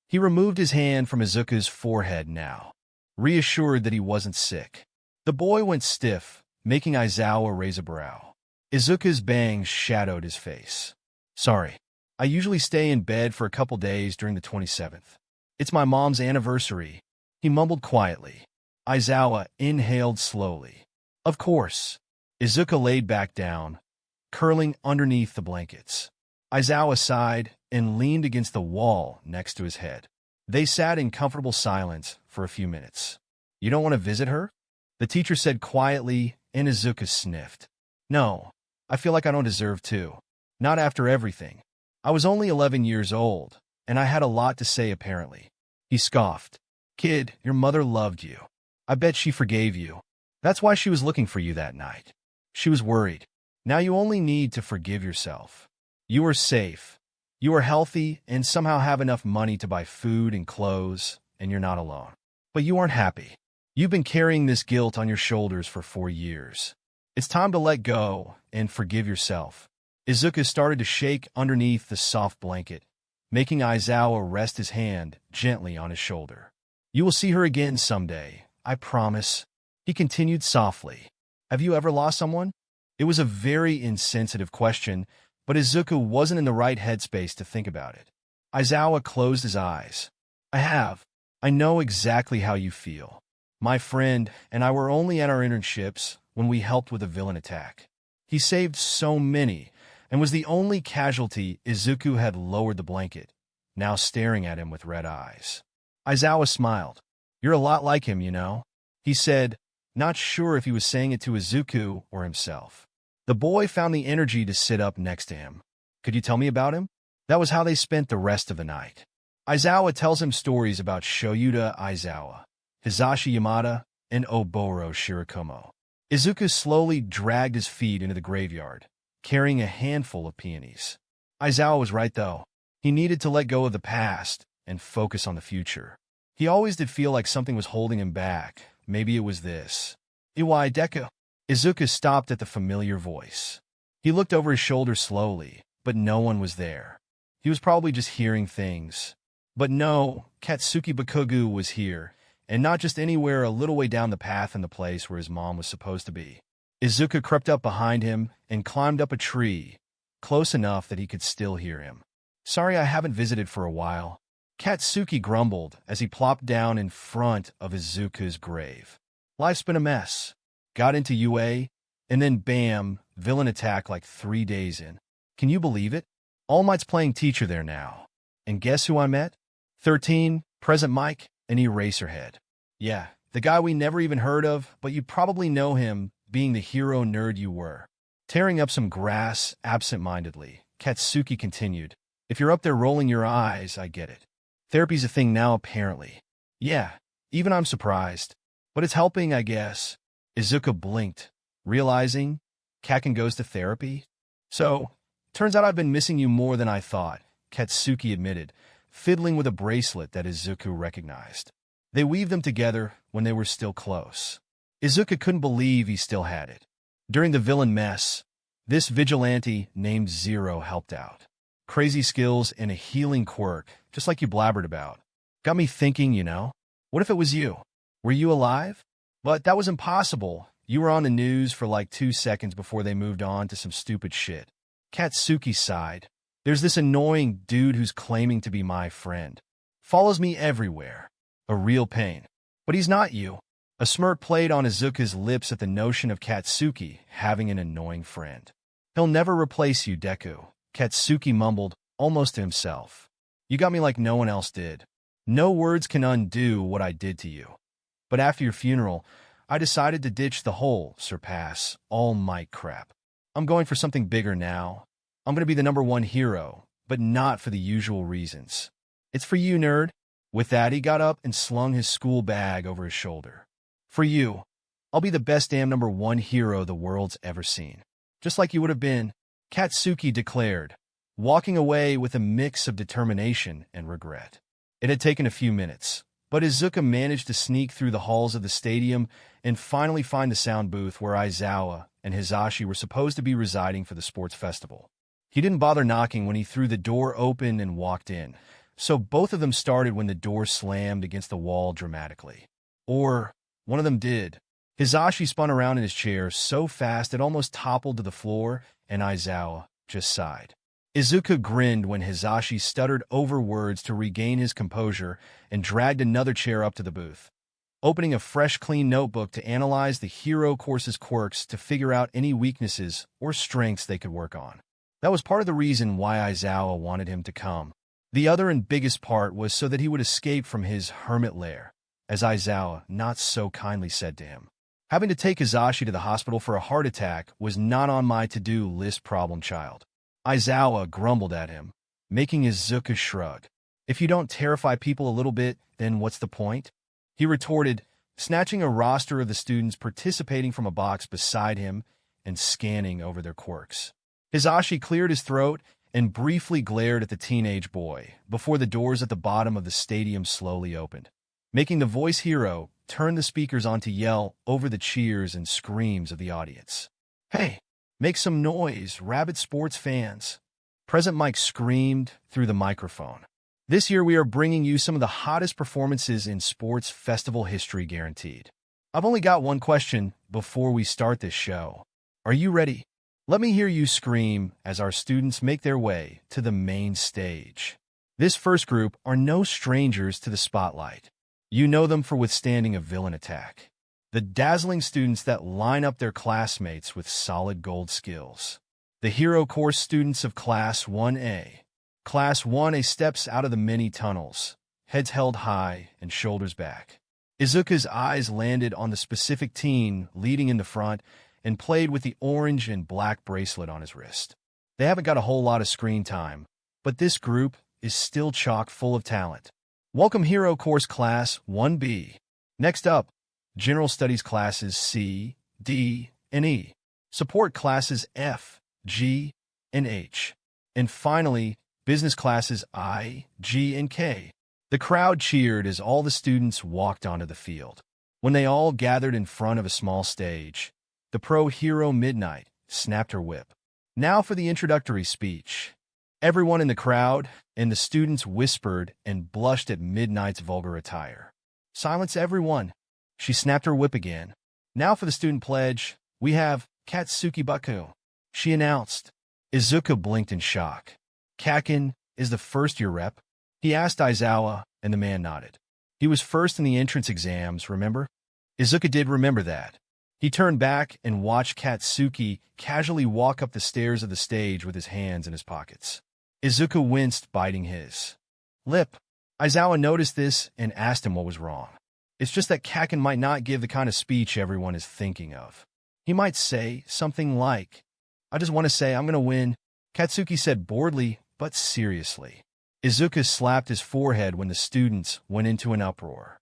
He removed his hand from Izuku's forehead now, reassured that he wasn't sick. The boy went stiff, making Aizawa raise a brow. Izuku's bangs shadowed his face. Sorry. I usually stay in bed for a couple days during the 27th. It's my mom's anniversary. He mumbled quietly. Aizawa inhaled slowly. Of course. Izuku laid back down, curling underneath the blankets. Aizawa sighed and leaned against the wall next to his head. They sat in comfortable silence for a few minutes. You don't want to visit her? The teacher said quietly, and Izuku sniffed. No, I feel like I don't deserve to. Not after everything. I was only 11 years old, and I had a lot to say apparently. He scoffed. Kid, your mother loved you. I bet she forgave you. That's why she was looking for you that night. She was worried. Now you only need to forgive yourself. You are safe. You are healthy and somehow have enough money to buy food and clothes, and you're not alone. But you aren't happy. You've been carrying this guilt on your shoulders for 4 years. It's time to let go and forgive yourself. Izuku started to shake underneath the soft blanket, making Aizawa rest his hand gently on his shoulder. You will see her again someday, I promise. He continued softly. Have you ever lost someone? It was a very insensitive question, But Izuku wasn't in the right headspace to think about it. Aizawa closed his eyes. I know exactly how you feel. My friend and I were only at our internships when we helped with a villain attack. He saved so many and was the only casualty. Izuku had lowered the blanket, now staring at him with red eyes. Aizawa smiled. You're a lot like him, you know, he said, not sure if he was saying it to Izuku or himself. The boy found the energy to sit up next to him. Could you tell me about him? That was how they spent the rest of the night. Aizawa tells him stories about Shoyuta Aizawa, Hisashi Yamada, and Oboro Shirakumo. Izuku slowly dragged his feet into the graveyard, carrying a handful of peonies. Aizawa was right, though. He needed to let go of the past and focus on the future. He always did feel like something was holding him back. Maybe it was this. USJ Deku. Izuku stopped at the familiar voice. He looked over his shoulder slowly, but no one was there. He was probably just hearing things. But no, Katsuki Bakugo was here, and not just anywhere a little way down the path in the place where his mom was supposed to be. Izuku crept up behind him and climbed up a tree, close enough that he could still hear him. Sorry I haven't visited for a while, Katsuki grumbled as he plopped down in front of Izuku's grave. Life's been a mess. Got into UA, and then bam, villain attack like 3 days in. Can you believe it? All Might's playing teacher there now. And guess who I met? 13, Present Mike, an Eraserhead. Yeah, the guy we never even heard of, but you probably know him, being the hero nerd you were. Tearing up some grass absent-mindedly, Katsuki continued. If you're up there rolling your eyes, I get it. Therapy's a thing now, apparently. Yeah, even I'm surprised. But it's helping, I guess. Izuku blinked, realizing Kaken goes to therapy? So, turns out I've been missing you more than I thought, Katsuki admitted, fiddling with a bracelet that Izuku recognized. They weaved them together when they were still close. Izuku couldn't believe he still had it. During the villain mess, this vigilante named Zero helped out. Crazy skills and a healing quirk, just like you blabbered about. Got me thinking, you know, what if it was you? Were you alive? But that was impossible. You were on the news for like 2 seconds before they moved on to some stupid shit. Katsuki sighed. There's this annoying dude who's claiming to be my friend. Follows me everywhere. A real pain. But he's not you. A smirk played on Izuku's lips at the notion of Katsuki having an annoying friend. He'll never replace you, Deku, Katsuki mumbled, almost to himself. You got me like no one else did. No words can undo what I did to you. But after your funeral, I decided to ditch the whole surpass all might crap. I'm going for something bigger now. I'm going to be the #1 hero, but not for the usual reasons. It's for you, nerd. With that, he got up and slung his school bag over his shoulder. For you, I'll be the best damn #1 hero the world's ever seen. Just like you would have been, Katsuki declared, walking away with a mix of determination and regret. It had taken a few minutes, but Izuku managed to sneak through the halls of the stadium and finally find the sound booth where Aizawa and Hisashi were supposed to be residing for the sports festival. He didn't bother knocking when he threw the door open and walked in, so both of them started when the door slammed against the wall dramatically. Or one of them did. Hisashi spun around in his chair so fast it almost toppled to the floor, and Aizawa just sighed. Izuku grinned when Hisashi stuttered over words to regain his composure and dragged another chair up to the booth, opening a fresh, clean notebook to analyze the hero course's quirks to figure out any weaknesses or strengths they could work on. That was part of the reason why Aizawa wanted him to come. The other and biggest part was so that he would escape from his hermit lair, as Aizawa not so kindly said to him. Having to take Hisashi to the hospital for a heart attack was not on my to-do list, problem child. Aizawa grumbled at him, making Izuku shrug. If you don't terrify people a little bit, then what's the point? He retorted, snatching a roster of the students participating from a box beside him and scanning over their quirks. Hisashi cleared his throat and briefly glared at the teenage boy before the doors at the bottom of the stadium slowly opened, making the voice hero turn the speakers on to yell over the cheers and screams of the audience. Hey, make some noise, rabid sports fans. Present Mike screamed through the microphone. This year we are bringing you some of the hottest performances in sports festival history, guaranteed. I've only got one question before we start this show. Are you ready? Let me hear you scream as our students make their way to the main stage. This first group are no strangers to the spotlight. You know them for withstanding a villain attack. The dazzling students that line up their classmates with solid gold skills. The hero course students of Class 1A. Class 1A steps out of the many tunnels, heads held high and shoulders back. Izuku's eyes landed on the specific teen leading in the front and played with the orange and black bracelet on his wrist. They haven't got a whole lot of screen time, but this group is still chock full of talent. Welcome Hero Course Class 1B. Next up, General Studies Classes C, D, and E. Support Classes F, G, and H. And finally, Business Classes I, G, and K. The crowd cheered as all the students walked onto the field. When they all gathered in front of a small stage, the pro hero Midnight snapped her whip. Now for the introductory speech. Everyone in the crowd and the students whispered and blushed at Midnight's vulgar attire. Silence everyone. She snapped her whip again. Now for the student pledge, we have Katsuki Bakugo, she announced. Izuku blinked in shock. Kaken is the first-year rep? He asked Aizawa, and the man nodded. He was first in the entrance exams, remember? Izuku did remember that. He turned back and watched Katsuki casually walk up the stairs of the stage with his hands in his pockets. Izuku winced, biting his lip. Aizawa noticed this and asked him what was wrong. It's just that Kaken might not give the kind of speech everyone is thinking of. He might say something like, I just want to say I'm going to win, Katsuki said boredly but seriously. Izuku slapped his forehead when the students went into an uproar.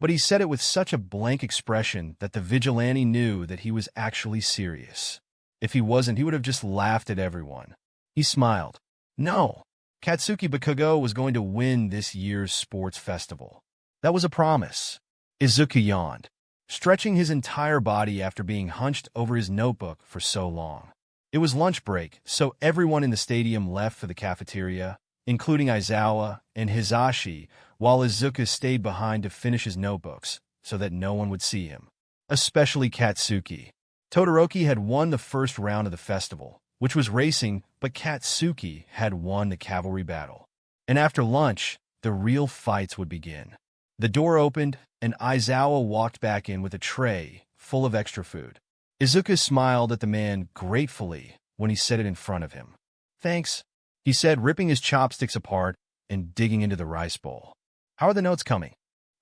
But he said it with such a blank expression that the vigilante knew that he was actually serious. If he wasn't, he would have just laughed at everyone. He smiled. No, Katsuki Bakugo was going to win this year's sports festival. That was a promise. Izuku yawned, stretching his entire body after being hunched over his notebook for so long. It was lunch break, so everyone in the stadium left for the cafeteria, including Aizawa and Hizashi, while Izuku stayed behind to finish his notebooks so that no one would see him. Especially Katsuki. Todoroki had won the first round of the festival, which was racing, but Katsuki had won the cavalry battle. And after lunch, the real fights would begin. The door opened, and Aizawa walked back in with a tray full of extra food. Izuku smiled at the man gratefully when he set it in front of him. Thanks, he said, ripping his chopsticks apart and digging into the rice bowl. How are the notes coming?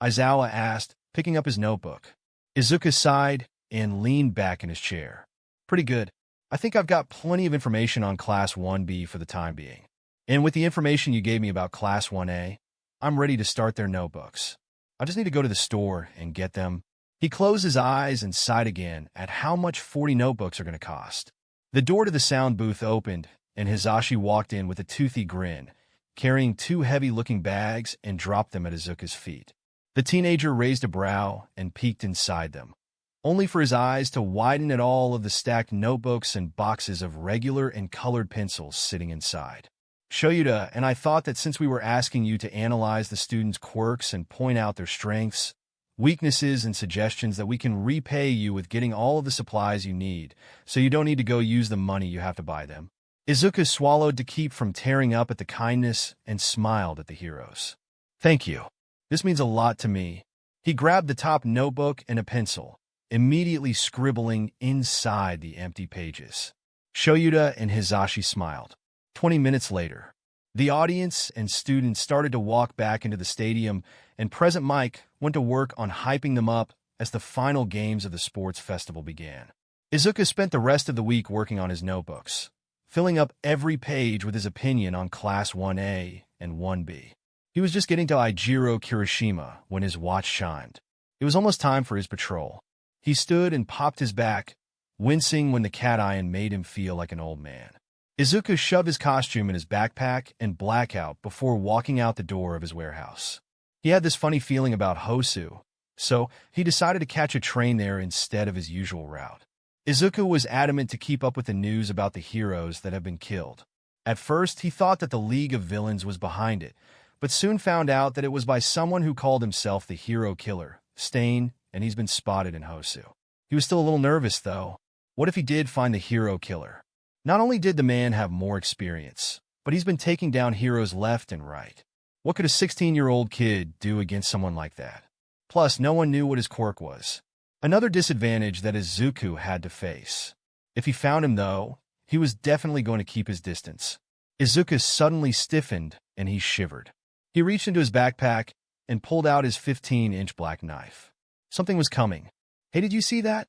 Aizawa asked, picking up his notebook. Izuku sighed and leaned back in his chair. Pretty good. I think I've got plenty of information on Class 1B for the time being. And with the information you gave me about Class 1A, I'm ready to start their notebooks. I just need to go to the store and get them. He closed his eyes and sighed again at how much 40 notebooks are going to cost. The door to the sound booth opened, and Hizashi walked in with a toothy grin, carrying two heavy-looking bags, and dropped them at Izuku's feet. The teenager raised a brow and peeked inside them, only for his eyes to widen at all of the stacked notebooks and boxes of regular and colored pencils sitting inside. Shoyuta and I thought that since we were asking you to analyze the students' quirks and point out their strengths, weaknesses, and suggestions, that we can repay you with getting all of the supplies you need, so you don't need to go use the money you have to buy them. Izuku swallowed to keep from tearing up at the kindness and smiled at the heroes. Thank you. This means a lot to me. He grabbed the top notebook and a pencil, immediately scribbling inside the empty pages. Shoyuta and Hizashi smiled. 20 minutes later, the audience and students started to walk back into the stadium, and Present Mike went to work on hyping them up as the final games of the sports festival began. Izuku spent the rest of the week working on his notebooks, filling up every page with his opinion on Class 1A and 1B. He was just getting to Ijiro Kirishima when his watch chimed. It was almost time for his patrol. He stood and popped his back, wincing when the cat iron made him feel like an old man. Izuku shoved his costume in his backpack and Blackout before walking out the door of his warehouse. He had this funny feeling about Hosu, so he decided to catch a train there instead of his usual route. Izuku was adamant to keep up with the news about the heroes that have been killed. At first, he thought that the League of Villains was behind it, but soon found out that it was by someone who called himself the Hero Killer, Stain, and he's been spotted in Hosu. He was still a little nervous, though. What if he did find the hero killer? Not only did the man have more experience, but he's been taking down heroes left and right. What could a 16-year-old kid do against someone like that? Plus, no one knew what his quirk was. Another disadvantage that Izuku had to face. If he found him, though, he was definitely going to keep his distance. Izuku suddenly stiffened, and he shivered. He reached into his backpack and pulled out his 15-inch black knife. Something was coming. "Hey, did you see that?"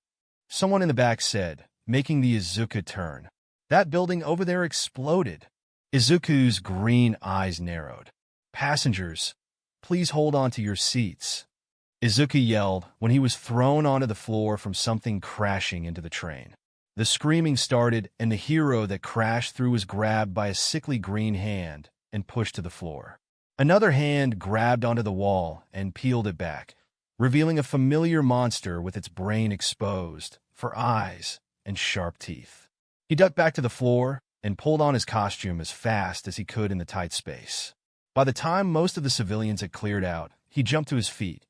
Someone in the back said, making the Izuku turn. "That building over there exploded." Izuku's green eyes narrowed. "Passengers, please hold on to your seats," Izuku yelled when he was thrown onto the floor from something crashing into the train. The screaming started, and the hero that crashed through was grabbed by a sickly green hand and pushed to the floor. Another hand grabbed onto the wall and peeled it back, revealing a familiar monster with its brain exposed, for eyes and sharp teeth. He ducked back to the floor and pulled on his costume as fast as he could in the tight space. By the time most of the civilians had cleared out, he jumped to his feet,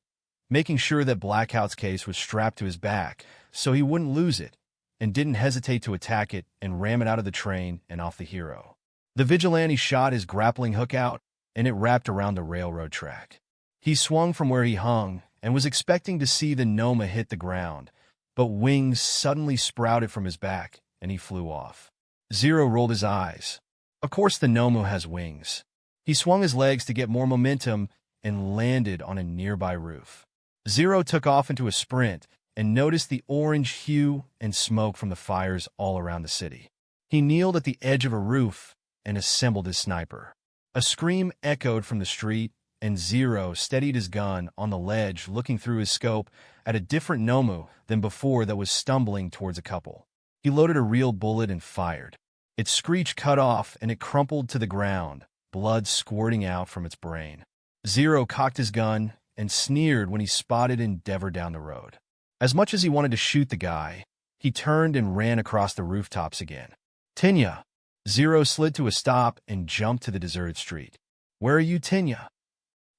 making sure that Blackout's case was strapped to his back so he wouldn't lose it, and didn't hesitate to attack it and ram it out of the train and off the hero. The vigilante shot his grappling hook out, and it wrapped around the railroad track. He swung from where he hung and was expecting to see the Nomu hit the ground, but wings suddenly sprouted from his back, and he flew off. Zero rolled his eyes. Of course the Nomu has wings. He swung his legs to get more momentum and landed on a nearby roof. Zero took off into a sprint and noticed the orange hue and smoke from the fires all around the city. He kneeled at the edge of a roof and assembled his sniper. A scream echoed from the street, and Zero steadied his gun on the ledge, looking through his scope at a different Nomu than before that was stumbling towards a couple. He loaded a real bullet and fired. Its screech cut off, and it crumpled to the ground, blood squirting out from its brain. Zero cocked his gun and sneered when he spotted Endeavor down the road. As much as he wanted to shoot the guy, he turned and ran across the rooftops again. "Tenya!" Zero slid to a stop and jumped to the deserted street. "Where are you, Tenya?"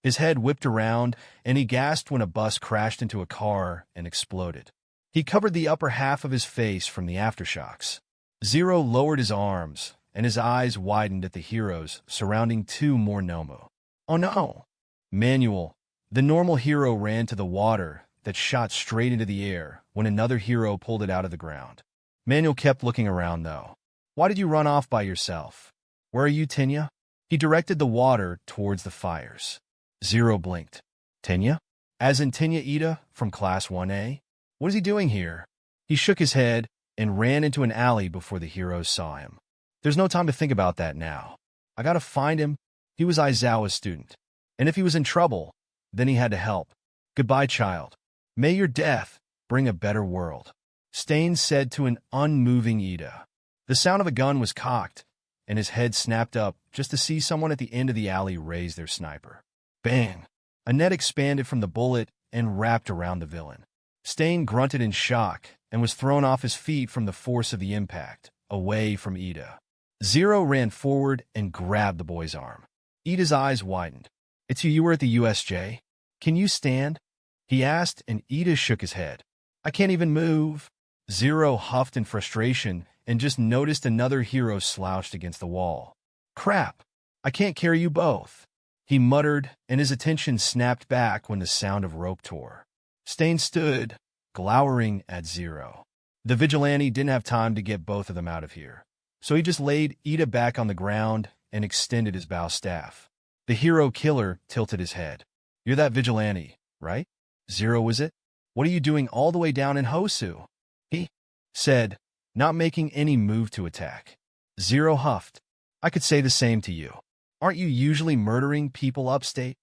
His head whipped around, and he gasped when a bus crashed into a car and exploded. He covered the upper half of his face from the aftershocks. Zero lowered his arms, and his eyes widened at the heroes surrounding two more Nomu. "Oh no!" Manuel, the normal hero, ran to the water that shot straight into the air when another hero pulled it out of the ground. Manuel kept looking around, though. "Why did you run off by yourself? Where are you, Tenya?" He directed the water towards the fires. Zero blinked. "Tenya? As in Tenya Ida from Class 1A? What is he doing here?" He shook his head and ran into an alley before the heroes saw him. "There's no time to think about that now. I gotta find him." He was Aizawa's student, and if he was in trouble, then he had to help. "Goodbye, child. May your death bring a better world," Stain said to an unmoving Ida. The sound of a gun was cocked, and his head snapped up just to see someone at the end of the alley raise their sniper. Bang! A net expanded from the bullet and wrapped around the villain. Stain grunted in shock and was thrown off his feet from the force of the impact, away from Ida. Zero ran forward and grabbed the boy's arm. Ida's eyes widened. "It's you were at the USJ? Can you stand?" he asked, and Ida shook his head. "I can't even move." Zero huffed in frustration and just noticed another hero slouched against the wall. "Crap! I can't carry you both," he muttered, and his attention snapped back when the sound of rope tore. Stain stood, glowering at Zero. The vigilante didn't have time to get both of them out of here, so he just laid Ida back on the ground and extended his bow staff. The hero killer tilted his head. "You're that vigilante, right?" "Zero, was it? What are you doing all the way down in Hosu?" he said, not making any move to attack. Zero huffed. "I could say the same to you. Aren't you usually murdering people upstate?"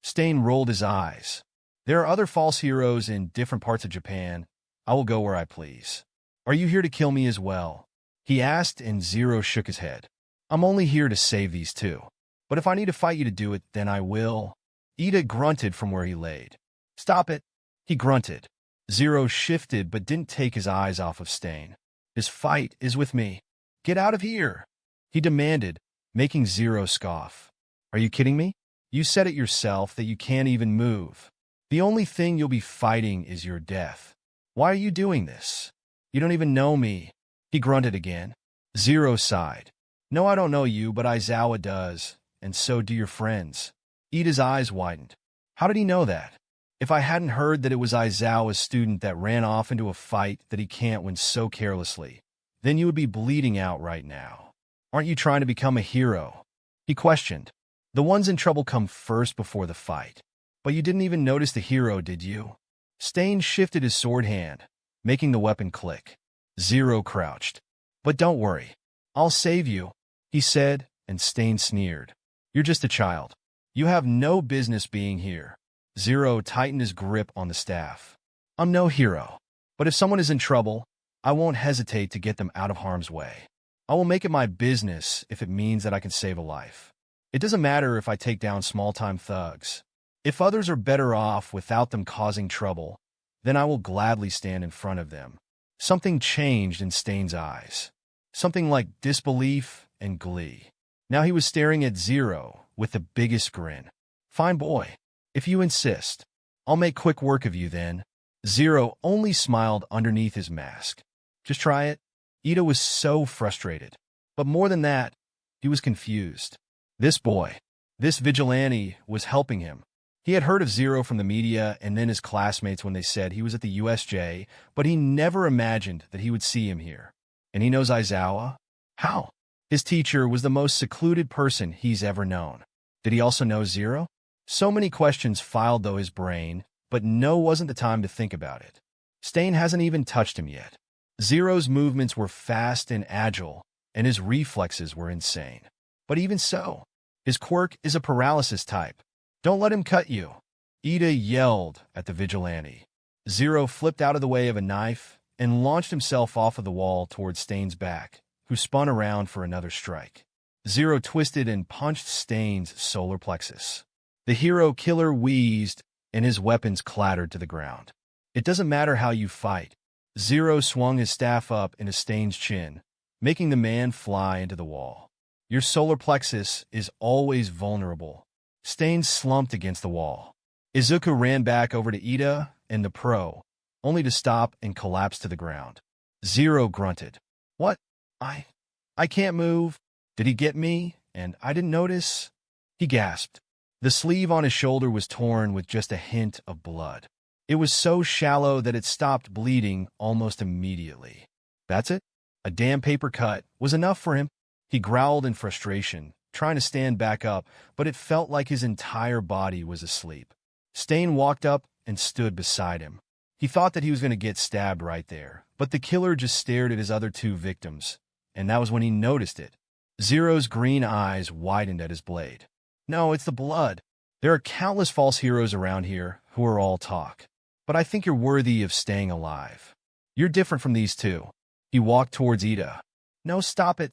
Stain rolled his eyes. "There are other false heroes in different parts of Japan. I will go where I please." "Are you here to kill me as well?" he asked, and Zero shook his head. "I'm only here to save these two. But if I need to fight you to do it, then I will." Ida grunted from where he laid. "Stop it," he grunted. Zero shifted but didn't take his eyes off of Stain. "This fight is with me. Get out of here," he demanded, making Zero scoff. "Are you kidding me? You said it yourself that you can't even move. The only thing you'll be fighting is your death. Why are you doing this?" You don't even know me. He grunted again. Zero sighed. No, I don't know you, but Aizawa does, and so do your friends. Ida's eyes widened. How did he know that? If I hadn't heard that it was Aizawa's student that ran off into a fight that he can't win so carelessly, then you would be bleeding out right now. Aren't you trying to become a hero? He questioned. The ones in trouble come first before the fight. But you didn't even notice the hero, did you? Stain shifted his sword hand, making the weapon click. Zero crouched. But don't worry. I'll save you, he said, and Stain sneered. You're just a child. You have no business being here. Zero tightened his grip on the staff. I'm no hero. But if someone is in trouble, I won't hesitate to get them out of harm's way. I will make it my business if it means that I can save a life. It doesn't matter if I take down small-time thugs. If others are better off without them causing trouble, then I will gladly stand in front of them. Something changed in Stain's eyes. Something like disbelief and glee. Now he was staring at Zero with the biggest grin. Fine boy. If you insist, I'll make quick work of you then. Zero only smiled underneath his mask. Just try it. Ida was so frustrated. But more than that, he was confused. This boy, this vigilante, was helping him. He had heard of Zero from the media and then his classmates when they said he was at the USJ, but he never imagined that he would see him here. And he knows Aizawa? How? His teacher was the most secluded person he's ever known. Did he also know Zero? So many questions filed through his brain, but no wasn't the time to think about it. Stain hasn't even touched him yet. Zero's movements were fast and agile, and his reflexes were insane. But even so, his quirk is a paralysis type. Don't let him cut you. Ida yelled at the vigilante. Zero flipped out of the way of a knife and launched himself off of the wall towards Stain's back, who spun around for another strike. Zero twisted and punched Stain's solar plexus. The hero killer wheezed, and his weapons clattered to the ground. It doesn't matter how you fight. Zero swung his staff up into Stain's chin, making the man fly into the wall. Your solar plexus is always vulnerable. Stain slumped against the wall. Izuku ran back over to Ida and the pro, only to stop and collapse to the ground. Zero grunted. What? I can't move. Did he get me? And I didn't notice? He gasped. The sleeve on his shoulder was torn with just a hint of blood. It was so shallow that it stopped bleeding almost immediately. That's it? A damn paper cut was enough for him. He growled in frustration, trying to stand back up, but it felt like his entire body was asleep. Stain walked up and stood beside him. He thought that he was going to get stabbed right there, but the killer just stared at his other two victims, and that was when he noticed it. Zero's green eyes widened at his blade. No, it's the blood. There are countless false heroes around here who are all talk. But I think you're worthy of staying alive. You're different from these two. He walked towards Ida. No, stop it.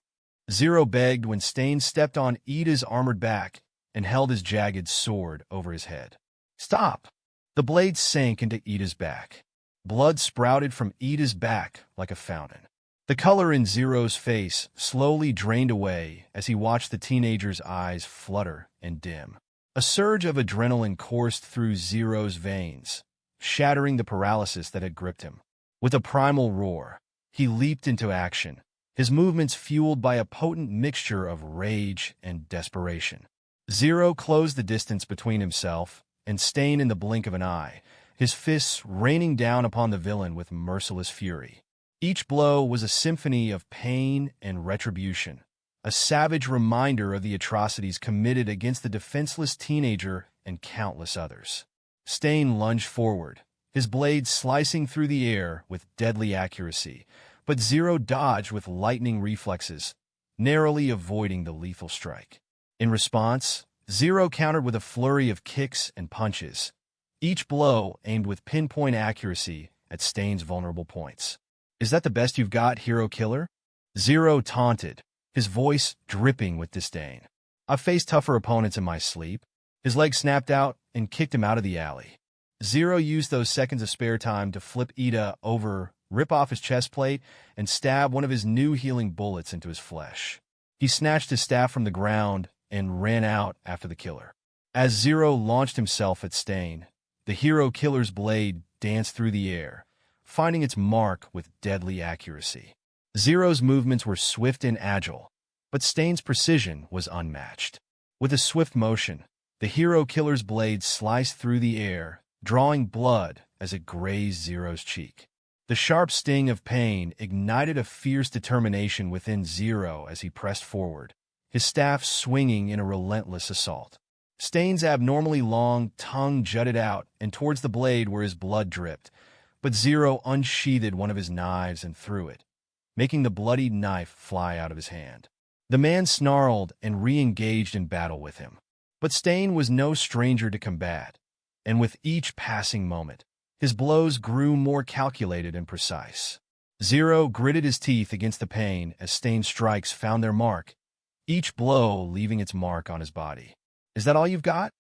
Zero begged when Stain stepped on Ida's armored back and held his jagged sword over his head. Stop. The blade sank into Ida's back. Blood sprouted from Ida's back like a fountain. The color in Zero's face slowly drained away as he watched the teenager's eyes flutter and dim. A surge of adrenaline coursed through Zero's veins, shattering the paralysis that had gripped him. With a primal roar, he leaped into action, his movements fueled by a potent mixture of rage and desperation. Zero closed the distance between himself and Stain in the blink of an eye, his fists raining down upon the villain with merciless fury. Each blow was a symphony of pain and retribution, a savage reminder of the atrocities committed against the defenseless teenager and countless others. Stain lunged forward, his blade slicing through the air with deadly accuracy, but Zero dodged with lightning reflexes, narrowly avoiding the lethal strike. In response, Zero countered with a flurry of kicks and punches, each blow aimed with pinpoint accuracy at Stain's vulnerable points. Is that the best you've got, hero killer? Zero taunted, his voice dripping with disdain. I've faced tougher opponents in my sleep. His leg snapped out and kicked him out of the alley. Zero used those seconds of spare time to flip Ida over, rip off his chest plate, and stab one of his new healing bullets into his flesh. He snatched his staff from the ground and ran out after the killer. As Zero launched himself at Stain, the hero killer's blade danced through the air, finding its mark with deadly accuracy. Zero's movements were swift and agile, but Stain's precision was unmatched. With a swift motion, the hero killer's blade sliced through the air, drawing blood as it grazed Zero's cheek. The sharp sting of pain ignited a fierce determination within Zero as he pressed forward, his staff swinging in a relentless assault. Stain's abnormally long tongue jutted out and towards the blade where his blood dripped, but Zero unsheathed one of his knives and threw it, making the bloodied knife fly out of his hand. The man snarled and re-engaged in battle with him. But Stain was no stranger to combat, and with each passing moment, his blows grew more calculated and precise. Zero gritted his teeth against the pain as Stain's strikes found their mark, each blow leaving its mark on his body. "Is that all you've got?"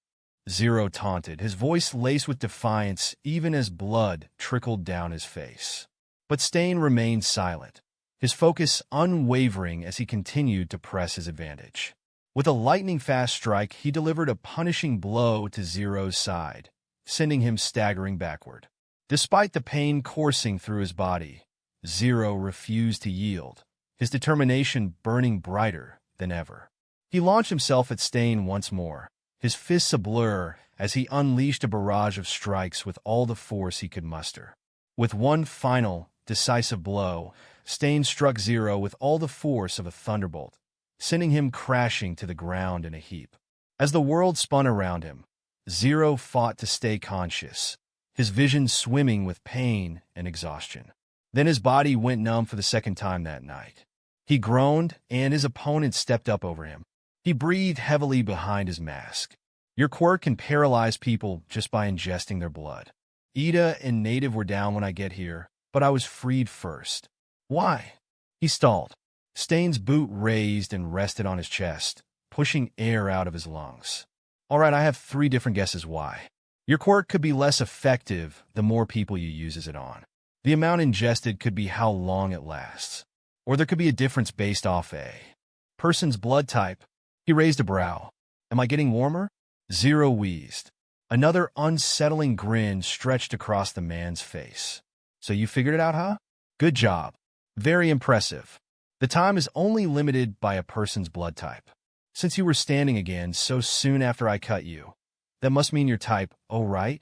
Zero taunted, his voice laced with defiance even as blood trickled down his face. But Stain remained silent, his focus unwavering as he continued to press his advantage. With a lightning-fast strike, he delivered a punishing blow to Zero's side, sending him staggering backward. Despite the pain coursing through his body, Zero refused to yield, his determination burning brighter than ever. He launched himself at Stain once more, his fists ablur as he unleashed a barrage of strikes with all the force he could muster. With one final, decisive blow, Stain struck Zero with all the force of a thunderbolt, sending him crashing to the ground in a heap. As the world spun around him, Zero fought to stay conscious, his vision swimming with pain and exhaustion. Then his body went numb for the second time that night. He groaned, and his opponent stepped up over him. He breathed heavily behind his mask. "Your quirk can paralyze people just by ingesting their blood. Ida and Native were down when I get here, but I was freed first." "Why?" He stalled. Stain's boot raised and rested on his chest, pushing air out of his lungs. "All right, I have 3 different guesses why. Your quirk could be less effective the more people you uses it on. The amount ingested could be how long it lasts. Or there could be a difference based off a person's blood type." He raised a brow. "Am I getting warmer?" Zero wheezed. Another unsettling grin stretched across the man's face. "So you figured it out, huh? Good job. Very impressive. The time is only limited by a person's blood type. Since you were standing again so soon after I cut you, that must mean your type, oh right?"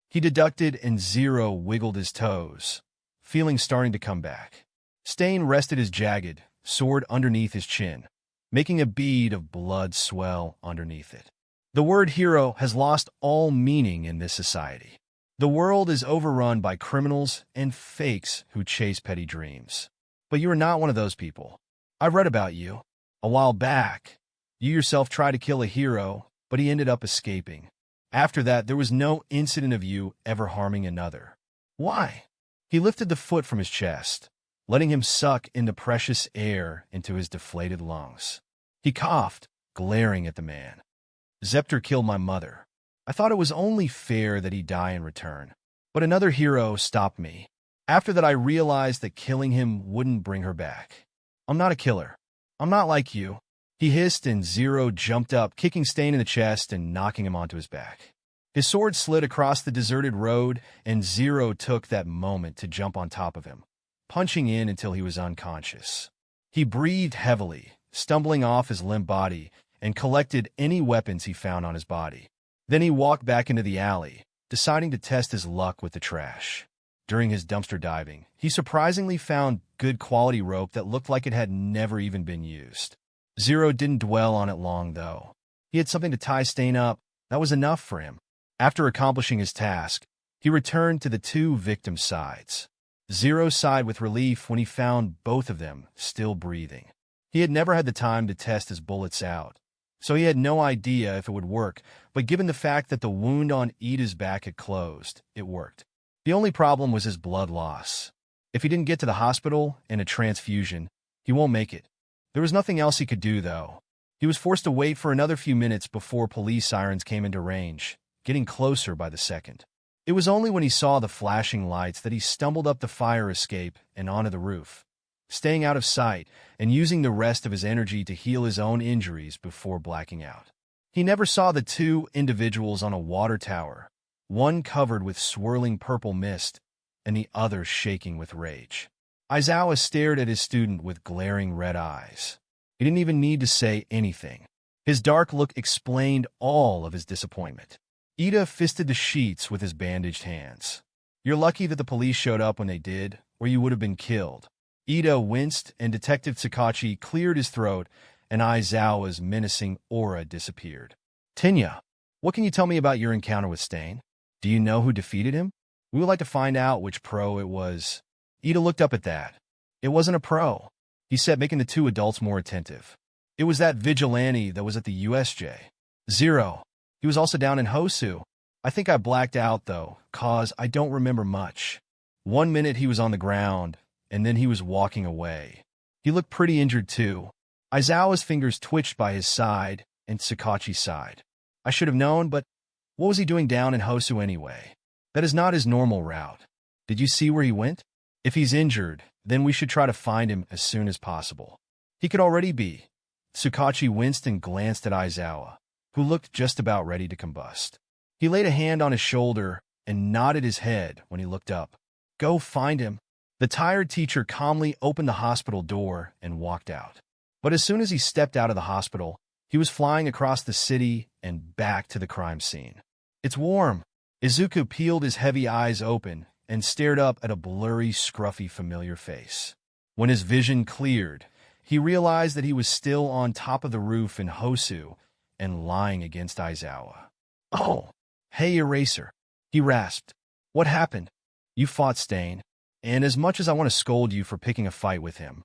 He deducted and Zero wiggled his toes, feeling starting to come back. Stain rested his jagged sword underneath his chin, making a bead of blood swell underneath it. The word hero has lost all meaning in this society. The world is overrun by criminals and fakes who chase petty dreams. But you are not one of those people. I've read about you. A while back, you yourself tried to kill a hero, but he ended up escaping. After that, there was no incident of you ever harming another. Why? He lifted the foot from his chest, letting him suck in the precious air into his deflated lungs. He coughed, glaring at the man. "Zepter killed my mother. I thought it was only fair that he die in return. But another hero stopped me. After that, I realized that killing him wouldn't bring her back. I'm not a killer. I'm not like you." He hissed and Zero jumped up, kicking Stain in the chest and knocking him onto his back. His sword slid across the deserted road, and Zero took that moment to jump on top of him, punching in until he was unconscious. He breathed heavily, stumbling off his limp body, and collected any weapons he found on his body. Then he walked back into the alley, deciding to test his luck with the trash. During his dumpster diving, he surprisingly found good quality rope that looked like it had never even been used. Zero didn't dwell on it long, though. He had something to tie Stain up. That was enough for him. After accomplishing his task, he returned to the 2 victims' sides. Zero sighed with relief when he found both of them still breathing. He had never had the time to test his bullets out, so he had no idea if it would work, but given the fact that the wound on Ida's back had closed, it worked. The only problem was his blood loss. If he didn't get to the hospital and a transfusion, he won't make it. There was nothing else he could do, though. He was forced to wait for another few minutes before police sirens came into range, getting closer by the second. It was only when he saw the flashing lights that he stumbled up the fire escape and onto the roof, staying out of sight and using the rest of his energy to heal his own injuries before blacking out. He never saw the 2 individuals on a water tower, one covered with swirling purple mist, and the other shaking with rage. Aizawa stared at his student with glaring red eyes. He didn't even need to say anything. His dark look explained all of his disappointment. Ida fisted the sheets with his bandaged hands. "You're lucky that the police showed up when they did, or you would have been killed." Ida winced, and Detective Tsukachi cleared his throat, and Aizawa's menacing aura disappeared. "Tenya, what can you tell me about your encounter with Stain? Do you know who defeated him? We would like to find out which pro it was." Ida looked up at that. "It wasn't a pro," he said, making the two adults more attentive. "It was that vigilante that was at the USJ. Zero. He was also down in Hosu. I think I blacked out, though, cause I don't remember much. 1 minute he was on the ground, and then he was walking away. He looked pretty injured, too." Aizawa's fingers twitched by his side, and Tsukachi sighed. "I should have known, but what was he doing down in Hosu anyway? That is not his normal route. Did you see where he went? If he's injured, then we should try to find him as soon as possible. He could already be." Tsukachi winced and glanced at Aizawa, who looked just about ready to combust. He laid a hand on his shoulder and nodded his head when he looked up. "Go find him." The tired teacher calmly opened the hospital door and walked out. But as soon as he stepped out of the hospital, he was flying across the city and back to the crime scene. "It's warm." Izuku peeled his heavy eyes open and stared up at a blurry, scruffy, familiar face. When his vision cleared, he realized that he was still on top of the roof in Hosu and lying against Aizawa. "Oh, hey, Eraser," he rasped. "What happened? You fought Stain, and as much as I want to scold you for picking a fight with him,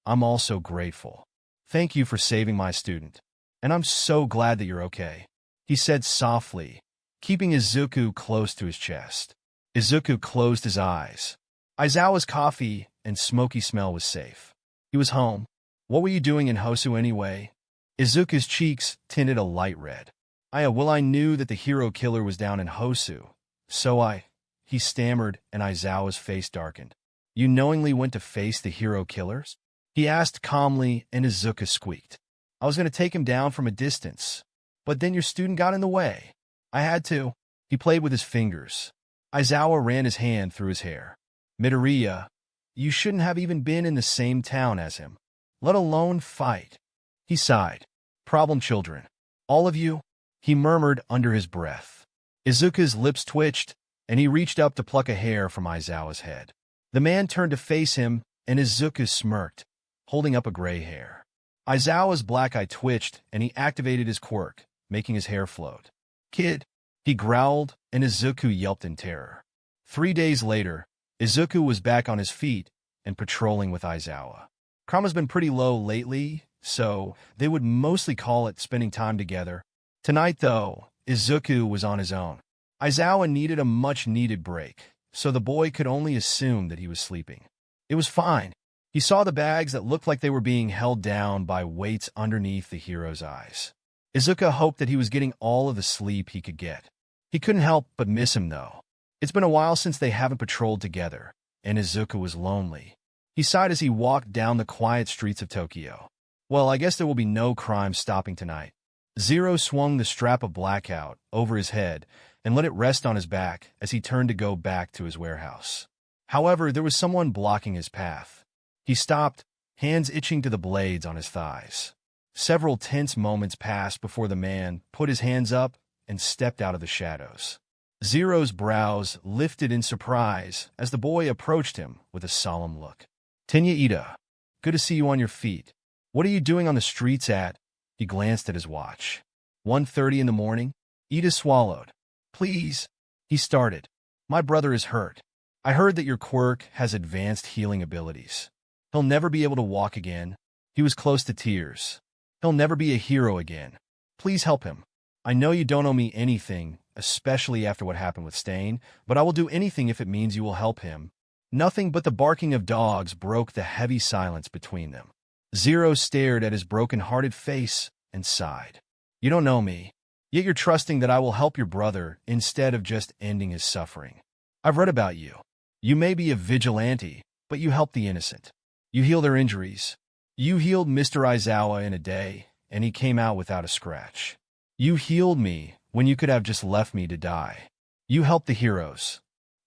I'm also grateful. Thank you for saving my student, and I'm so glad that you're okay," he said softly, keeping Izuku close to his chest. Izuku closed his eyes. Aizawa's coffee and smoky smell was safe. He was home. "What were you doing in Hosu anyway?" Izuku's cheeks tinted a light red. I knew that the hero killer was down in Hosu, so he stammered, and Aizawa's face darkened. "You knowingly went to face the hero killers?" he asked calmly, and Izuku squeaked. "I was going to take him down from a distance, but then your student got in the way. I had to." He played with his fingers. Aizawa ran his hand through his hair. "Midoriya, you shouldn't have even been in the same town as him, let alone fight." He sighed. "Problem children. All of you," he murmured under his breath. Izuku's lips twitched, and he reached up to pluck a hair from Aizawa's head. The man turned to face him, and Izuku smirked, holding up a gray hair. Aizawa's black eye twitched, and he activated his quirk, making his hair float. "Kid," he growled, and Izuku yelped in terror. 3 days later, Izuku was back on his feet and patrolling with Aizawa. Karma's been pretty low lately, so they would mostly call it spending time together. Tonight, though, Izuku was on his own. Aizawa needed a much-needed break, so the boy could only assume that he was sleeping. It was fine. He saw the bags that looked like they were being held down by weights underneath the hero's eyes. Izuku hoped that he was getting all of the sleep he could get. He couldn't help but miss him, though. It's been a while since they haven't patrolled together, and Izuku was lonely. He sighed as he walked down the quiet streets of Tokyo. Well, I guess there will be no crime stopping tonight. Zero swung the strap of Blackout over his head and let it rest on his back as he turned to go back to his warehouse. However, there was someone blocking his path. He stopped, hands itching to the blades on his thighs. Several tense moments passed before the man put his hands up and stepped out of the shadows. Zero's brows lifted in surprise as the boy approached him with a solemn look. "Tenya Ida, good to see you on your feet. What are you doing on the streets at?" He glanced at his watch. 1:30 in the morning? Ida swallowed. "Please," he started. "My brother is hurt. I heard that your quirk has advanced healing abilities. He'll never be able to walk again." He was close to tears. "He'll never be a hero again. Please help him. I know you don't owe me anything, especially after what happened with Stain, but I will do anything if it means you will help him." Nothing but the barking of dogs broke the heavy silence between them. Zero stared at his broken-hearted face and sighed. "You don't know me, yet you're trusting that I will help your brother instead of just ending his suffering. I've read about you. You may be a vigilante, but you help the innocent. You heal their injuries. You healed Mr. Aizawa in a day, and he came out without a scratch. You healed me when you could have just left me to die. You help the heroes.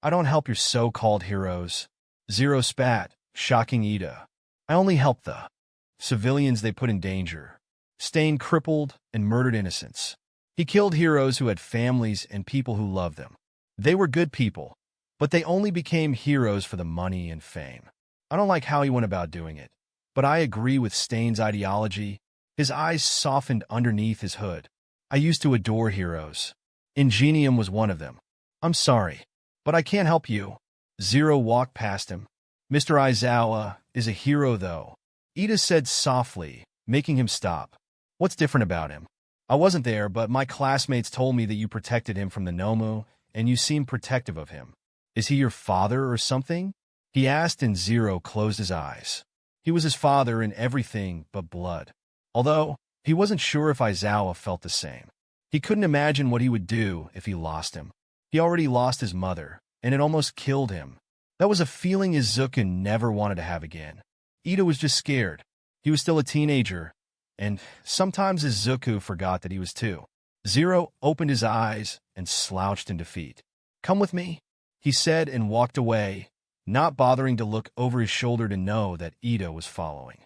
I don't help your so-called heroes. Zero spat, shocking Ida. I only help the civilians they put in danger. Stain crippled and murdered innocents. He killed heroes who had families and people who loved them. They were good people, but they only became heroes for the money and fame. I don't like how he went about doing it, but I agree with Stain's ideology. His eyes softened underneath his hood. I used to adore heroes. Ingenium was one of them. I'm sorry, but I can't help you. Zero walked past him. Mr. Aizawa is a hero, though, Ida said softly, making him stop. What's different about him? I wasn't there, but my classmates told me that you protected him from the Nomu, and you seem protective of him. Is he your father or something? He asked, and Zero closed his eyes. He was his father in everything but blood. Although, he wasn't sure if Aizawa felt the same. He couldn't imagine what he would do if he lost him. He already lost his mother, and it almost killed him. That was a feeling Izuku never wanted to have again. Ida was just scared. He was still a teenager, and sometimes Izuku forgot that he was too. Zero opened his eyes and slouched in defeat. Come with me, he said, and walked away, not bothering to look over his shoulder to know that Ida was following.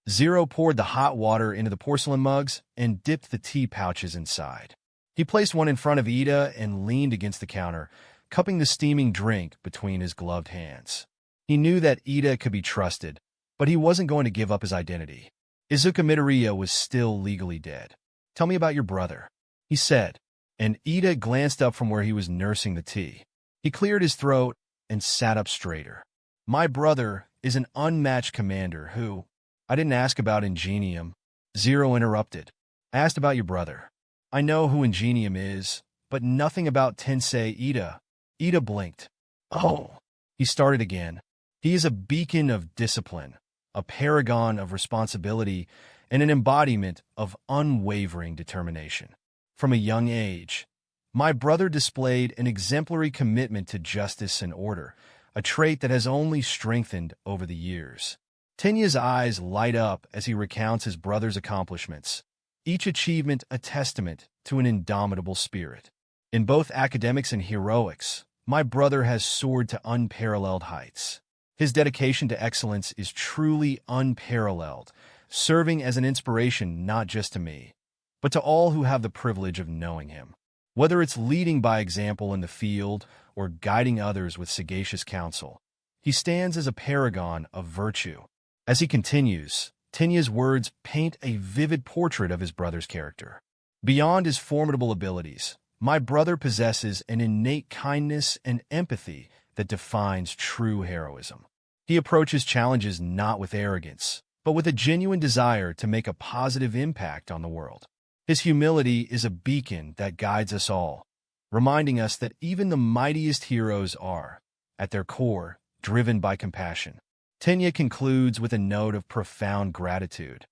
Zero poured the hot water into the porcelain mugs and dipped the tea pouches inside. He placed one in front of Ida and leaned against the counter, cupping the steaming drink between his gloved hands. He knew that Ida could be trusted, but he wasn't going to give up his identity. Izuku Midoriya was still legally dead. Tell me about your brother, he said, and Ida glanced up from where he was nursing the tea. He cleared his throat and sat up straighter. My brother is an unmatched commander who... I didn't ask about Ingenium. Zero interrupted. I asked about your brother. I know who Ingenium is, but nothing about Tensei Ida. Ida blinked. Oh, he started again. He is a beacon of discipline, a paragon of responsibility, and an embodiment of unwavering determination. From a young age, my brother displayed an exemplary commitment to justice and order, a trait that has only strengthened over the years. Tenya's eyes light up as he recounts his brother's accomplishments, each achievement a testament to an indomitable spirit. In both academics and heroics, my brother has soared to unparalleled heights. His dedication to excellence is truly unparalleled, serving as an inspiration not just to me, but to all who have the privilege of knowing him. Whether it's leading by example in the field or guiding others with sagacious counsel, he stands as a paragon of virtue. As he continues, Tenya's words paint a vivid portrait of his brother's character. Beyond his formidable abilities, my brother possesses an innate kindness and empathy that defines true heroism. He approaches challenges not with arrogance, but with a genuine desire to make a positive impact on the world. His humility is a beacon that guides us all, reminding us that even the mightiest heroes are, at their core, driven by compassion. Tenya concludes with a note of profound gratitude.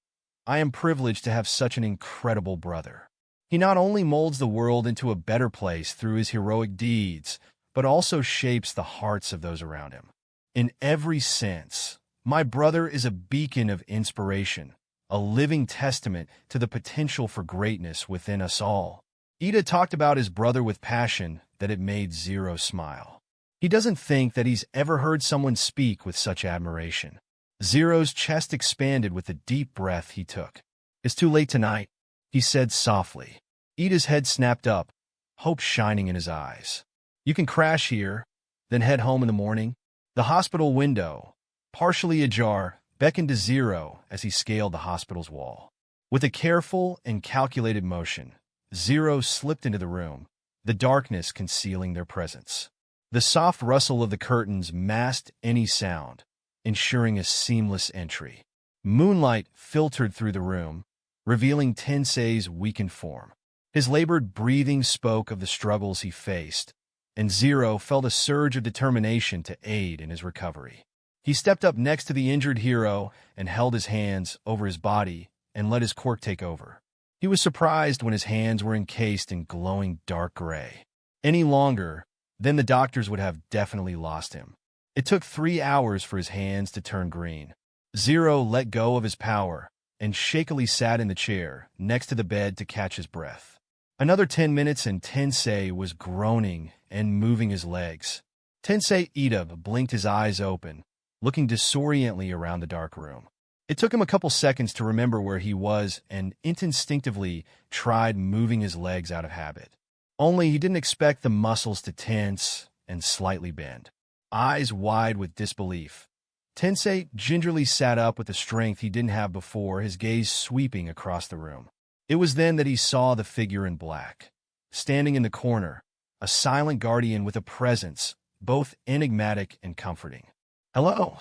I am privileged to have such an incredible brother. He not only molds the world into a better place through his heroic deeds, but also shapes the hearts of those around him. In every sense, my brother is a beacon of inspiration, a living testament to the potential for greatness within us all. Ida talked about his brother with passion that it made Zero smile. He doesn't think that he's ever heard someone speak with such admiration. Zero's chest expanded with the deep breath he took. It's too late tonight, he said softly. Ida's head snapped up, hope shining in his eyes. You can crash here, then head home in the morning. The hospital window, partially ajar, beckoned to Zero as he scaled the hospital's wall. With a careful and calculated motion, Zero slipped into the room, the darkness concealing their presence. The soft rustle of the curtains masked any sound, ensuring a seamless entry. Moonlight filtered through the room, revealing Tensei's weakened form. His labored breathing spoke of the struggles he faced, and Zero felt a surge of determination to aid in his recovery. He stepped up next to the injured hero and held his hands over his body and let his quirk take over. He was surprised when his hands were encased in glowing dark gray. Any longer, then the doctors would have definitely lost him. It took 3 hours for his hands to turn green. Zero let go of his power and shakily sat in the chair next to the bed to catch his breath. Another 10 minutes and Tensei was groaning and moving his legs. Tensei Ida blinked his eyes open, looking disoriently around the dark room. It took him a couple seconds to remember where he was and instinctively tried moving his legs out of habit. Only he didn't expect the muscles to tense and slightly bend. Eyes wide with disbelief, Tensei gingerly sat up with the strength he didn't have before, his gaze sweeping across the room. It was then that he saw the figure in black. Standing in the corner, a silent guardian with a presence, both enigmatic and comforting. "Hello,"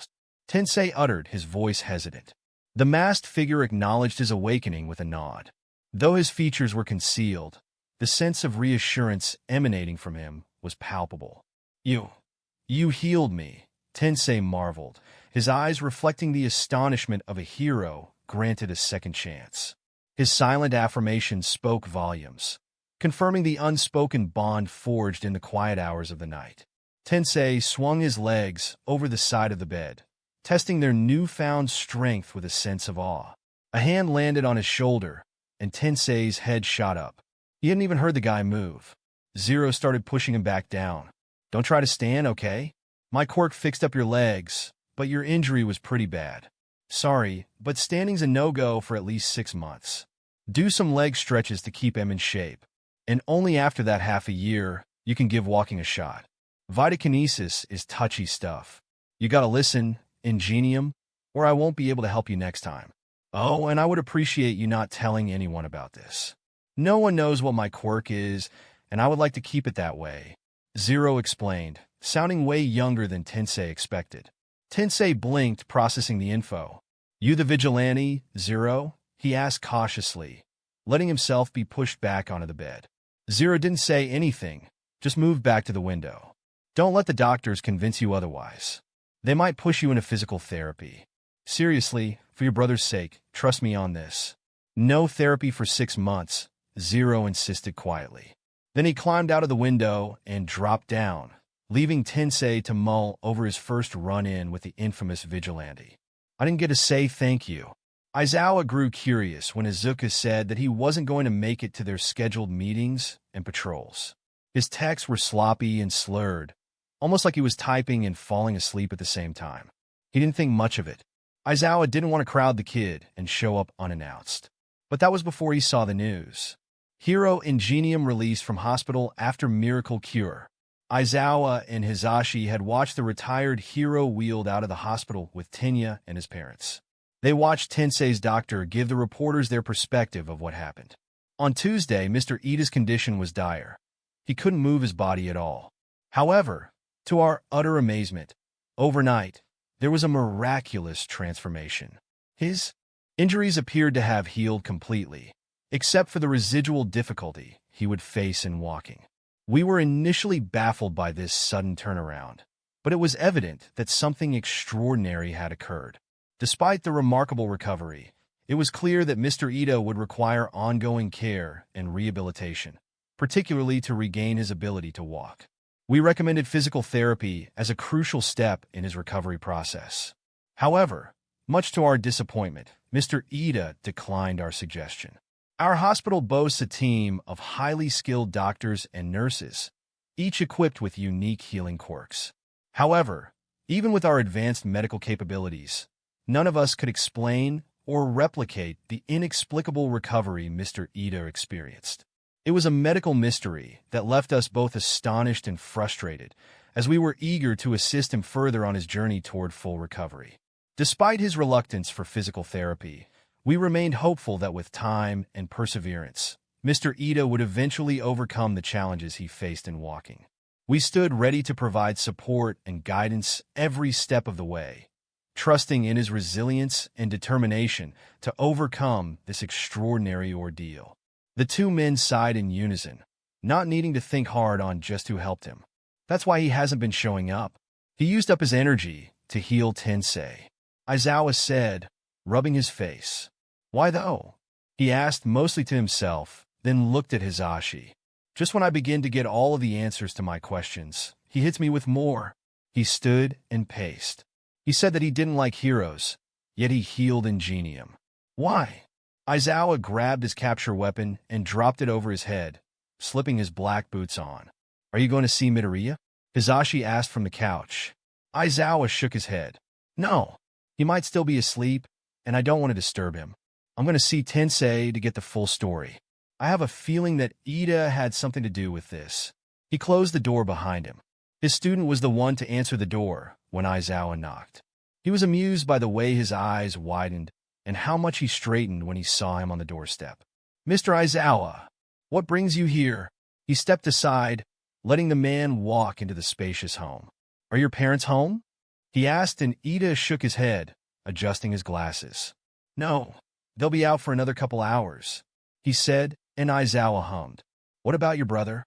Tensei uttered, his voice hesitant. The masked figure acknowledged his awakening with a nod. Though his features were concealed, the sense of reassurance emanating from him was palpable. You healed me," Tensei marveled, his eyes reflecting the astonishment of a hero granted a second chance. His silent affirmation spoke volumes, confirming the unspoken bond forged in the quiet hours of the night. Tensei swung his legs over the side of the bed, testing their newfound strength with a sense of awe. A hand landed on his shoulder, and Tensei's head shot up. He hadn't even heard the guy move. Zero started pushing him back down. "Don't try to stand, okay? My Quirk fixed up your legs, but your injury was pretty bad. Sorry, but standing's a no-go for at least 6 months. Do some leg stretches to keep him in shape, and only after that half a year, you can give walking a shot. Vitakinesis is touchy stuff. You gotta listen, Ingenium, or I won't be able to help you next time. Oh, and I would appreciate you not telling anyone about this. No one knows what my Quirk is, and I would like to keep it that way," Zero explained, sounding way younger than Tensei expected. Tensei blinked, processing the info. "You the vigilante, Zero?" he asked cautiously, letting himself be pushed back onto the bed. Zero didn't say anything, just moved back to the window. "Don't let the doctors convince you otherwise. They might push you into physical therapy. Seriously, for your brother's sake, trust me on this." "No therapy for 6 months," Zero insisted quietly. Then he climbed out of the window and dropped down, leaving Tensei to mull over his first run-in with the infamous vigilante. "I didn't get to say thank you." Aizawa grew curious when Izuku said that he wasn't going to make it to their scheduled meetings and patrols. His texts were sloppy and slurred, almost like he was typing and falling asleep at the same time. He didn't think much of it. Aizawa didn't want to crowd the kid and show up unannounced. But that was before he saw the news. Hero Ingenium released from hospital after miracle cure. Aizawa and Hisashi had watched the retired hero wheeled out of the hospital with Tenya and his parents. They watched Tensei's doctor give the reporters their perspective of what happened. On Tuesday, Mr. Ida's condition was dire. He couldn't move his body at all. However, to our utter amazement, overnight, there was a miraculous transformation. His injuries appeared to have healed completely, except for the residual difficulty he would face in walking. We were initially baffled by this sudden turnaround, but it was evident that something extraordinary had occurred. Despite the remarkable recovery, it was clear that Mr. Ito would require ongoing care and rehabilitation, particularly to regain his ability to walk. We recommended physical therapy as a crucial step in his recovery process. However, much to our disappointment, Mr. Ida declined our suggestion. Our hospital boasts a team of highly skilled doctors and nurses, each equipped with unique healing quirks. However, even with our advanced medical capabilities, none of us could explain or replicate the inexplicable recovery Mr. Ida experienced. It was a medical mystery that left us both astonished and frustrated, as we were eager to assist him further on his journey toward full recovery. Despite his reluctance for physical therapy, we remained hopeful that with time and perseverance, Mr. Ito would eventually overcome the challenges he faced in walking. We stood ready to provide support and guidance every step of the way, trusting in his resilience and determination to overcome this extraordinary ordeal. The two men sighed in unison, not needing to think hard on just who helped him. That's why he hasn't been showing up. He used up his energy to heal Tensei, Aizawa said, rubbing his face. "Why though?" he asked mostly to himself, then looked at Hisashi. "Just when I begin to get all of the answers to my questions, he hits me with more." He stood and paced. He said that he didn't like heroes, yet he healed Ingenium. "Why?" Aizawa grabbed his capture weapon and dropped it over his head, slipping his black boots on. "Are you going to see Midoriya?" Hizashi asked from the couch. Aizawa shook his head. No, he might still be asleep, and I don't want to disturb him. I'm going to see Tensei to get the full story. I have a feeling that Ida had something to do with this. He closed the door behind him. His student was the one to answer the door when Aizawa knocked. He was amused by the way his eyes widened and how much he straightened when he saw him on the doorstep. Mr. Aizawa, what brings you here? He stepped aside, letting the man walk into the spacious home. Are your parents home? He asked, and Ida shook his head, adjusting his glasses. No, they'll be out for another couple hours, he said, and Aizawa hummed. What about your brother?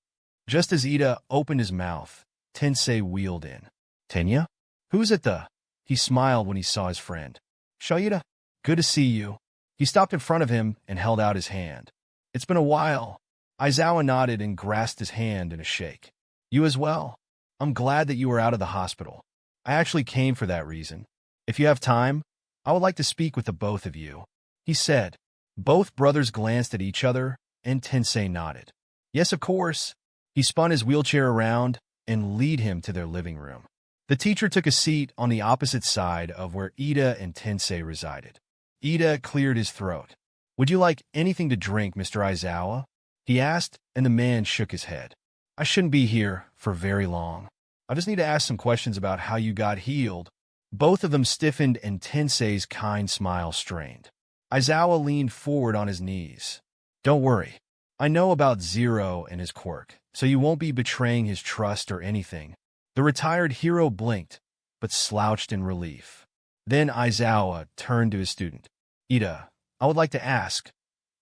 Just as Ida opened his mouth, Tensei wheeled in. Tenya? Who's at the? He smiled when he saw his friend. Shoyuda, good to see you. He stopped in front of him and held out his hand. It's been a while. Aizawa nodded and grasped his hand in a shake. You as well. I'm glad that you were out of the hospital. I actually came for that reason. If you have time, I would like to speak with the both of you, he said. Both brothers glanced at each other, and Tensei nodded. Yes, of course. He spun his wheelchair around and led him to their living room. The teacher took a seat on the opposite side of where Ida and Tensei resided. Ida cleared his throat. Would you like anything to drink, Mr. Aizawa? He asked, and the man shook his head. I shouldn't be here for very long. I just need to ask some questions about how you got healed. Both of them stiffened, and Tensei's kind smile strained. Aizawa leaned forward on his knees. Don't worry. I know about Zero and his quirk, so you won't be betraying his trust or anything. The retired hero blinked, but slouched in relief. Then Aizawa turned to his student. Ida, I would like to ask,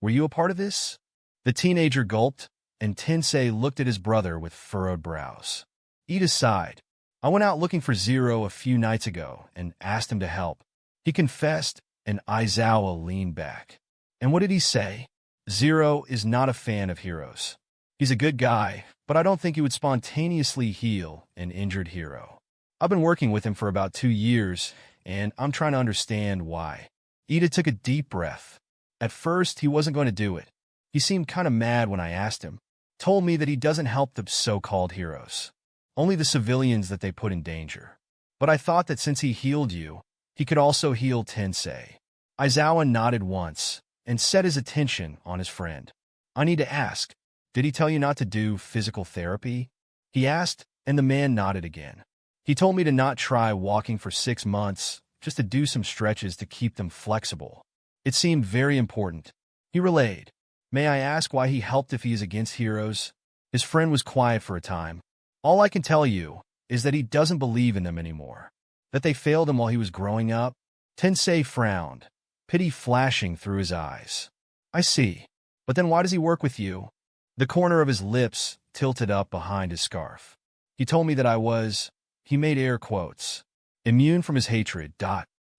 were you a part of this? The teenager gulped, and Tensei looked at his brother with furrowed brows. Ida sighed. I went out looking for Zero a few nights ago and asked him to help. He confessed, and Aizawa leaned back. And what did he say? Zero is not a fan of heroes. He's a good guy, but I don't think he would spontaneously heal an injured hero. I've been working with him for about 2 years, and I'm trying to understand why. Ida took a deep breath. At first, he wasn't going to do it. He seemed kind of mad when I asked him. Told me that he doesn't help the so-called heroes. Only the civilians that they put in danger. But I thought that since he healed you, he could also heal Tensei. Aizawa nodded once and set his attention on his friend. I need to ask, did he tell you not to do physical therapy? He asked, and the man nodded again. He told me to not try walking for 6 months, just to do some stretches to keep them flexible. It seemed very important. He relayed. May I ask why he helped if he is against heroes? His friend was quiet for a time. All I can tell you is that he doesn't believe in them anymore. That they failed him while he was growing up. Tensei frowned, pity flashing through his eyes. I see. But then why does he work with you? The corner of his lips tilted up behind his scarf. He told me that I was, he made air quotes, immune from his hatred.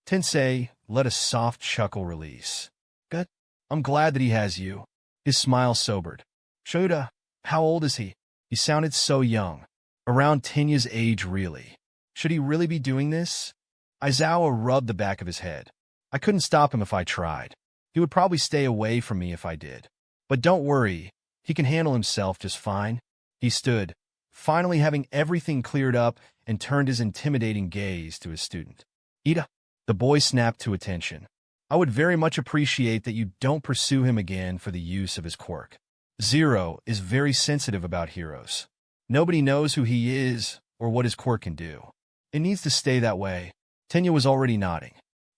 Tensei let a soft chuckle release. Good. I'm glad that he has you. His smile sobered. Shoda, how old is he? He sounded so young. Around Tenya's age, really. Should he really be doing this? Aizawa rubbed the back of his head. I couldn't stop him if I tried. He would probably stay away from me if I did. But don't worry, he can handle himself just fine. He stood, finally having everything cleared up, and turned his intimidating gaze to his student. Ida. The boy snapped to attention. I would very much appreciate that you don't pursue him again for the use of his quirk. Zero is very sensitive about heroes. Nobody knows who he is or what his quirk can do. It needs to stay that way. Tenya was already nodding.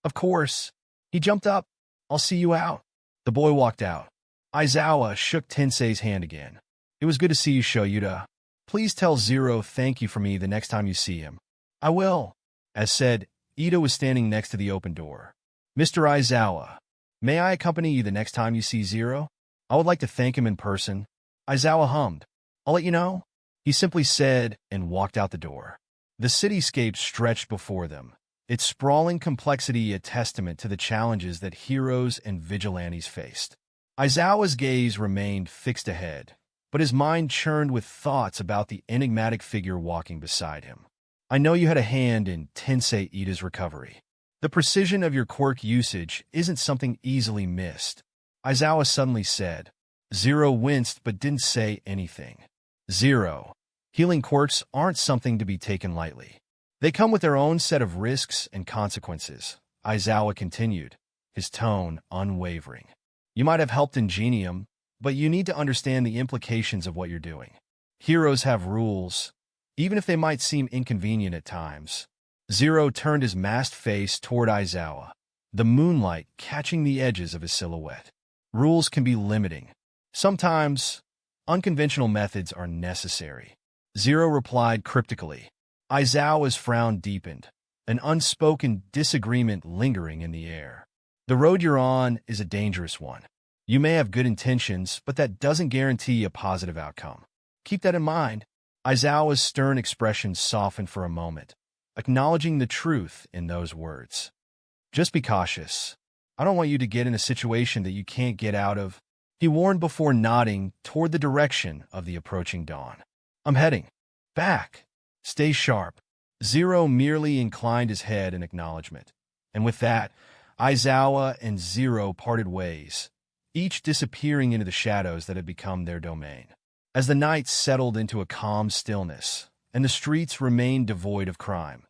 Of course. He jumped up. I'll see you out. The boy walked out. Aizawa shook Tensei's hand again. It was good to see you, Shoyuda. Please tell Zero thank you for me the next time you see him. I will. As said, Ida was standing next to the open door. Mr. Aizawa, may I accompany you the next time you see Zero? I would like to thank him in person. Aizawa hummed. I'll let you know. He simply said and walked out the door. The cityscape stretched before them, its sprawling complexity a testament to the challenges that heroes and vigilantes faced. Aizawa's gaze remained fixed ahead, but his mind churned with thoughts about the enigmatic figure walking beside him. I know you had a hand in Tensei Ida's recovery. The precision of your quirk usage isn't something easily missed. Aizawa suddenly said. Zero winced but didn't say anything. Zero. Healing quirks aren't something to be taken lightly. They come with their own set of risks and consequences, Aizawa continued, his tone unwavering. You might have helped Ingenium, but you need to understand the implications of what you're doing. Heroes have rules, even if they might seem inconvenient at times. Zero turned his masked face toward Aizawa, the moonlight catching the edges of his silhouette. Rules can be limiting. Sometimes, unconventional methods are necessary. Zero replied cryptically. Aizawa's frown deepened, an unspoken disagreement lingering in the air. The road you're on is a dangerous one. You may have good intentions, but that doesn't guarantee a positive outcome. Keep that in mind. Aizawa's stern expression softened for a moment, acknowledging the truth in those words. Just be cautious. I don't want you to get in a situation that you can't get out of, he warned before nodding toward the direction of the approaching dawn. I'm heading back. Stay sharp. Zero merely inclined his head in acknowledgement, and with that, Aizawa and Zero parted ways, each disappearing into the shadows that had become their domain. As the night settled into a calm stillness, and the streets remained devoid of crime,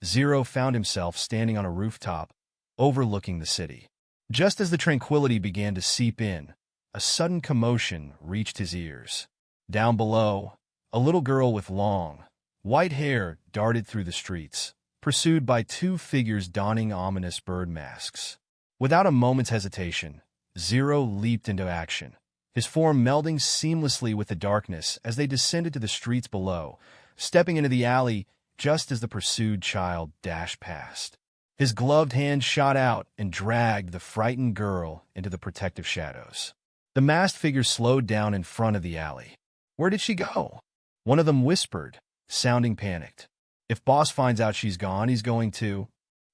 Zero found himself standing on a rooftop, overlooking the city. Just as the tranquility began to seep in, a sudden commotion reached his ears. Down below, a little girl with long, white hair darted through the streets, pursued by two figures donning ominous bird masks. Without a moment's hesitation, Zero leaped into action, his form melding seamlessly with the darkness as they descended to the streets below, stepping into the alley just as the pursued child dashed past. His gloved hand shot out and dragged the frightened girl into the protective shadows. The masked figure slowed down in front of the alley. Where did she go? One of them whispered, sounding panicked. If boss finds out she's gone, he's going to...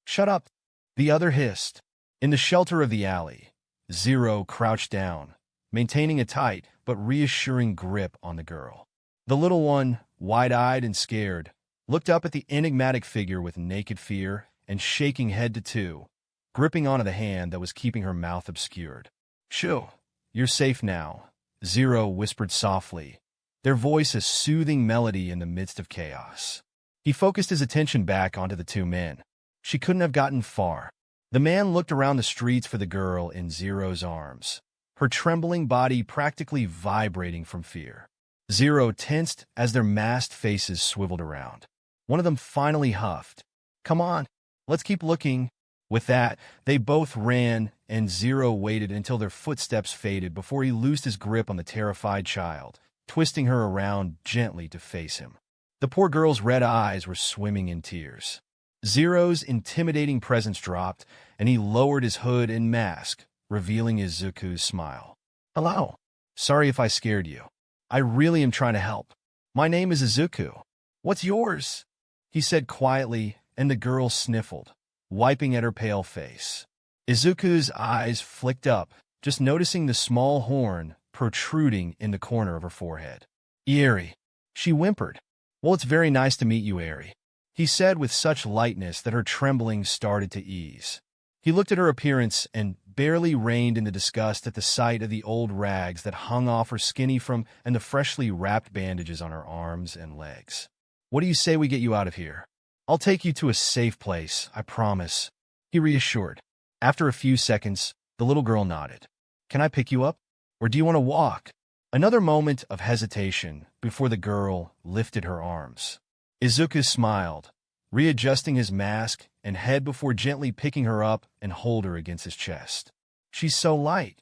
Shut up, the other hissed. In the shelter of the alley, Zero crouched down, maintaining a tight but reassuring grip on the girl. The little one, wide-eyed and scared, looked up at the enigmatic figure with naked fear and shaking head to toe, gripping onto the hand that was keeping her mouth obscured. Shoo, you're safe now, Zero whispered softly, their voice a soothing melody in the midst of chaos. He focused his attention back onto the two men. She couldn't have gotten far. The man looked around the streets for the girl in Zero's arms, her trembling body practically vibrating from fear. Zero tensed as their masked faces swiveled around. One of them finally huffed. Come on, let's keep looking. With that, they both ran, and Zero waited until their footsteps faded before he loosed his grip on the terrified child, twisting her around gently to face him. The poor girl's red eyes were swimming in tears. Zero's intimidating presence dropped, and he lowered his hood and mask, revealing Izuku's smile. Hello. Sorry if I scared you. I really am trying to help. My name is Izuku. What's yours? He said quietly, and the girl sniffled, wiping at her pale face. Izuku's eyes flicked up, just noticing the small horn protruding in the corner of her forehead. Eri, she whimpered. Well, it's very nice to meet you, Eri, he said with such lightness that her trembling started to ease. He looked at her appearance and barely reined in the disgust at the sight of the old rags that hung off her skinny from and the freshly wrapped bandages on her arms and legs. What do you say we get you out of here? I'll take you to a safe place, I promise, he reassured. After a few seconds, the little girl nodded. Can I pick you up? Or do you want to walk? Another moment of hesitation before the girl lifted her arms. Izuku smiled, readjusting his mask and head before gently picking her up and hold her against his chest. She's so light.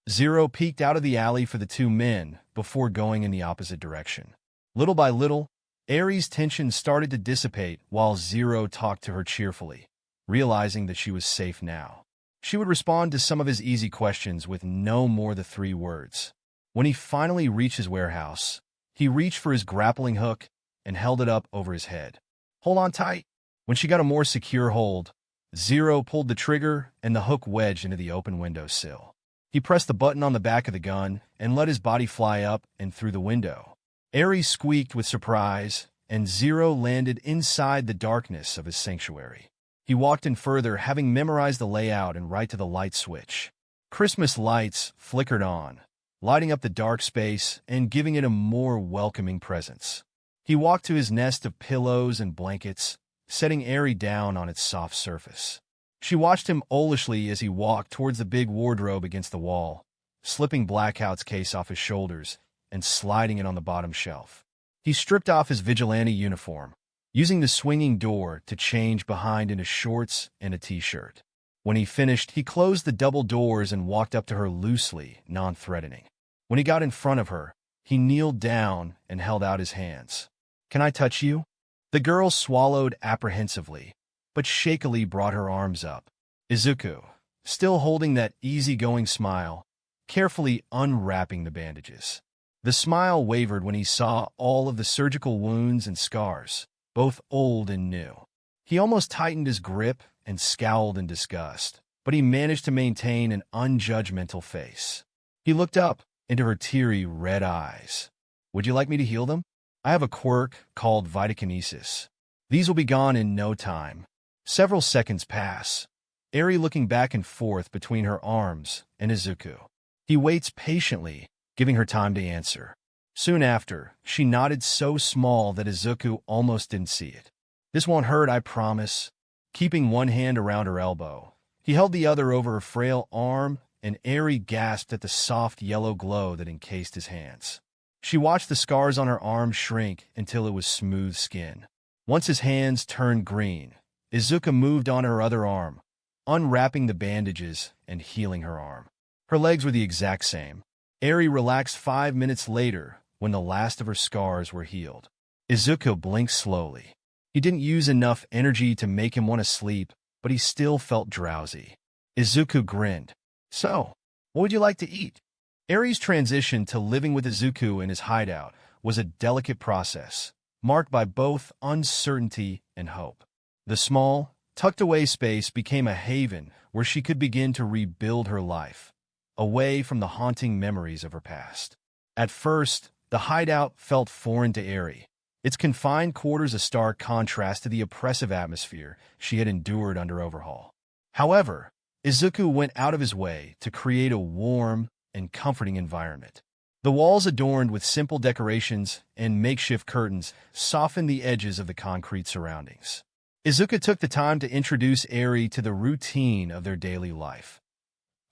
Zero peeked out of the alley for the two men before going in the opposite direction. Little by little, Eri's tension started to dissipate while Zero talked to her cheerfully, realizing that she was safe now. She would respond to some of his easy questions with no more than 3 words. When he finally reached his warehouse, he reached for his grappling hook and held it up over his head. Hold on tight. When she got a more secure hold, Zero pulled the trigger and the hook wedged into the open windowsill. He pressed the button on the back of the gun and let his body fly up and through the window. Eri squeaked with surprise, and Zero landed inside the darkness of his sanctuary. He walked in further, having memorized the layout and right to the light switch. Christmas lights flickered on, lighting up the dark space and giving it a more welcoming presence. He walked to his nest of pillows and blankets, setting Eri down on its soft surface. She watched him owlishly as he walked towards the big wardrobe against the wall, slipping Blackout's case off his shoulders and sliding it on the bottom shelf. He stripped off his vigilante uniform, using the swinging door to change behind into shorts and a t-shirt. When he finished, he closed the double doors and walked up to her loosely, non-threatening. When he got in front of her, he kneeled down and held out his hands. "Can I touch you?" The girl swallowed apprehensively, but shakily brought her arms up. Izuku, still holding that easygoing smile, carefully unwrapping the bandages. The smile wavered when he saw all of the surgical wounds and scars, both old and new. He almost tightened his grip and scowled in disgust, but he managed to maintain an unjudgmental face. He looked up into her teary red eyes. "Would you like me to heal them? I have a quirk called vitakinesis. These will be gone in no time." Several seconds pass, Eri looking back and forth between her arms and Izuku. He waits patiently, giving her time to answer. Soon after, she nodded so small that Izuku almost didn't see it. "This won't hurt, I promise." Keeping one hand around her elbow, he held the other over her frail arm, and Eri gasped at the soft yellow glow that encased his hands. She watched the scars on her arm shrink until it was smooth skin. Once his hands turned green, Izuku moved on her other arm, unwrapping the bandages and healing her arm. Her legs were the exact same. Eri relaxed 5 minutes later when the last of her scars were healed. Izuku blinked slowly. He didn't use enough energy to make him want to sleep, but he still felt drowsy. Izuku grinned. "So, what would you like to eat?" Eri's transition to living with Izuku in his hideout was a delicate process, marked by both uncertainty and hope. The small, tucked-away space became a haven where she could begin to rebuild her life, away from the haunting memories of her past. At first, the hideout felt foreign to Eri, its confined quarters a stark contrast to the oppressive atmosphere she had endured under overhaul. However, Izuku went out of his way to create a warm and comforting environment. The walls adorned with simple decorations and makeshift curtains softened the edges of the concrete surroundings. Izuku took the time to introduce Eri to the routine of their daily life,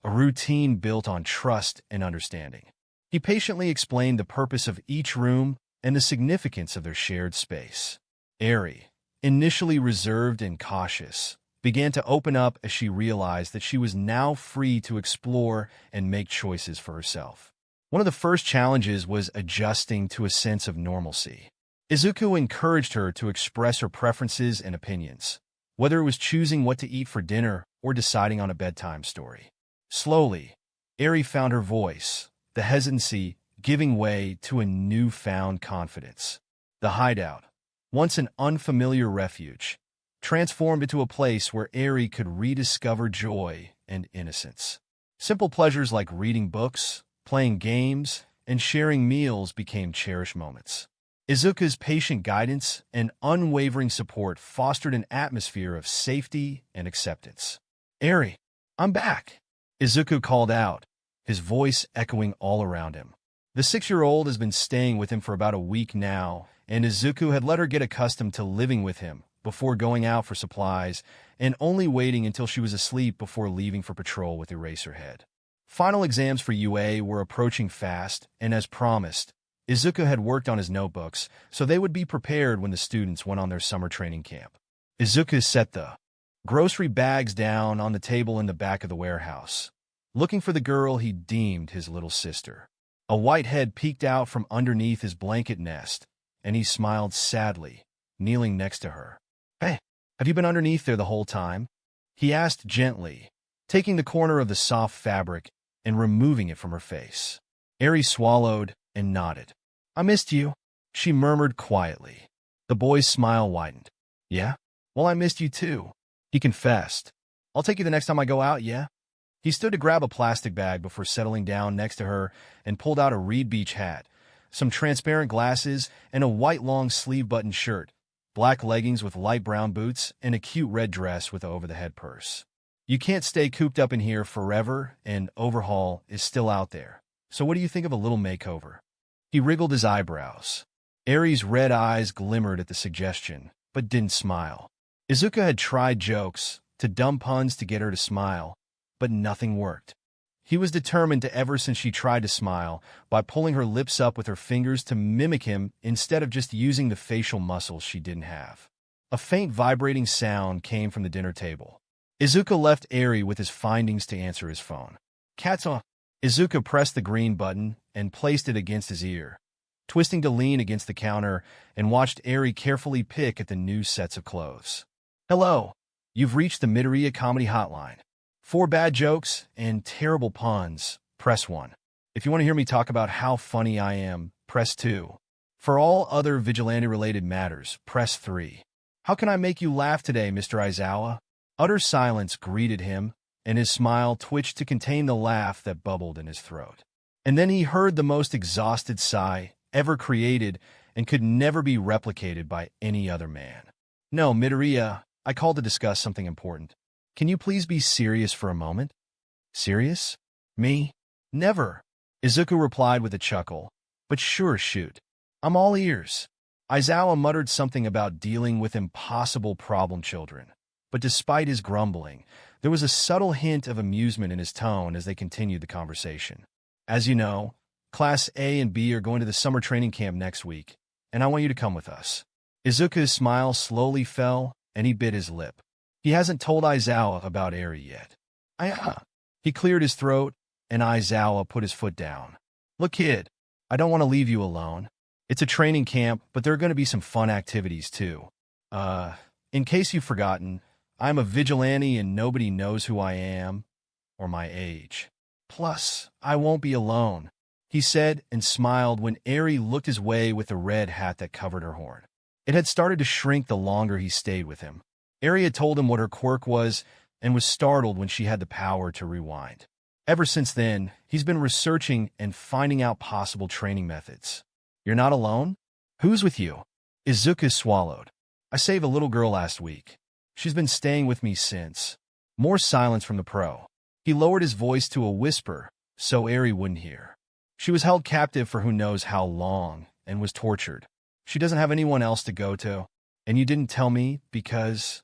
a routine built on trust and understanding. He patiently explained the purpose of each room and the significance of their shared space. Eri, initially reserved and cautious, began to open up as she realized that she was now free to explore and make choices for herself. One of the first challenges was adjusting to a sense of normalcy. Izuku encouraged her to express her preferences and opinions, whether it was choosing what to eat for dinner or deciding on a bedtime story. Slowly, Eri found her voice, the hesitancy giving way to a newfound confidence. The hideout, once an unfamiliar refuge, transformed into a place where Eri could rediscover joy and innocence. Simple pleasures like reading books, playing games, and sharing meals became cherished moments. Izuku's patient guidance and unwavering support fostered an atmosphere of safety and acceptance. "Eri, I'm back," Izuku called out, his voice echoing all around him. The 6-year-old has been staying with him for about a week now, and Izuku had let her get accustomed to living with him before going out for supplies and only waiting until she was asleep before leaving for patrol with Eraserhead. Final exams for UA were approaching fast, and as promised, Izuku had worked on his notebooks so they would be prepared when the students went on their summer training camp. Izuku set the grocery bags down on the table in the back of the warehouse, looking for the girl he deemed his little sister. A white head peeked out from underneath his blanket nest, and he smiled sadly, kneeling next to her. "Hey, have you been underneath there the whole time?" he asked gently, taking the corner of the soft fabric and removing it from her face. Eri swallowed and nodded. "I missed you," she murmured quietly. The boy's smile widened. "Yeah? Well, I missed you too," he confessed. "I'll take you the next time I go out, yeah?" He stood to grab a plastic bag before settling down next to her and pulled out a Reed Beach hat, some transparent glasses, and a white long-sleeve-button shirt, black leggings with light brown boots, and a cute red dress with an over-the-head purse. "You can't stay cooped up in here forever, and Overhaul is still out there. So what do you think of a little makeover?" He wriggled his eyebrows. Eri's red eyes glimmered at the suggestion, but didn't smile. Izuku had tried jokes, to dumb puns to get her to smile, but nothing worked. He was determined to ever since she tried to smile by pulling her lips up with her fingers to mimic him instead of just using the facial muscles she didn't have. A faint vibrating sound came from the dinner table. Izuku left Eri with his findings to answer his phone. Katsu. Izuku pressed the green button and placed it against his ear, twisting to lean against the counter and watched Eri carefully pick at the new sets of clothes. Hello. You've reached the Midoriya Comedy Hotline. For bad jokes and terrible puns, press 1. If you want to hear me talk about how funny I am, press 2. For all other vigilante-related matters, press 3. How can I make you laugh today, Mr. Aizawa? Utter silence greeted him, and his smile twitched to contain the laugh that bubbled in his throat. And then he heard the most exhausted sigh ever created and could never be replicated by any other man. No, Midoriya, I called to discuss something important. Can you please be serious for a moment? Serious? Me? Never. Izuku replied with a chuckle. But sure, shoot. I'm all ears. Aizawa muttered something about dealing with impossible problem children. But despite his grumbling, there was a subtle hint of amusement in his tone as they continued the conversation. As you know, Class A and B are going to the summer training camp next week, and I want you to come with us. Izuku's smile slowly fell, and he bit his lip. He hasn't told Aizawa about Eri yet. He cleared his throat, and Aizawa put his foot down. Look, kid, I don't want to leave you alone. It's a training camp, but there are going to be some fun activities, too. In case you've forgotten, I'm a vigilante and nobody knows who I am or my age. Plus, I won't be alone, he said and smiled when Eri looked his way with the red hat that covered her horn. It had started to shrink the longer he stayed with him. Eri had told him what her quirk was and was startled when she had the power to rewind. Ever since then, he's been researching and finding out possible training methods. You're not alone? Who's with you? Izuku swallowed. I saved a little girl last week. She's been staying with me since. More silence from the pro. He lowered his voice to a whisper so Eri wouldn't hear. She was held captive for who knows how long and was tortured. She doesn't have anyone else to go to, and you didn't tell me because...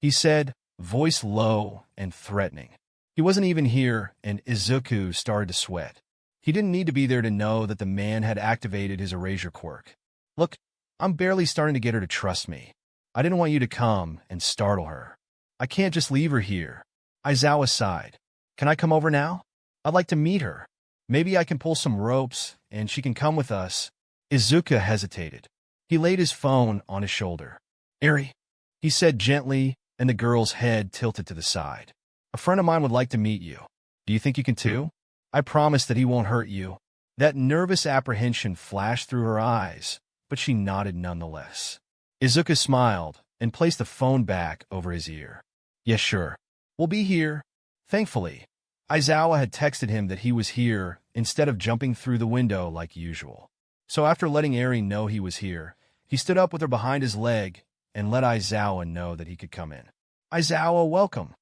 He said, voice low and threatening. He wasn't even here, and Izuku started to sweat. He didn't need to be there to know that the man had activated his erasure quirk. Look, I'm barely starting to get her to trust me. I didn't want you to come and startle her. I can't just leave her here. Aizawa sighed. Can I come over now? I'd like to meet her. Maybe I can pull some ropes, and she can come with us. Izuku hesitated. He laid his phone on his shoulder. Eri, he said gently, and the girl's head tilted to the side. A friend of mine would like to meet you. Do you think you can too? I promise that he won't hurt you. That nervous apprehension flashed through her eyes, but she nodded nonetheless. Izuku smiled and placed the phone back over his ear. Yes, sure. We'll be here. Thankfully, Aizawa had texted him that he was here instead of jumping through the window like usual. So after letting Eri know he was here, he stood up with her behind his leg and let Aizawa know that he could come in. Aizawa, welcome.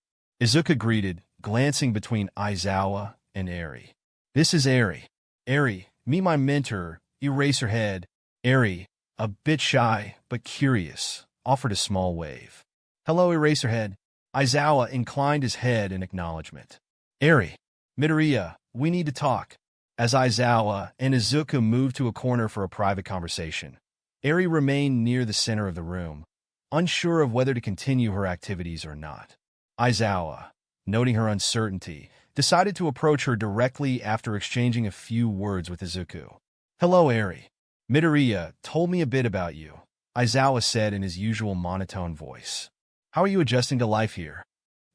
Izuku greeted, glancing between Aizawa and Eri. This is Eri. Eri, meet my mentor, Eraserhead. Eri, a bit shy but curious, offered a small wave. Hello, Eraserhead. Aizawa inclined his head in acknowledgement. Eri, Midoriya, we need to talk. As Aizawa and Izuku moved to a corner for a private conversation, Eri remained near the center of the room, unsure of whether to continue her activities or not. Aizawa, noting her uncertainty, decided to approach her directly after exchanging a few words with Izuku. Hello, Eri. Midoriya told me a bit about you, Aizawa said in his usual monotone voice. How are you adjusting to life here?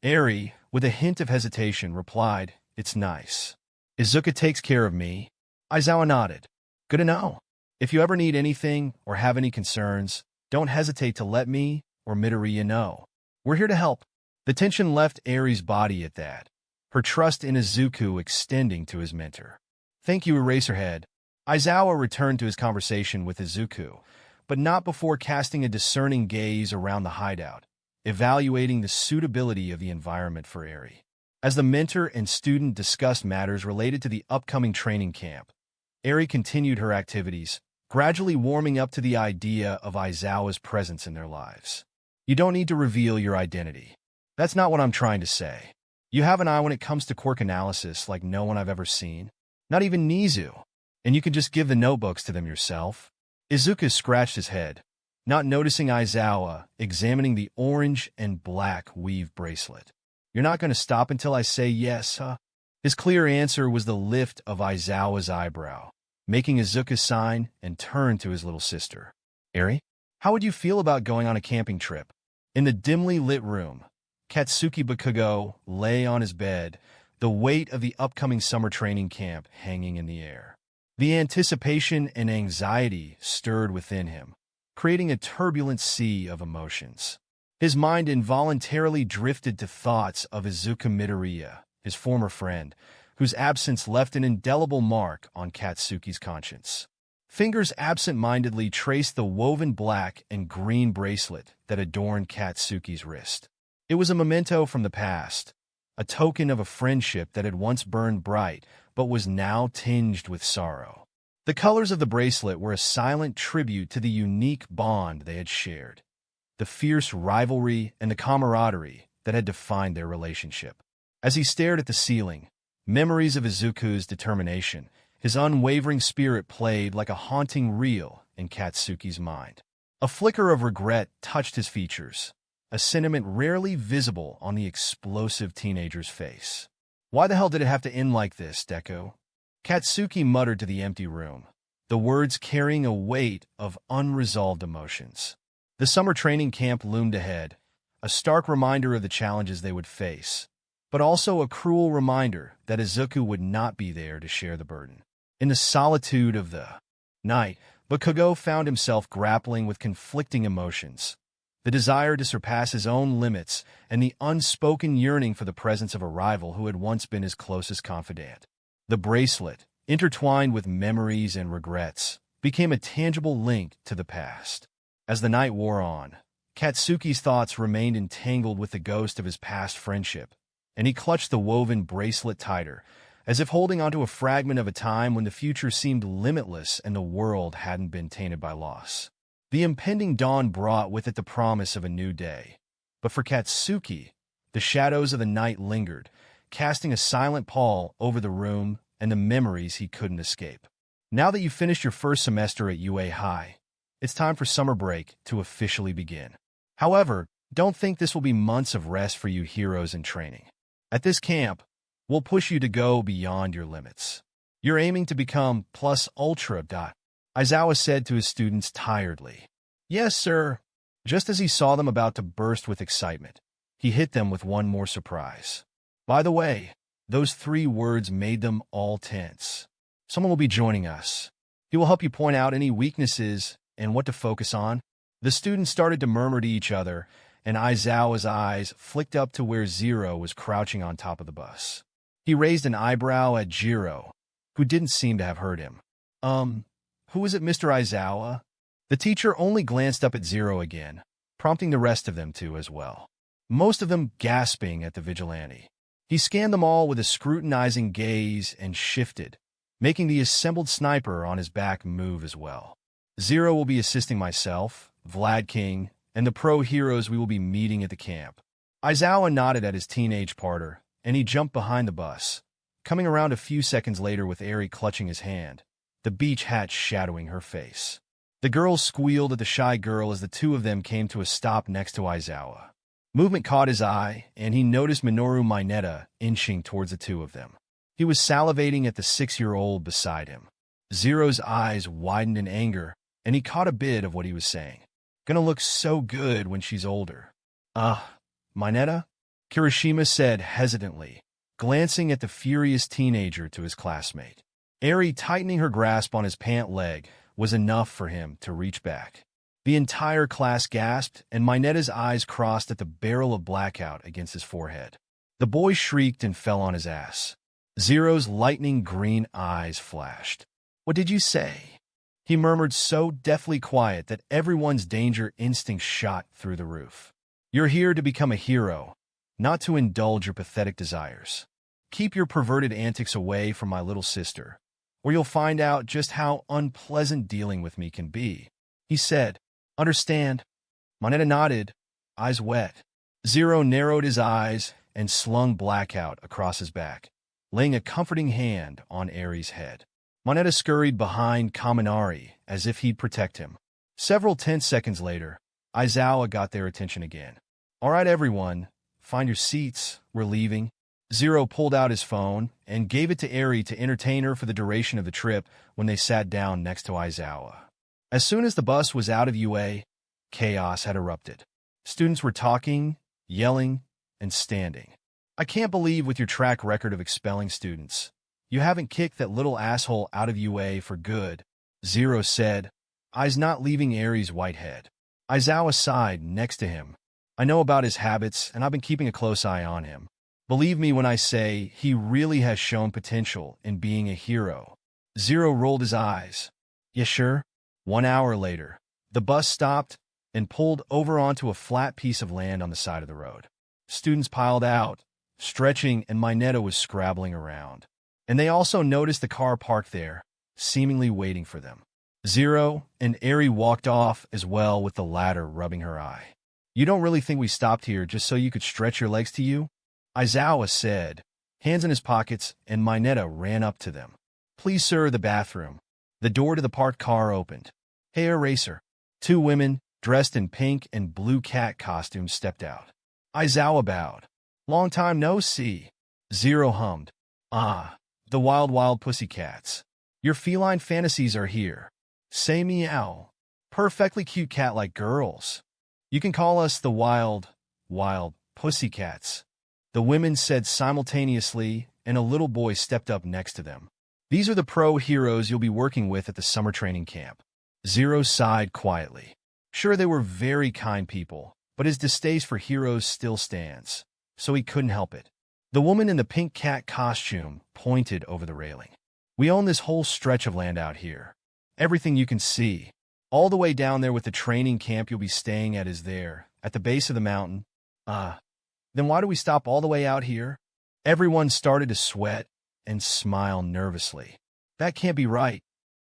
Eri, with a hint of hesitation, replied, It's nice. Izuku takes care of me. Aizawa nodded. Good to know. If you ever need anything or have any concerns, don't hesitate to let me or Midoriya know. We're here to help. The tension left Eri's body at that, her trust in Izuku extending to his mentor. Thank you, Eraserhead. Aizawa returned to his conversation with Izuku, but not before casting a discerning gaze around the hideout, evaluating the suitability of the environment for Eri. As the mentor and student discussed matters related to the upcoming training camp, Eri continued her activities, gradually warming up to the idea of Aizawa's presence in their lives. You don't need to reveal your identity. That's not what I'm trying to say. You have an eye when it comes to quirk analysis like no one I've ever seen. Not even Nizu. And you can just give the notebooks to them yourself. Izuku scratched his head, not noticing Aizawa examining the orange and black weave bracelet. You're not going to stop until I say yes, huh? His clear answer was the lift of Aizawa's eyebrow, making Izuku sign and turn to his little sister. Eri, how would you feel about going on a camping trip? In the dimly lit room, Katsuki Bakugo lay on his bed, the weight of the upcoming summer training camp hanging in the air. The anticipation and anxiety stirred within him, creating a turbulent sea of emotions. His mind involuntarily drifted to thoughts of Izuku Midoriya, his former friend, whose absence left an indelible mark on Katsuki's conscience. Fingers absent-mindedly traced the woven black and green bracelet that adorned Katsuki's wrist. It was a memento from the past, a token of a friendship that had once burned bright but was now tinged with sorrow. The colors of the bracelet were a silent tribute to the unique bond they had shared, the fierce rivalry and the camaraderie that had defined their relationship. As he stared at the ceiling, memories of Izuku's determination, his unwavering spirit played like a haunting reel in Katsuki's mind. A flicker of regret touched his features, a sentiment rarely visible on the explosive teenager's face. Why the hell did it have to end like this, Deku? Katsuki muttered to the empty room, the words carrying a weight of unresolved emotions. The summer training camp loomed ahead, a stark reminder of the challenges they would face, but also a cruel reminder that Izuku would not be there to share the burden. In the solitude of the night, Bakugo found himself grappling with conflicting emotions, the desire to surpass his own limits and the unspoken yearning for the presence of a rival who had once been his closest confidant. The bracelet, intertwined with memories and regrets, became a tangible link to the past. As the night wore on, Katsuki's thoughts remained entangled with the ghost of his past friendship, and he clutched the woven bracelet tighter, as if holding onto a fragment of a time when the future seemed limitless and the world hadn't been tainted by loss. The impending dawn brought with it the promise of a new day. But for Katsuki, the shadows of the night lingered, casting a silent pall over the room and the memories he couldn't escape. Now that you've finished your first semester at UA High, it's time for summer break to officially begin. However, don't think this will be months of rest for you heroes in training. At this camp, we'll push you to go beyond your limits. You're aiming to become plus ultra. Aizawa said to his students tiredly. Yes, sir. Just as he saw them about to burst with excitement, he hit them with one more surprise. By the way, those 3 words made them all tense. Someone will be joining us. He will help you point out any weaknesses and what to focus on. The students started to murmur to each other, and Aizawa's eyes flicked up to where Zero was crouching on top of the bus. He raised an eyebrow at Jiro, who didn't seem to have heard him. Who is it, Mr. Aizawa? The teacher only glanced up at Zero again, prompting the rest of them to as well, most of them gasping at the vigilante. He scanned them all with a scrutinizing gaze and shifted, making the assembled sniper on his back move as well. Zero will be assisting myself, Vlad King, and the pro heroes we will be meeting at the camp. Aizawa nodded at his teenage partner, and he jumped behind the bus, coming around a few seconds later with Eri clutching his hand, the beach hat shadowing her face. The girls squealed at the shy girl as the 2 of them came to a stop next to Aizawa. Movement caught his eye, and he noticed Minoru Mineta inching towards the 2 of them. He was salivating at the 6-year-old beside him. Zero's eyes widened in anger, and he caught a bit of what he was saying. Gonna look so good when she's older. Mineta? Kirishima said hesitantly, glancing at the furious teenager to his classmate. Eri tightening her grasp on his pant leg was enough for him to reach back. The entire class gasped, and Mineta's eyes crossed at the barrel of Blackout against his forehead. The boy shrieked and fell on his ass. Zero's lightning green eyes flashed. What did you say? He murmured so deathly quiet that everyone's danger instinct shot through the roof. You're here to become a hero, not to indulge your pathetic desires. Keep your perverted antics away from my little sister, or you'll find out just how unpleasant dealing with me can be," he said. "Understand?" Moneta nodded, eyes wet. Zero narrowed his eyes and slung Blackout across his back, laying a comforting hand on Eri's head. Moneta scurried behind Kaminari as if he'd protect him. Several tense seconds later, Aizawa got their attention again. "All right, everyone, find your seats. We're leaving." Zero pulled out his phone and gave it to Eri to entertain her for the duration of the trip when they sat down next to Aizawa. As soon as the bus was out of UA, chaos had erupted. Students were talking, yelling, and standing. "I can't believe with your track record of expelling students, you haven't kicked that little asshole out of UA for good," Zero said, eyes not leaving Eri's white head. Aizawa sighed next to him. "I know about his habits, and I've been keeping a close eye on him. Believe me when I say he really has shown potential in being a hero." Zero rolled his eyes. "Yeah, sure." 1 hour later, the bus stopped and pulled over onto a flat piece of land on the side of the road. Students piled out, stretching, and Mineta was scrabbling around. And they also noticed the car parked there, seemingly waiting for them. Zero and Eri walked off as well, with the latter rubbing her eye. "You don't really think we stopped here just so you could stretch your legs to you?" Aizawa said, hands in his pockets, and Mineta ran up to them. "Please, sir, the bathroom." The door to the parked car opened. "Hey, Eraser." 2 women, dressed in pink and blue cat costumes, stepped out. Aizawa bowed. "Long time no see." Zero hummed. "Ah, the wild, wild pussycats. Your feline fantasies are here. Say meow. Perfectly cute cat-like girls. You can call us the wild, wild pussycats," the women said simultaneously, and a little boy stepped up next to them. "These are the pro heroes you'll be working with at the summer training camp." Zero sighed quietly. Sure, they were very kind people, but his distaste for heroes still stands, so he couldn't help it. The woman in the pink cat costume pointed over the railing. "We own this whole stretch of land out here. Everything you can see. All the way down there with the training camp you'll be staying at is there, at the base of the mountain." Then why do we stop all the way out here?" Everyone started to sweat and smile nervously. "That can't be right.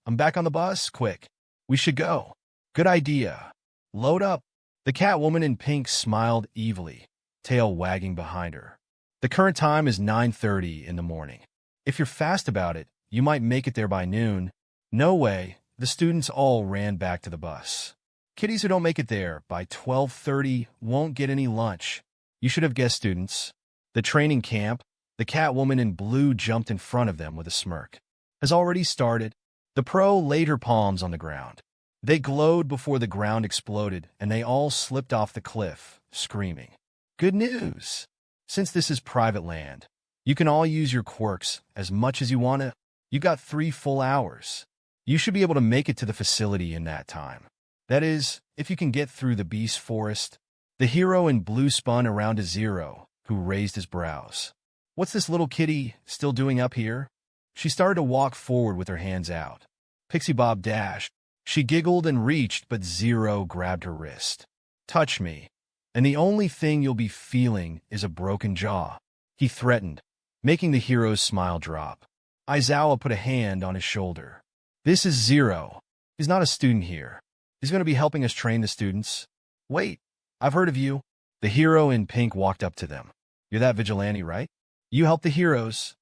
I'm back on the bus, quick. We should go." "Good idea. Load up." The cat woman in pink smiled evilly, tail wagging behind her. "The current time is 9:30 in the morning. If you're fast about it, you might make it there by noon." "No way." The students all ran back to the bus. "Kiddies who don't make it there by 12:30 won't get any lunch. You should have guessed, students." The training camp, the cat woman in blue jumped in front of them with a smirk, has already started. The pro laid her palms on the ground. They glowed before the ground exploded, and they all slipped off the cliff, screaming. "Good news! Since this is private land, you can all use your quirks as much as you want to. You got 3 full hours. You should be able to make it to the facility in that time. That is, if you can get through the beast forest." The hero in blue spun around to Zero, who raised his brows. "What's this little kitty still doing up here?" She started to walk forward with her hands out. Pixie Bob dashed. She giggled and reached, but Zero grabbed her wrist. "Touch me, and the only thing you'll be feeling is a broken jaw," he threatened, making the hero's smile drop. Aizawa put a hand on his shoulder. "This is Zero. He's not a student here. He's going to be helping us train the students." "Wait, I've heard of you." The hero in pink walked up to them. "You're that vigilante, right? You help the heroes."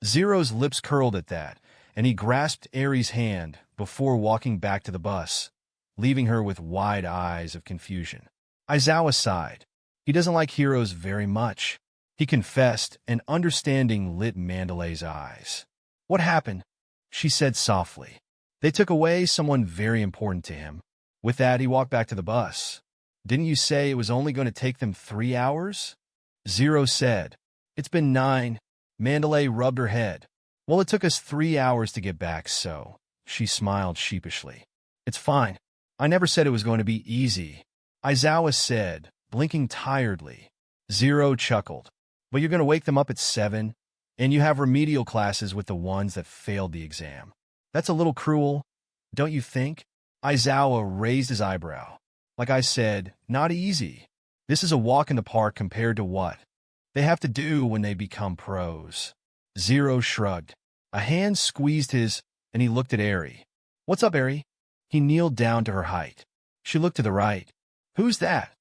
Zero's lips curled at that, and he grasped Eri's hand before walking back to the bus, leaving her with wide eyes of confusion. Aizawa sighed. He doesn't like heroes very much, he confessed, and understanding lit Mandalay's eyes. "What happened?" she said softly. "They took away someone very important to him." With that, he walked back to the bus. "Didn't you say it was only going to take them 3 hours?" Zero said. "It's been 9. Mandalay rubbed her head. "Well, it took us 3 hours to get back, so..." She smiled sheepishly. "It's fine. I never said it was going to be easy," Aizawa said, blinking tiredly. Zero chuckled. "But you're going to wake them up at 7, and you have remedial classes with the ones that failed the exam. That's a little cruel, don't you think?" Aizawa raised his eyebrow. "Like I said, not easy. This is a walk in the park compared to what they have to do when they become pros." Zero shrugged. A hand squeezed his. and he looked at Eri. "What's up, Eri?" He kneeled down to her height. She looked to the right. "Who's that?"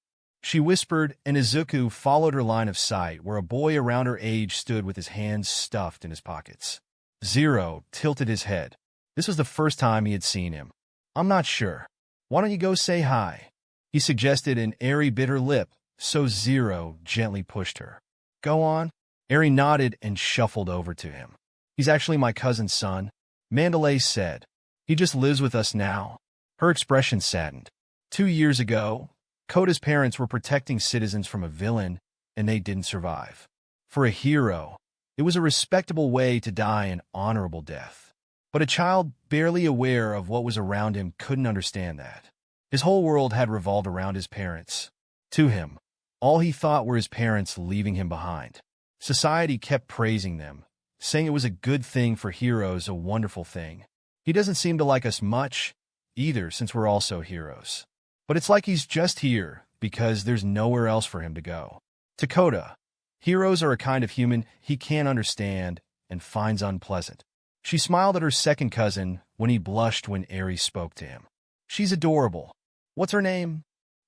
She whispered, and Izuku followed her line of sight, where a boy around her age stood with his hands stuffed in his pockets. Zero tilted his head. This was the first time he had seen him. "I'm not sure. Why don't you go say hi?" he suggested, and Eri bit her lip, so Zero gently pushed her. "Go on." Eri nodded and shuffled over to him. "He's actually my cousin's son," Mandalay said. "He just lives with us now." Her expression saddened. 2 years ago, Kota's parents were protecting citizens from a villain, and they didn't survive. For a hero, it was a respectable way to die an honorable death. But a child barely aware of what was around him couldn't understand that. His whole world had revolved around his parents. To him, all he thought were his parents leaving him behind. Society kept praising them, saying it was a good thing for heroes, a wonderful thing. He doesn't seem to like us much, either, since we're also heroes. But it's like he's just here, because there's nowhere else for him to go. To Kota, heroes are a kind of human he can't understand and finds unpleasant. She smiled at her second cousin when he blushed when Eri spoke to him. "She's adorable. What's her name?"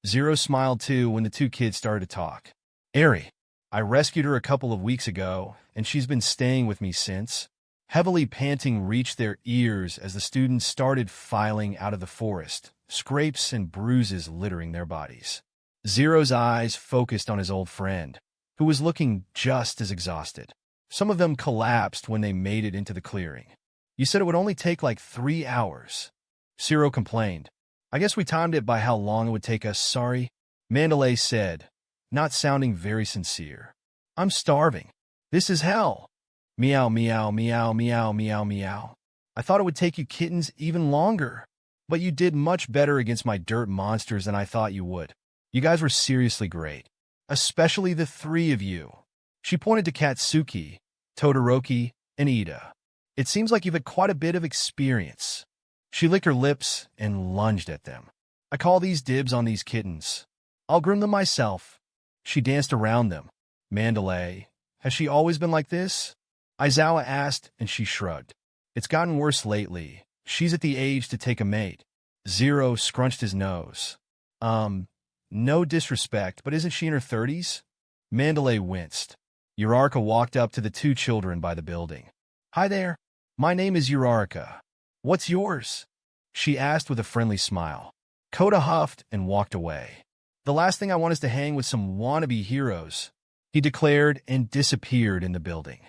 Zero smiled too when the two kids started to talk. "Eri. I rescued her a couple of weeks ago, and she's been staying with me since." Heavily panting reached their ears as the students started filing out of the forest, scrapes and bruises littering their bodies. Zero's eyes focused on his old friend, who was looking just as exhausted. Some of them collapsed when they made it into the clearing. "You said it would only take like 3 hours. Zero complained. "I guess we timed it by how long it would take us, sorry," Mandalay said, not sounding very sincere. "I'm starving. This is hell." Meow, meow, meow, meow, meow, meow. "I thought it would take you kittens even longer. But you did much better against my dirt monsters than I thought you would. You guys were seriously great. Especially the 3 of you." She pointed to Katsuki, Todoroki, and Ida. "It seems like you've had quite a bit of experience." She licked her lips and lunged at them. "I call these dibs on these kittens. I'll groom them myself." She danced around them. "Mandalay, has she always been like this?" Aizawa asked, and she shrugged. "It's gotten worse lately. She's at the age to take a mate." Zero scrunched his nose. No disrespect, but isn't she in her 30s? Mandalay winced. Uraraka walked up to the 2 children by the building. "Hi there. My name is Uraraka. What's yours?" she asked with a friendly smile. Kota huffed and walked away. "The last thing I want is to hang with some wannabe heroes," he declared and disappeared in the building.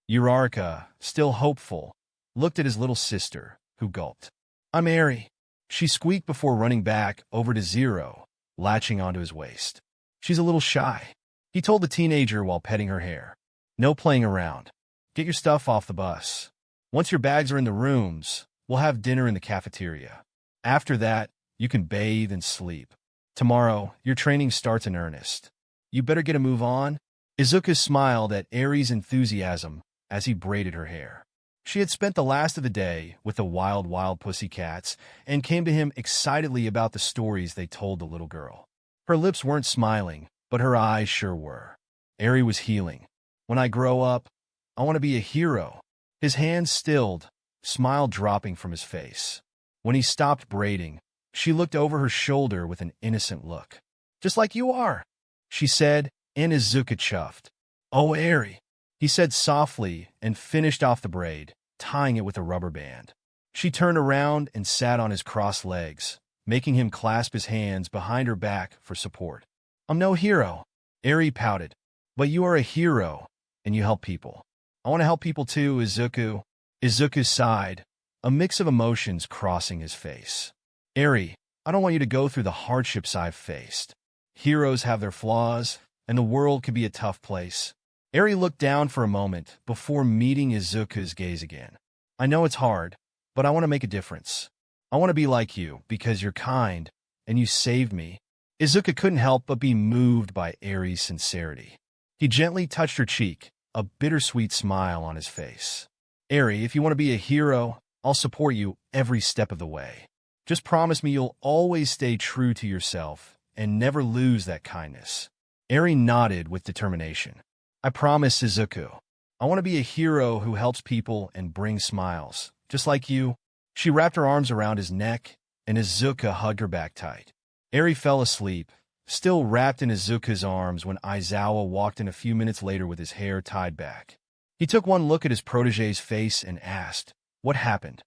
Uraraka, still hopeful, looked at his little sister, who gulped. "I'm Eri," she squeaked before running back over to Zero, latching onto his waist. "She's a little shy," he told the teenager while petting her hair. "No playing around. Get your stuff off the bus. Once your bags are in the rooms, we'll have dinner in the cafeteria. After that, you can bathe and sleep. Tomorrow, your training starts in earnest. You better get a move on." Izuku smiled at Eri's enthusiasm as he braided her hair. She had spent the last of the day with the wild pussycats and came to him excitedly about the stories they told the little girl. Her lips weren't smiling, but her eyes sure were. Eri was healing. "When I grow up, I want to be a hero." His hands stilled, smile dropping from his face. When he stopped braiding, she looked over her shoulder with an innocent look. "Just like you are," she said, and Izuku chuffed. "Oh, Eri," he said softly and finished off the braid, tying it with a rubber band. She turned around and sat on his crossed legs, making him clasp his hands behind her back for support. "I'm no hero," Eri pouted. "But you are a hero, and you help people." "I want to help people too, Izuku." Izuku sighed, a mix of emotions crossing his face. "Eri, I don't want you to go through the hardships I've faced. Heroes have their flaws, and the world can be a tough place." Eri looked down for a moment before meeting Izuku's gaze again. "I know it's hard, but I want to make a difference. I want to be like you because you're kind, and you saved me." Izuku couldn't help but be moved by Eri's sincerity. He gently touched her cheek, a bittersweet smile on his face. "Eri, if you want to be a hero, I'll support you every step of the way. Just promise me you'll always stay true to yourself and never lose that kindness." Eri nodded with determination. "I promise, Izuku. I want to be a hero who helps people and brings smiles, just like you." She wrapped her arms around his neck, and Izuku hugged her back tight. Eri fell asleep, still wrapped in Izuku's arms when Aizawa walked in a few minutes later with his hair tied back. He took one look at his protege's face and asked, "What happened?"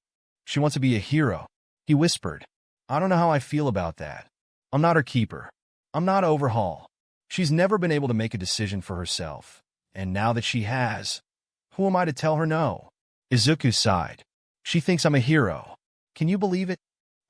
"She wants to be a hero," he whispered. "I don't know how I feel about that. I'm not her keeper. I'm not Overhaul. She's never been able to make a decision for herself, and now that she has, who am I to tell her no?" Izuku sighed. "She thinks I'm a hero. Can you believe it?"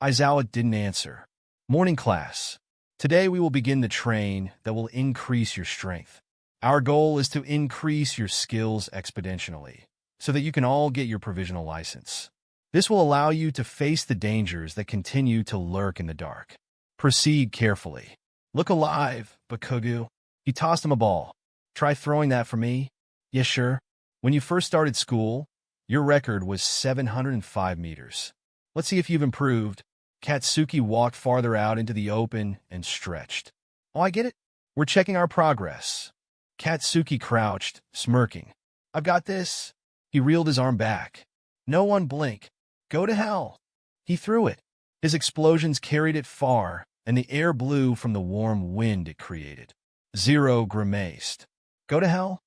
Aizawa didn't answer. Morning class. Today we will begin the train that will increase your strength. Our goal is to increase your skills exponentially, so that you can all get your provisional license. This will allow you to face the dangers that continue to lurk in the dark. Proceed carefully. Look alive, Bakugo. He tossed him a ball. "Try throwing that for me?" "Yes, sure." "When you first started school, your record was 705 meters. Let's see if you've improved." Katsuki walked farther out into the open and stretched. "Oh, I get it. We're checking our progress." Katsuki crouched, smirking. "I've got this." He reeled his arm back. "No one blink. Go to hell." He threw it. His explosions carried it far, and the air blew from the warm wind it created. Zero grimaced. "Go to hell?"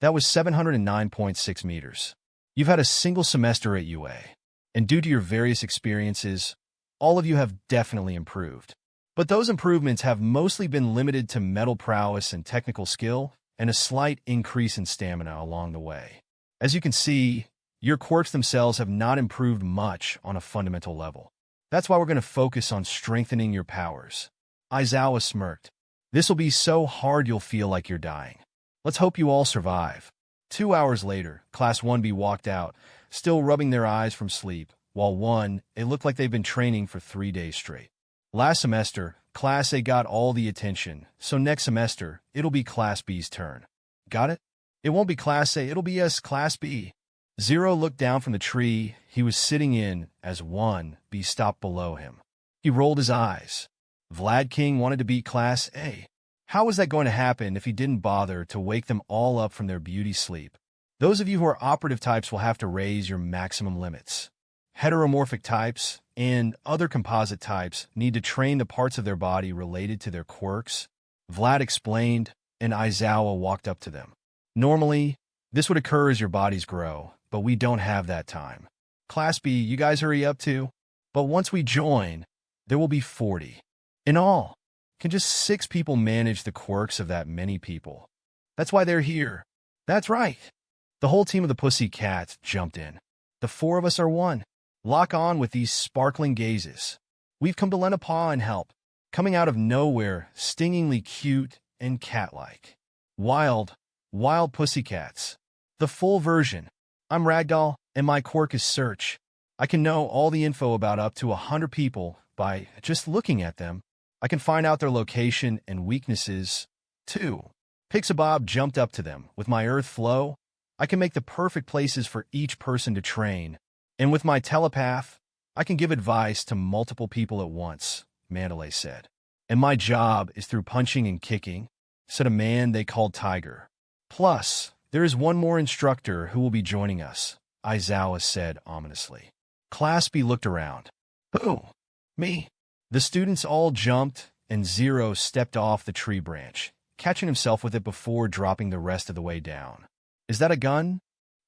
That was 709.6 meters. You've had a single semester at UA, and due to your various experiences, all of you have definitely improved. But those improvements have mostly been limited to mental prowess and technical skill, and a slight increase in stamina along the way. As you can see, your quirks themselves have not improved much on a fundamental level. That's why we're going to focus on strengthening your powers. Aizawa smirked. "This will be so hard you'll feel like you're dying. Let's hope you all survive." 2 hours later, Class 1B walked out, still rubbing their eyes from sleep, while it looked like they've been training for 3 days straight. Last semester, Class A got all the attention, so next semester, it'll be Class B's turn. Got it? It won't be Class A, it'll be Class B. Zero looked down from the tree he was sitting in as 1B stopped below him. He rolled his eyes. Vlad King wanted to beat Class A. How was that going to happen if he didn't bother to wake them all up from their beauty sleep? Those of you who are operative types will have to raise your maximum limits. Heteromorphic types and other composite types need to train the parts of their body related to their quirks, Vlad explained, and Aizawa walked up to them. Normally, this would occur as your bodies grow, but we don't have that time. Class B, you guys hurry up too. But once we join, there will be 40. In all, can just 6 people manage the quirks of that many people? That's why they're here. That's right. The whole team of the Pussycats jumped in. The 4 of us are one. Lock on with these sparkling gazes. We've come to lend a paw and help. Coming out of nowhere, stingingly cute and cat-like. Wild pussycats. The full version. I'm Ragdoll, and my quirk is Search. I can know all the info about up to 100 people by just looking at them. I can find out their location and weaknesses, too. Pixabob jumped up to them. With my Earth Flow, I can make the perfect places for each person to train. And with my telepath, I can give advice to multiple people at once, Mandalay said. And my job is through punching and kicking, said a man they called Tiger. Plus, there is one more instructor who will be joining us, Aizawa said ominously. Class B looked around. Who? Me? The students all jumped, and Zero stepped off the tree branch, catching himself with it before dropping the rest of the way down. Is that a gun?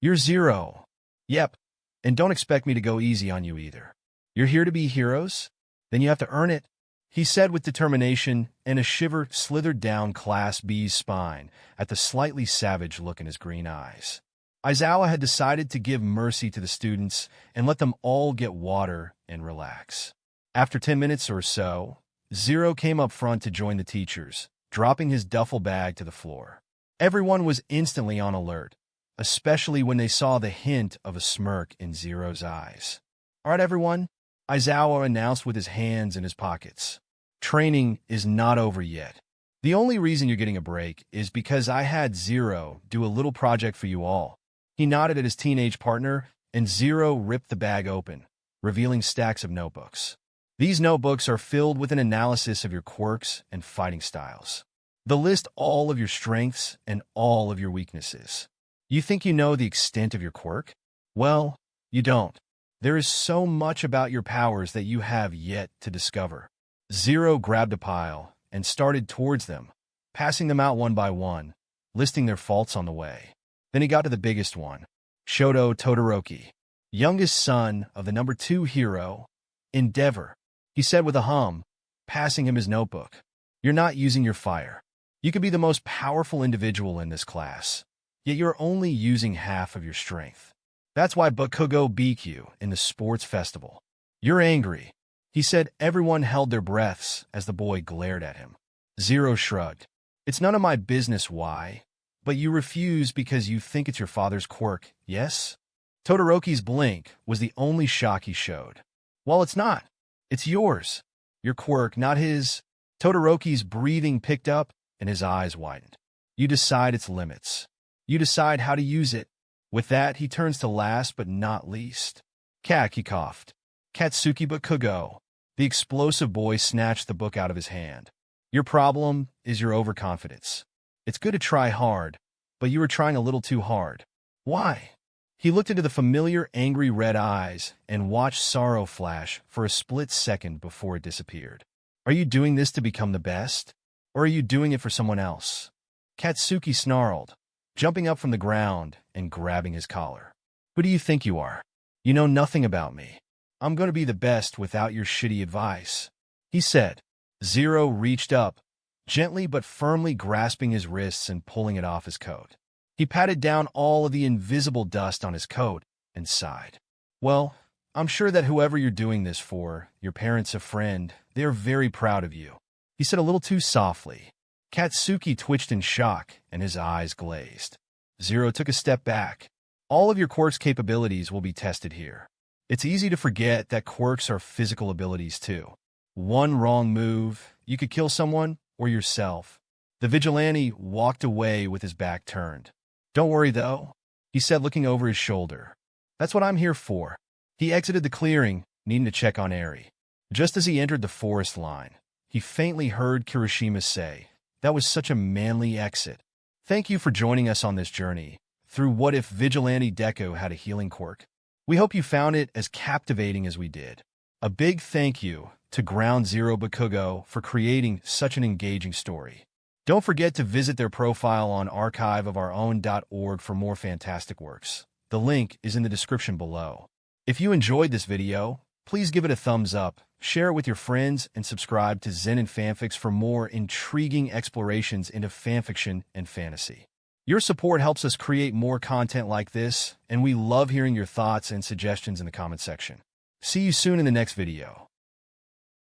You're Zero. Yep. And don't expect me to go easy on you either. You're here to be heroes? Then you have to earn it, he said with determination, and a shiver slithered down Class B's spine at the slightly savage look in his green eyes. Aizawa had decided to give mercy to the students and let them all get water and relax. After 10 minutes or so, Zero came up front to join the teachers, dropping his duffel bag to the floor. Everyone was instantly on alert, especially when they saw the hint of a smirk in Zero's eyes. All right, everyone, Aizawa announced with his hands in his pockets. Training is not over yet. The only reason you're getting a break is because I had Zero do a little project for you all. He nodded at his teenage partner, and Zero ripped the bag open, revealing stacks of notebooks. These notebooks are filled with an analysis of your quirks and fighting styles. They'll list all of your strengths and all of your weaknesses. You think you know the extent of your quirk? Well, you don't. There is so much about your powers that you have yet to discover. Zero grabbed a pile and started towards them, passing them out one by one, listing their faults on the way. Then he got to the biggest one, Shoto Todoroki, youngest son of the number 2 hero, Endeavor. He said with a hum, passing him his notebook. You're not using your fire. You could be the most powerful individual in this class, yet you're only using half of your strength. That's why Bakugo beat you in the sports festival. You're angry. He said. Everyone held their breaths as the boy glared at him. Zero shrugged. It's none of my business why, but you refuse because you think it's your father's quirk, yes? Todoroki's blink was the only shock he showed. Well, it's not. It's yours. Your quirk, not his. Todoroki's breathing picked up and his eyes widened. You decide its limits. You decide how to use it. With that, he turns to last but not least. Kak, he coughed. Katsuki Bakugo. The explosive boy snatched the book out of his hand. Your problem is your overconfidence. It's good to try hard, but you were trying a little too hard. Why? He looked into the familiar angry red eyes and watched sorrow flash for a split second before it disappeared. Are you doing this to become the best? Or are you doing it for someone else? Katsuki snarled, jumping up from the ground and grabbing his collar. Who do you think you are? You know nothing about me. I'm going to be the best without your shitty advice, he said. Zero reached up, gently but firmly grasping his wrists and pulling it off his coat. He patted down all of the invisible dust on his coat and sighed. Well, I'm sure that whoever you're doing this for, your parents, a friend, they're very proud of you, he said a little too softly. Katsuki twitched in shock and his eyes glazed. Zero took a step back. All of your quirks' capabilities will be tested here. It's easy to forget that quirks are physical abilities too. One wrong move, you could kill someone or yourself. The vigilante walked away with his back turned. Don't worry though, he said looking over his shoulder. That's what I'm here for. He exited the clearing, needing to check on Eri. Just as he entered the forest line, he faintly heard Kirishima say, "That was such a manly exit. Thank you for joining us on this journey through What If Vigilante Deku Had a Healing Quirk. We hope you found it as captivating as we did. A big thank you to Ground Zero Bakugo for creating such an engaging story. Don't forget to visit their profile on archiveofourown.org for more fantastic works. The link is in the description below. If you enjoyed this video, please give it a thumbs up, share it with your friends, and subscribe to Zenin Fanfics for more intriguing explorations into fanfiction and fantasy. Your support helps us create more content like this, and we love hearing your thoughts and suggestions in the comment section. See you soon in the next video.